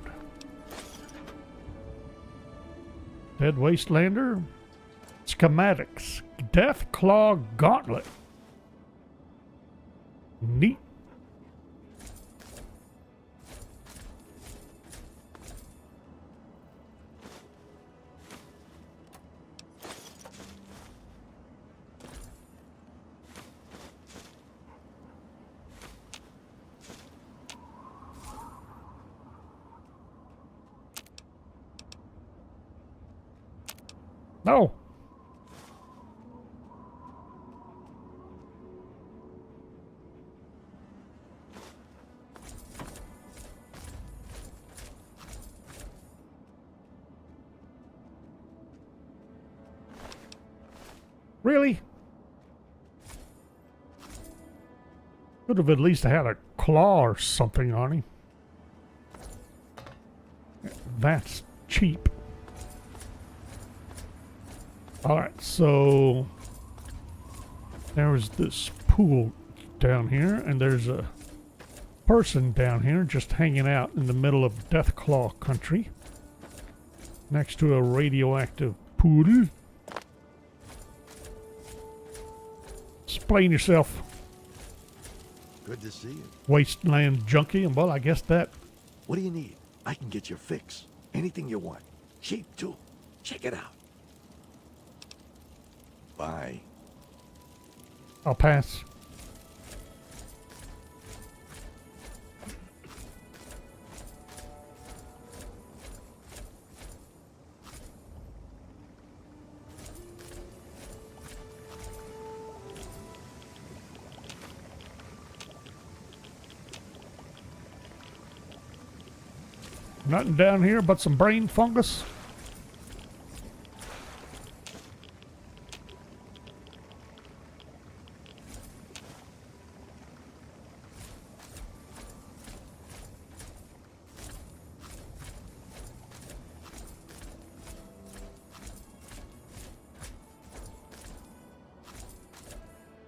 Dead Wastelander. Schematics. Death Claw Gauntlet. Neat. No. Really? Could have at least had a claw or something on him. That's cheap. Alright, so there was this pool down here, and there's a person down here just hanging out in the middle of Deathclaw country next to a radioactive pool. Explain yourself. Good to see you. Wasteland junkie, and well, I guess that... What do you need? I can get your fix. Anything you want. Cheap, too. Check it out. Bye. I'll pass. Nothing down here but some brain fungus.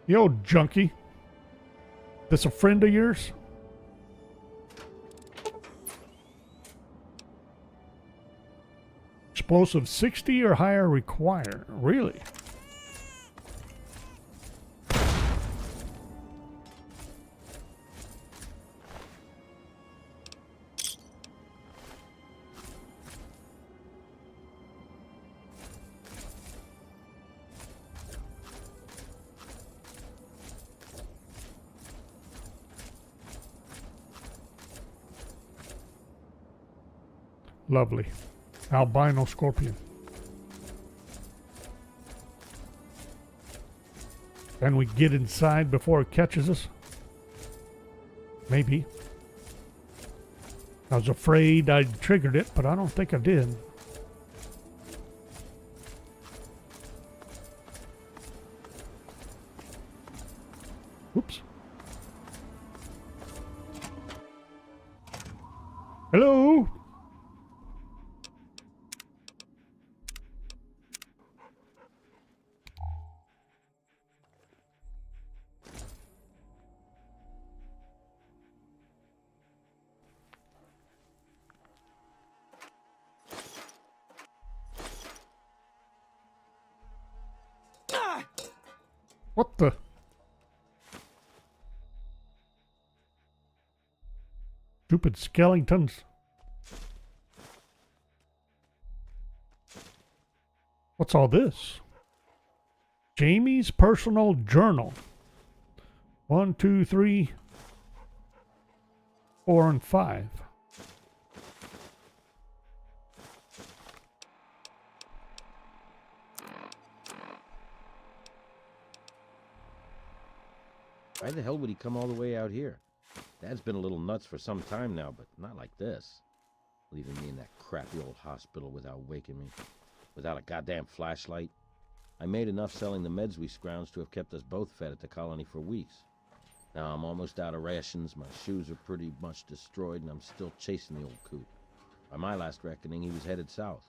Yo, junkie. This a friend of yours? Explosive 60 or higher required. Really? Lovely. Albino scorpion. Can we get inside before it catches us? Maybe. I was afraid I'd triggered it, but I don't think I did. Oops. Hello? What the? Stupid skeletons. What's all this? Jamie's personal journal. 1, 2, 3, 4, and 5. Why the hell would he come all the way out here? Dad's been a little nuts for some time now, but not like this. Leaving me in that crappy old hospital without waking me. Without a goddamn flashlight. I made enough selling the meds we scrounged to have kept us both fed at the colony for weeks. Now I'm almost out of rations, my shoes are pretty much destroyed, and I'm still chasing the old coot. By my last reckoning, he was headed south.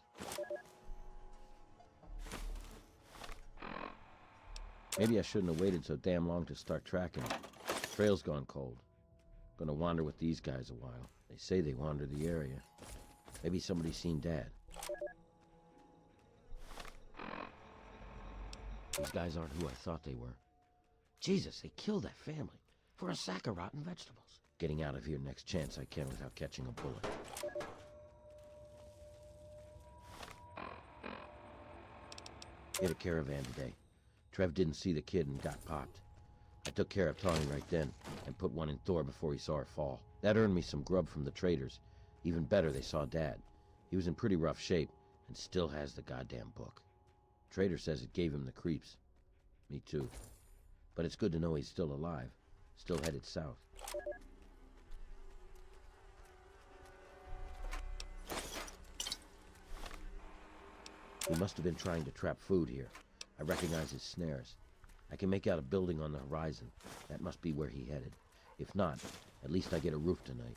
Maybe I shouldn't have waited so damn long to start tracking him. Trail's gone cold. Gonna wander with these guys a while. They say they wander the area. Maybe somebody's seen Dad. These guys aren't who I thought they were. Jesus, they killed that family for a sack of rotten vegetables. Getting out of here next chance I can without catching a bullet. Hit a caravan today. Trev didn't see the kid and got popped. I took care of Tawny right then, and put one in Thor before he saw her fall. That earned me some grub from the traders. Even better, they saw Dad. He was in pretty rough shape, and still has the goddamn book. Trader says it gave him the creeps. Me too. But it's good to know he's still alive. Still headed south. He must have been trying to trap food here. I recognize his snares. I can make out a building on the horizon. That must be where he headed. If not, at least I get a roof tonight.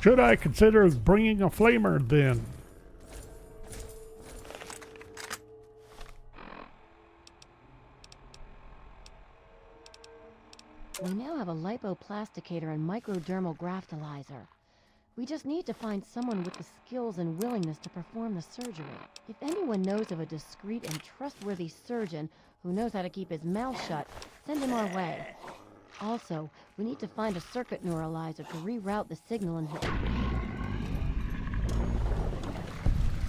Should I consider bringing a flamer then? We now have a lipoplasticator and microdermal graftalizer. We just need to find someone with the skills and willingness to perform the surgery. If anyone knows of a discreet and trustworthy surgeon who knows how to keep his mouth shut, send him our way. Also, we need to find a circuit neuralizer to reroute the signal and... Do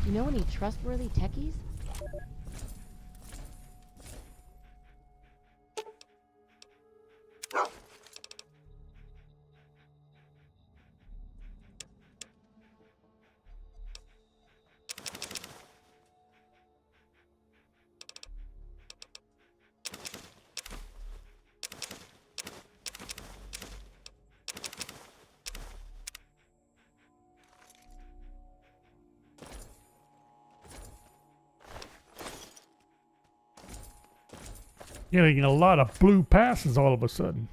you know any trustworthy techies? Getting a lot of blue passes all of a sudden.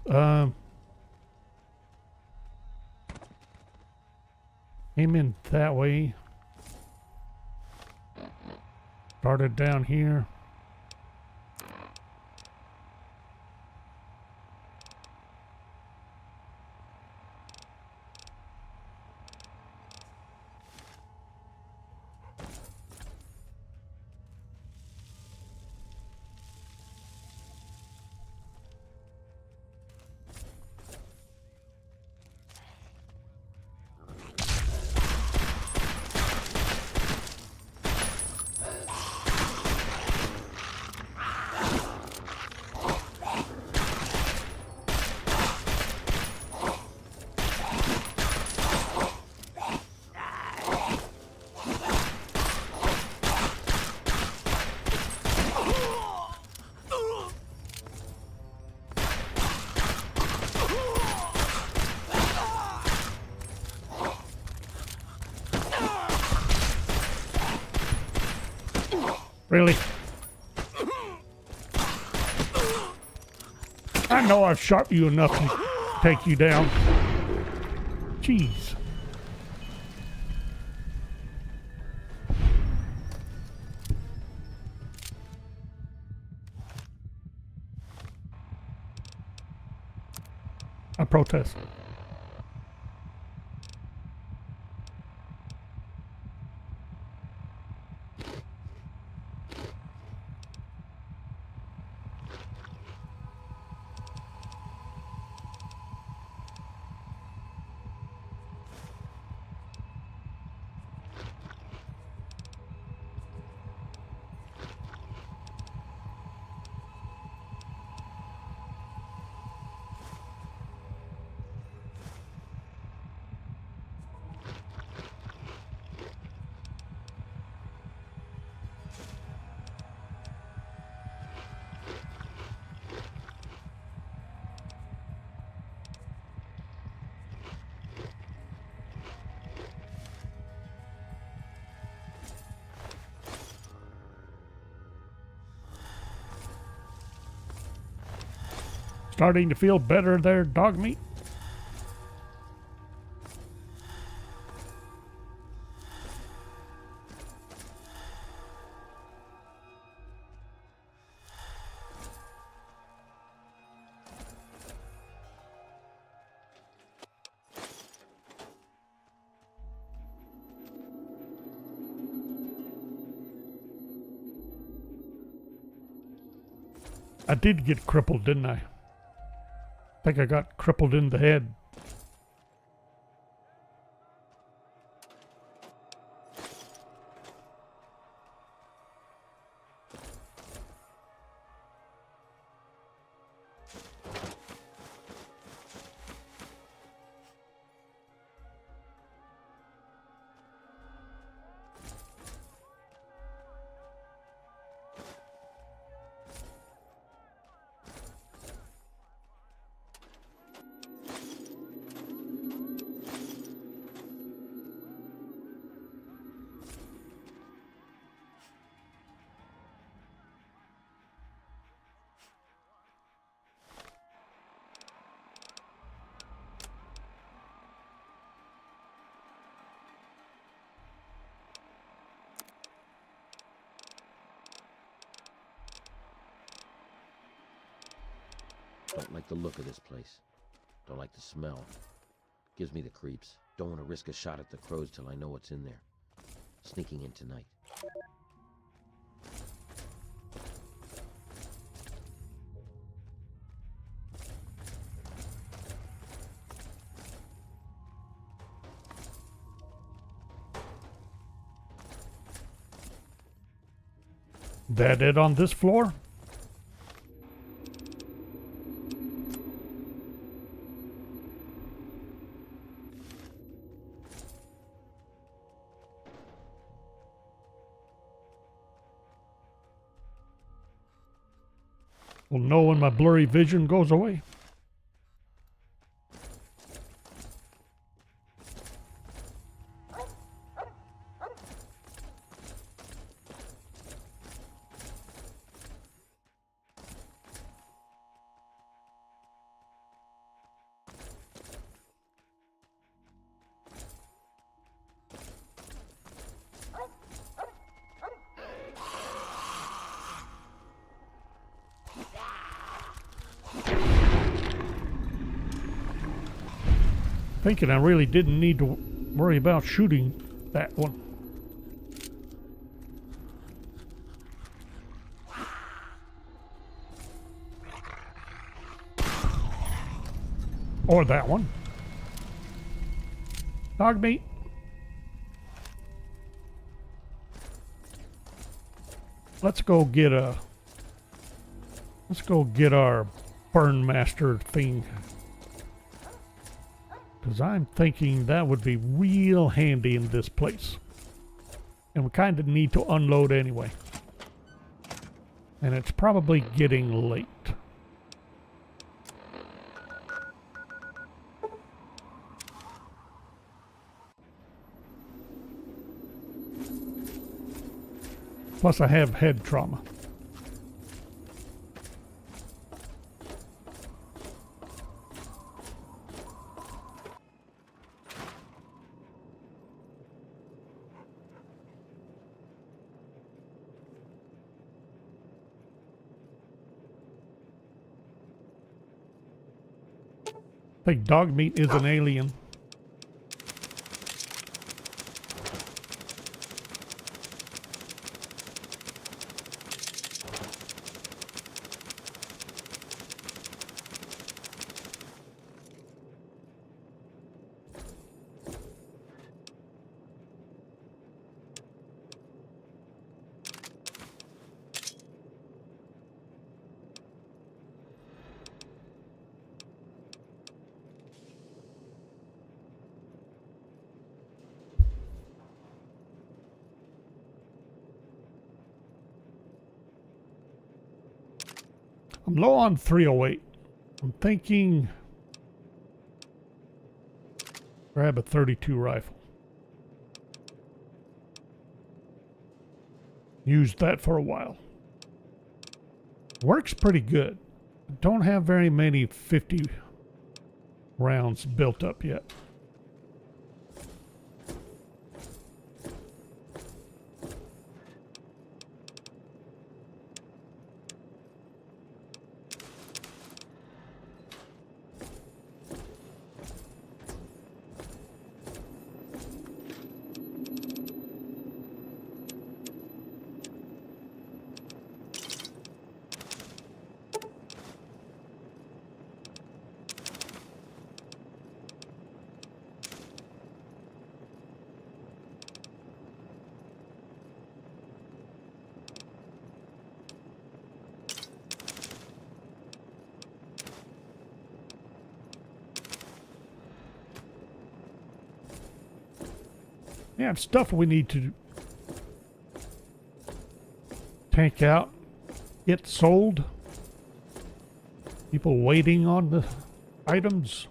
Came in that way. Started down here. Really? I know I've shot you enough to take you down. Jeez. I protest. Starting to feel better there, dog meat? I did get crippled, didn't I? I think I got crippled in the head. Don't like the look of this place. Don't like the smell. Gives me the creeps. Don't want to risk a shot at the crows till I know what's in there. Sneaking in tonight. That it on this floor? We'll know when my blurry vision goes away. Thinking I really didn't need to worry about shooting that one. Or that one. Dog meat. Let's go get our burn master thing. Because I'm thinking that would be real handy in this place. And we kind of need to unload anyway. And it's probably getting late. Plus I have head trauma. I think dog meat is an alien. I'm low on 308. I'm thinking grab a 32 rifle. Used that for a while. Works pretty good. Don't have very many 50 rounds built up yet. Yeah, stuff we need to take out, get sold. People waiting on the items.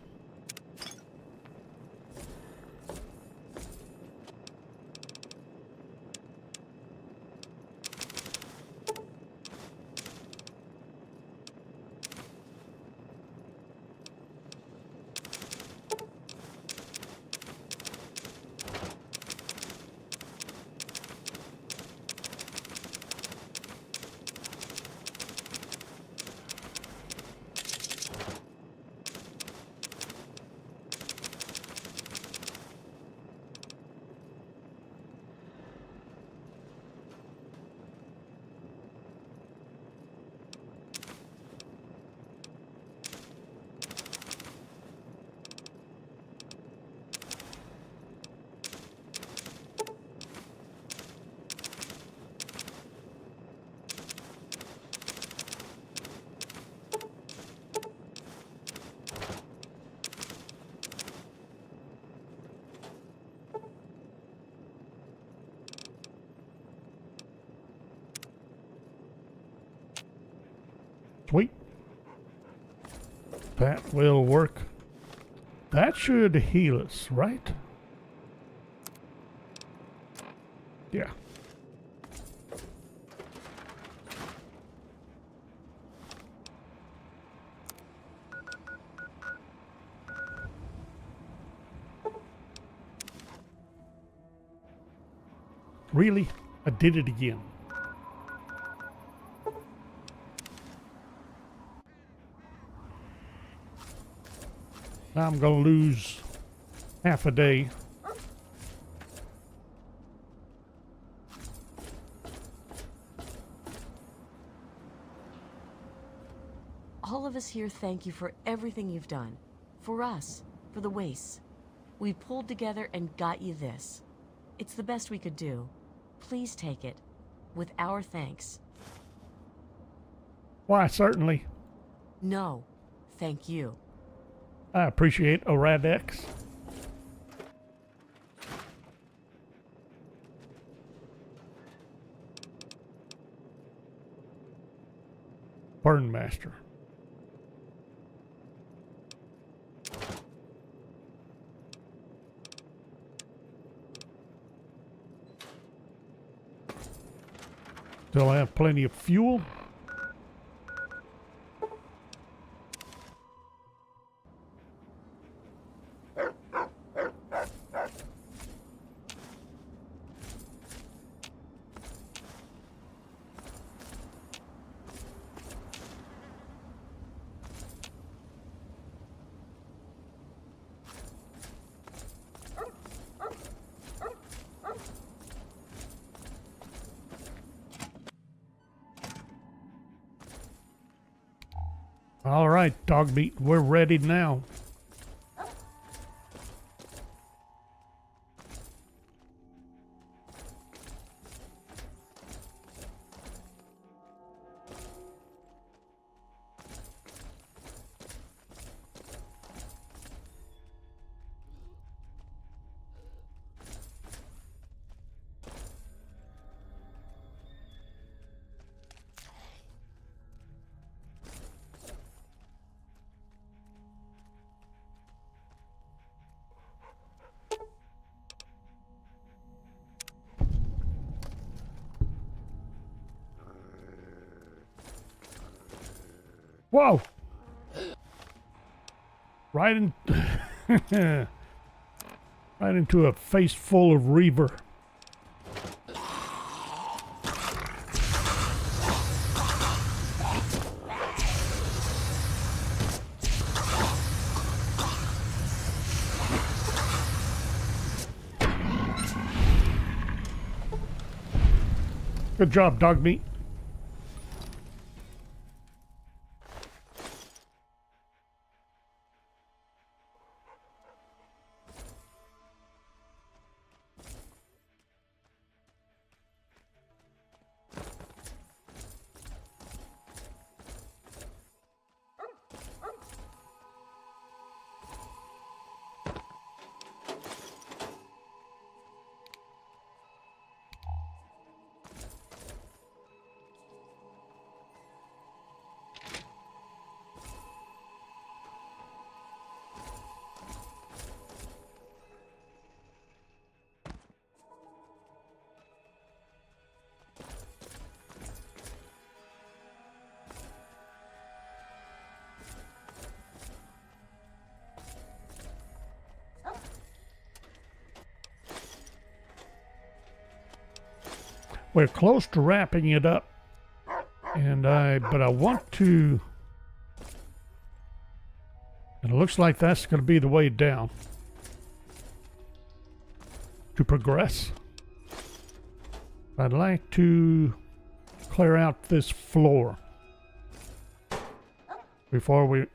Sweet. That will work. That should heal us, right? Yeah. Really? I did it again. Now I'm going to lose half a day. All of us here thank you for everything you've done. For us, for the wastes. We pulled together and got you this. It's the best we could do. Please take it. With our thanks. Why, certainly. No, thank you. I appreciate a Radex. Burnmaster. Still have plenty of fuel. All right, dog meat, we're ready now. Whoa! Right in, right into a face full of Reaver. Good job, dog meat. we're close to wrapping it up. But I want to, and it looks like that's going to be the way down to progress. I'd like to clear out this floor before we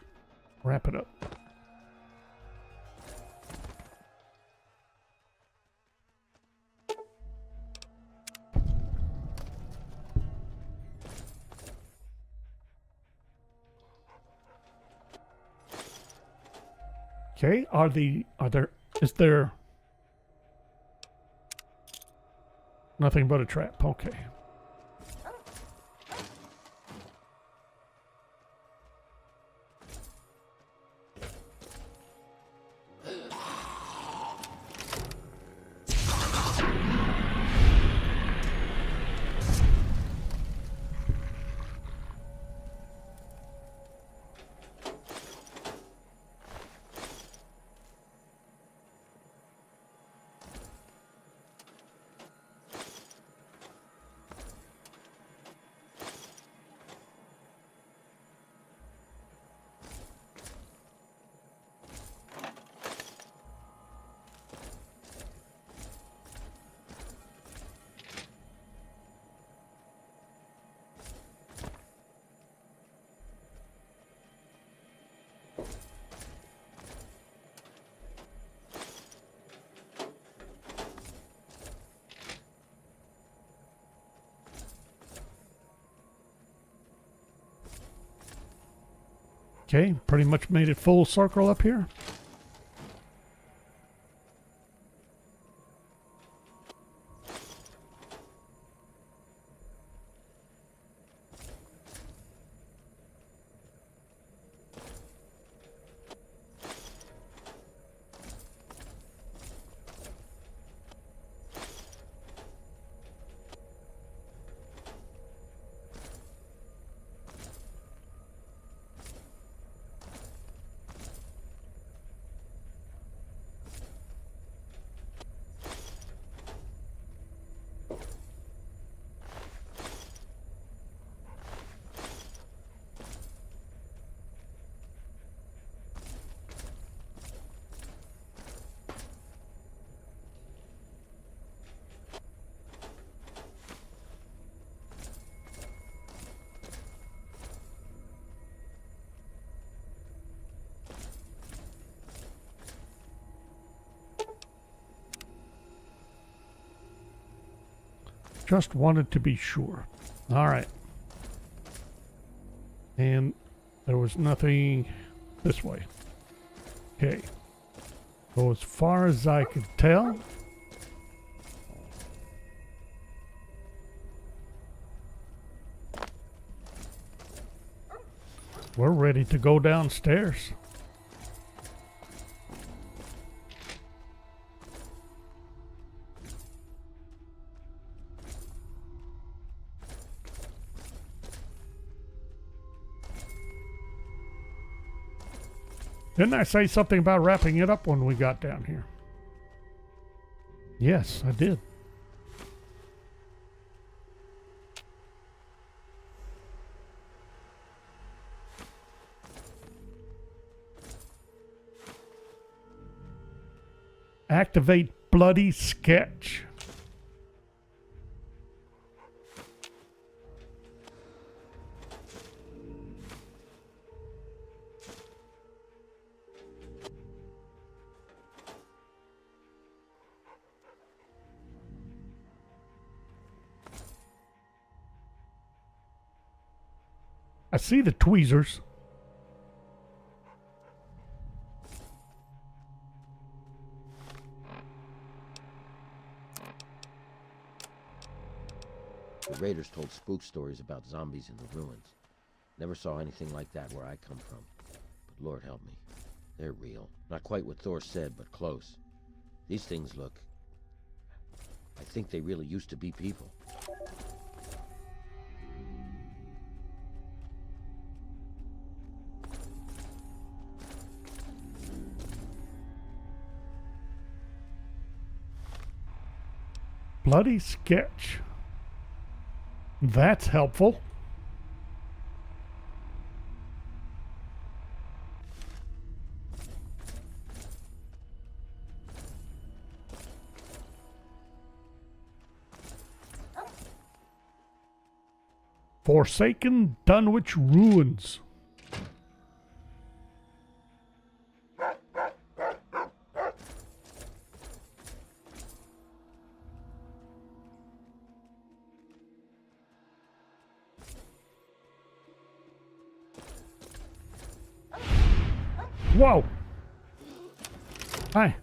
wrap it up. Okay, is there nothing but a trap? Okay. Okay, pretty much made it full circle up here. Just wanted to be sure. All right. And there was nothing this way. Okay. So as far as I could tell, we're ready to go downstairs. Didn't I say something about wrapping it up when we got down here? Yes, I did. Activate bloody sketch. I see the tweezers. The raiders told spook stories about zombies in the ruins. Never saw anything like that where I come from. But Lord help me, they're real. Not quite what Thor said, but close. These things look... I think they really used to be people. Bloody sketch. That's helpful. Forsaken Dunwich Ruins. Whoa! Hi.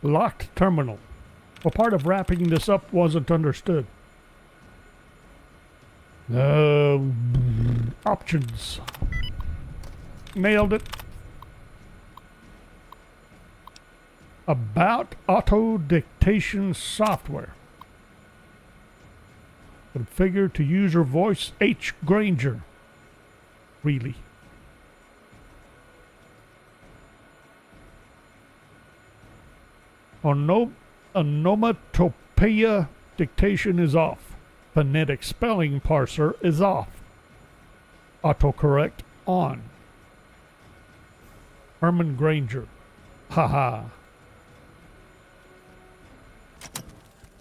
Locked terminal. What part of wrapping this up wasn't understood? Options. Nailed it. About auto dictation software. Configure to user voice H. Granger. Really? Onomatopoeia dictation is off. Phonetic spelling parser is off. Autocorrect on. Herman Granger. Haha.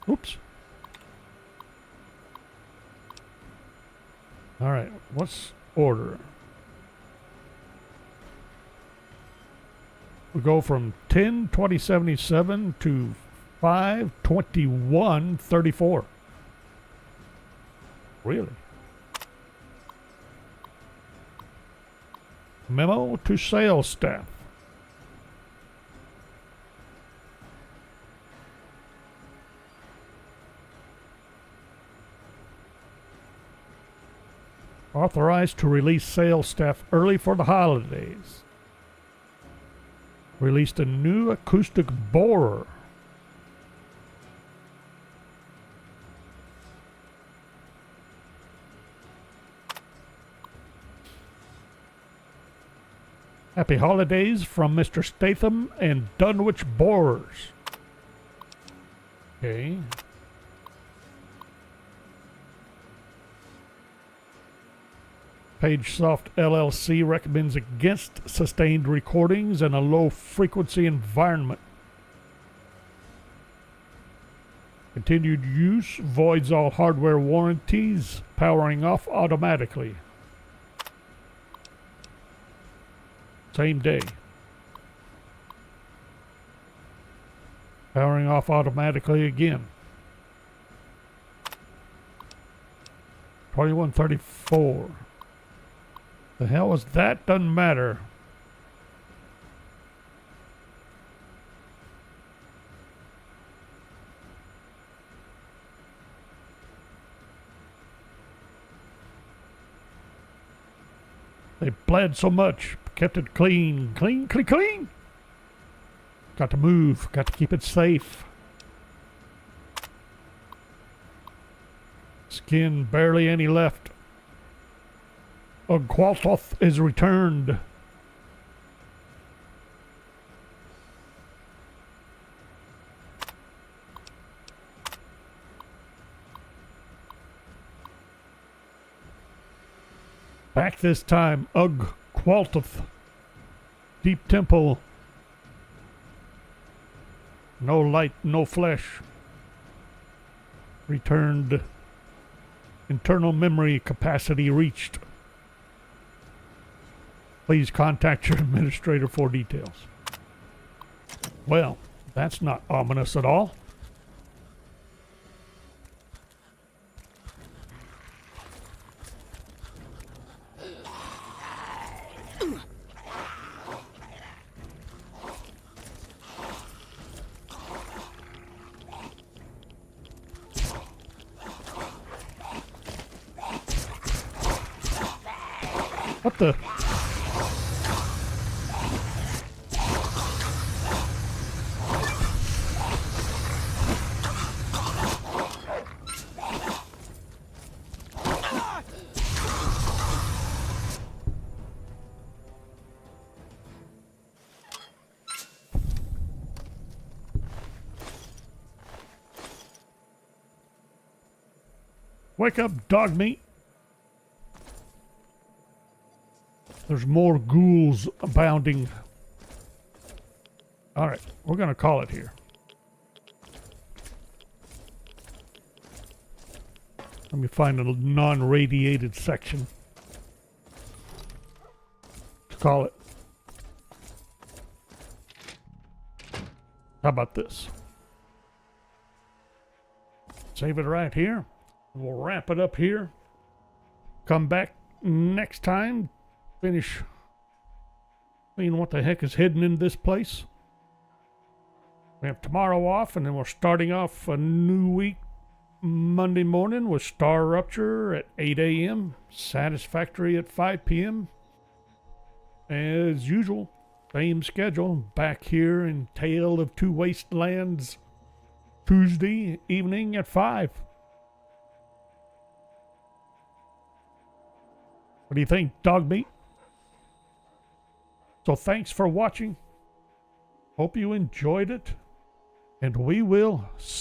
Oops. Alright, what's order? We go from 10/20/77 to 5/21/34. Really? Memo to sales staff. Authorized to release sales staff early for the holidays. Released a new acoustic borer. Happy holidays from Mr. Statham and Dunwich Borers. Okay. PageSoft LLC recommends against sustained recordings in a low-frequency environment. Continued use voids all hardware warranties, powering off automatically. Same day. Powering off automatically again. 2134. The hell was that? Doesn't matter. They bled so much, kept it clean. Clean, clean, clean. Got to move, got to keep it safe. Skin, barely any left. Qualtoth is returned. Back this time, Qualtoth. Deep temple. No light, no flesh. Returned. Internal memory capacity reached. Please contact your administrator for details. Well, that's not ominous at all. What the? Wake up, dog meat. There's more ghouls abounding. All right, we're going to call it here. Let me find a non-radiated section to call it. How about this? Save it right here. We'll wrap it up here. Come back next time. Finish seeing what the heck is hidden in this place. We have tomorrow off, and then we're starting off a new week Monday morning with Star Rupture at 8 a.m. Satisfactory at 5 p.m. As usual, same schedule. Back here in Tale of Two Wastelands Tuesday evening at 5. What do you think, dog meat? So thanks for watching. Hope you enjoyed it. And we will see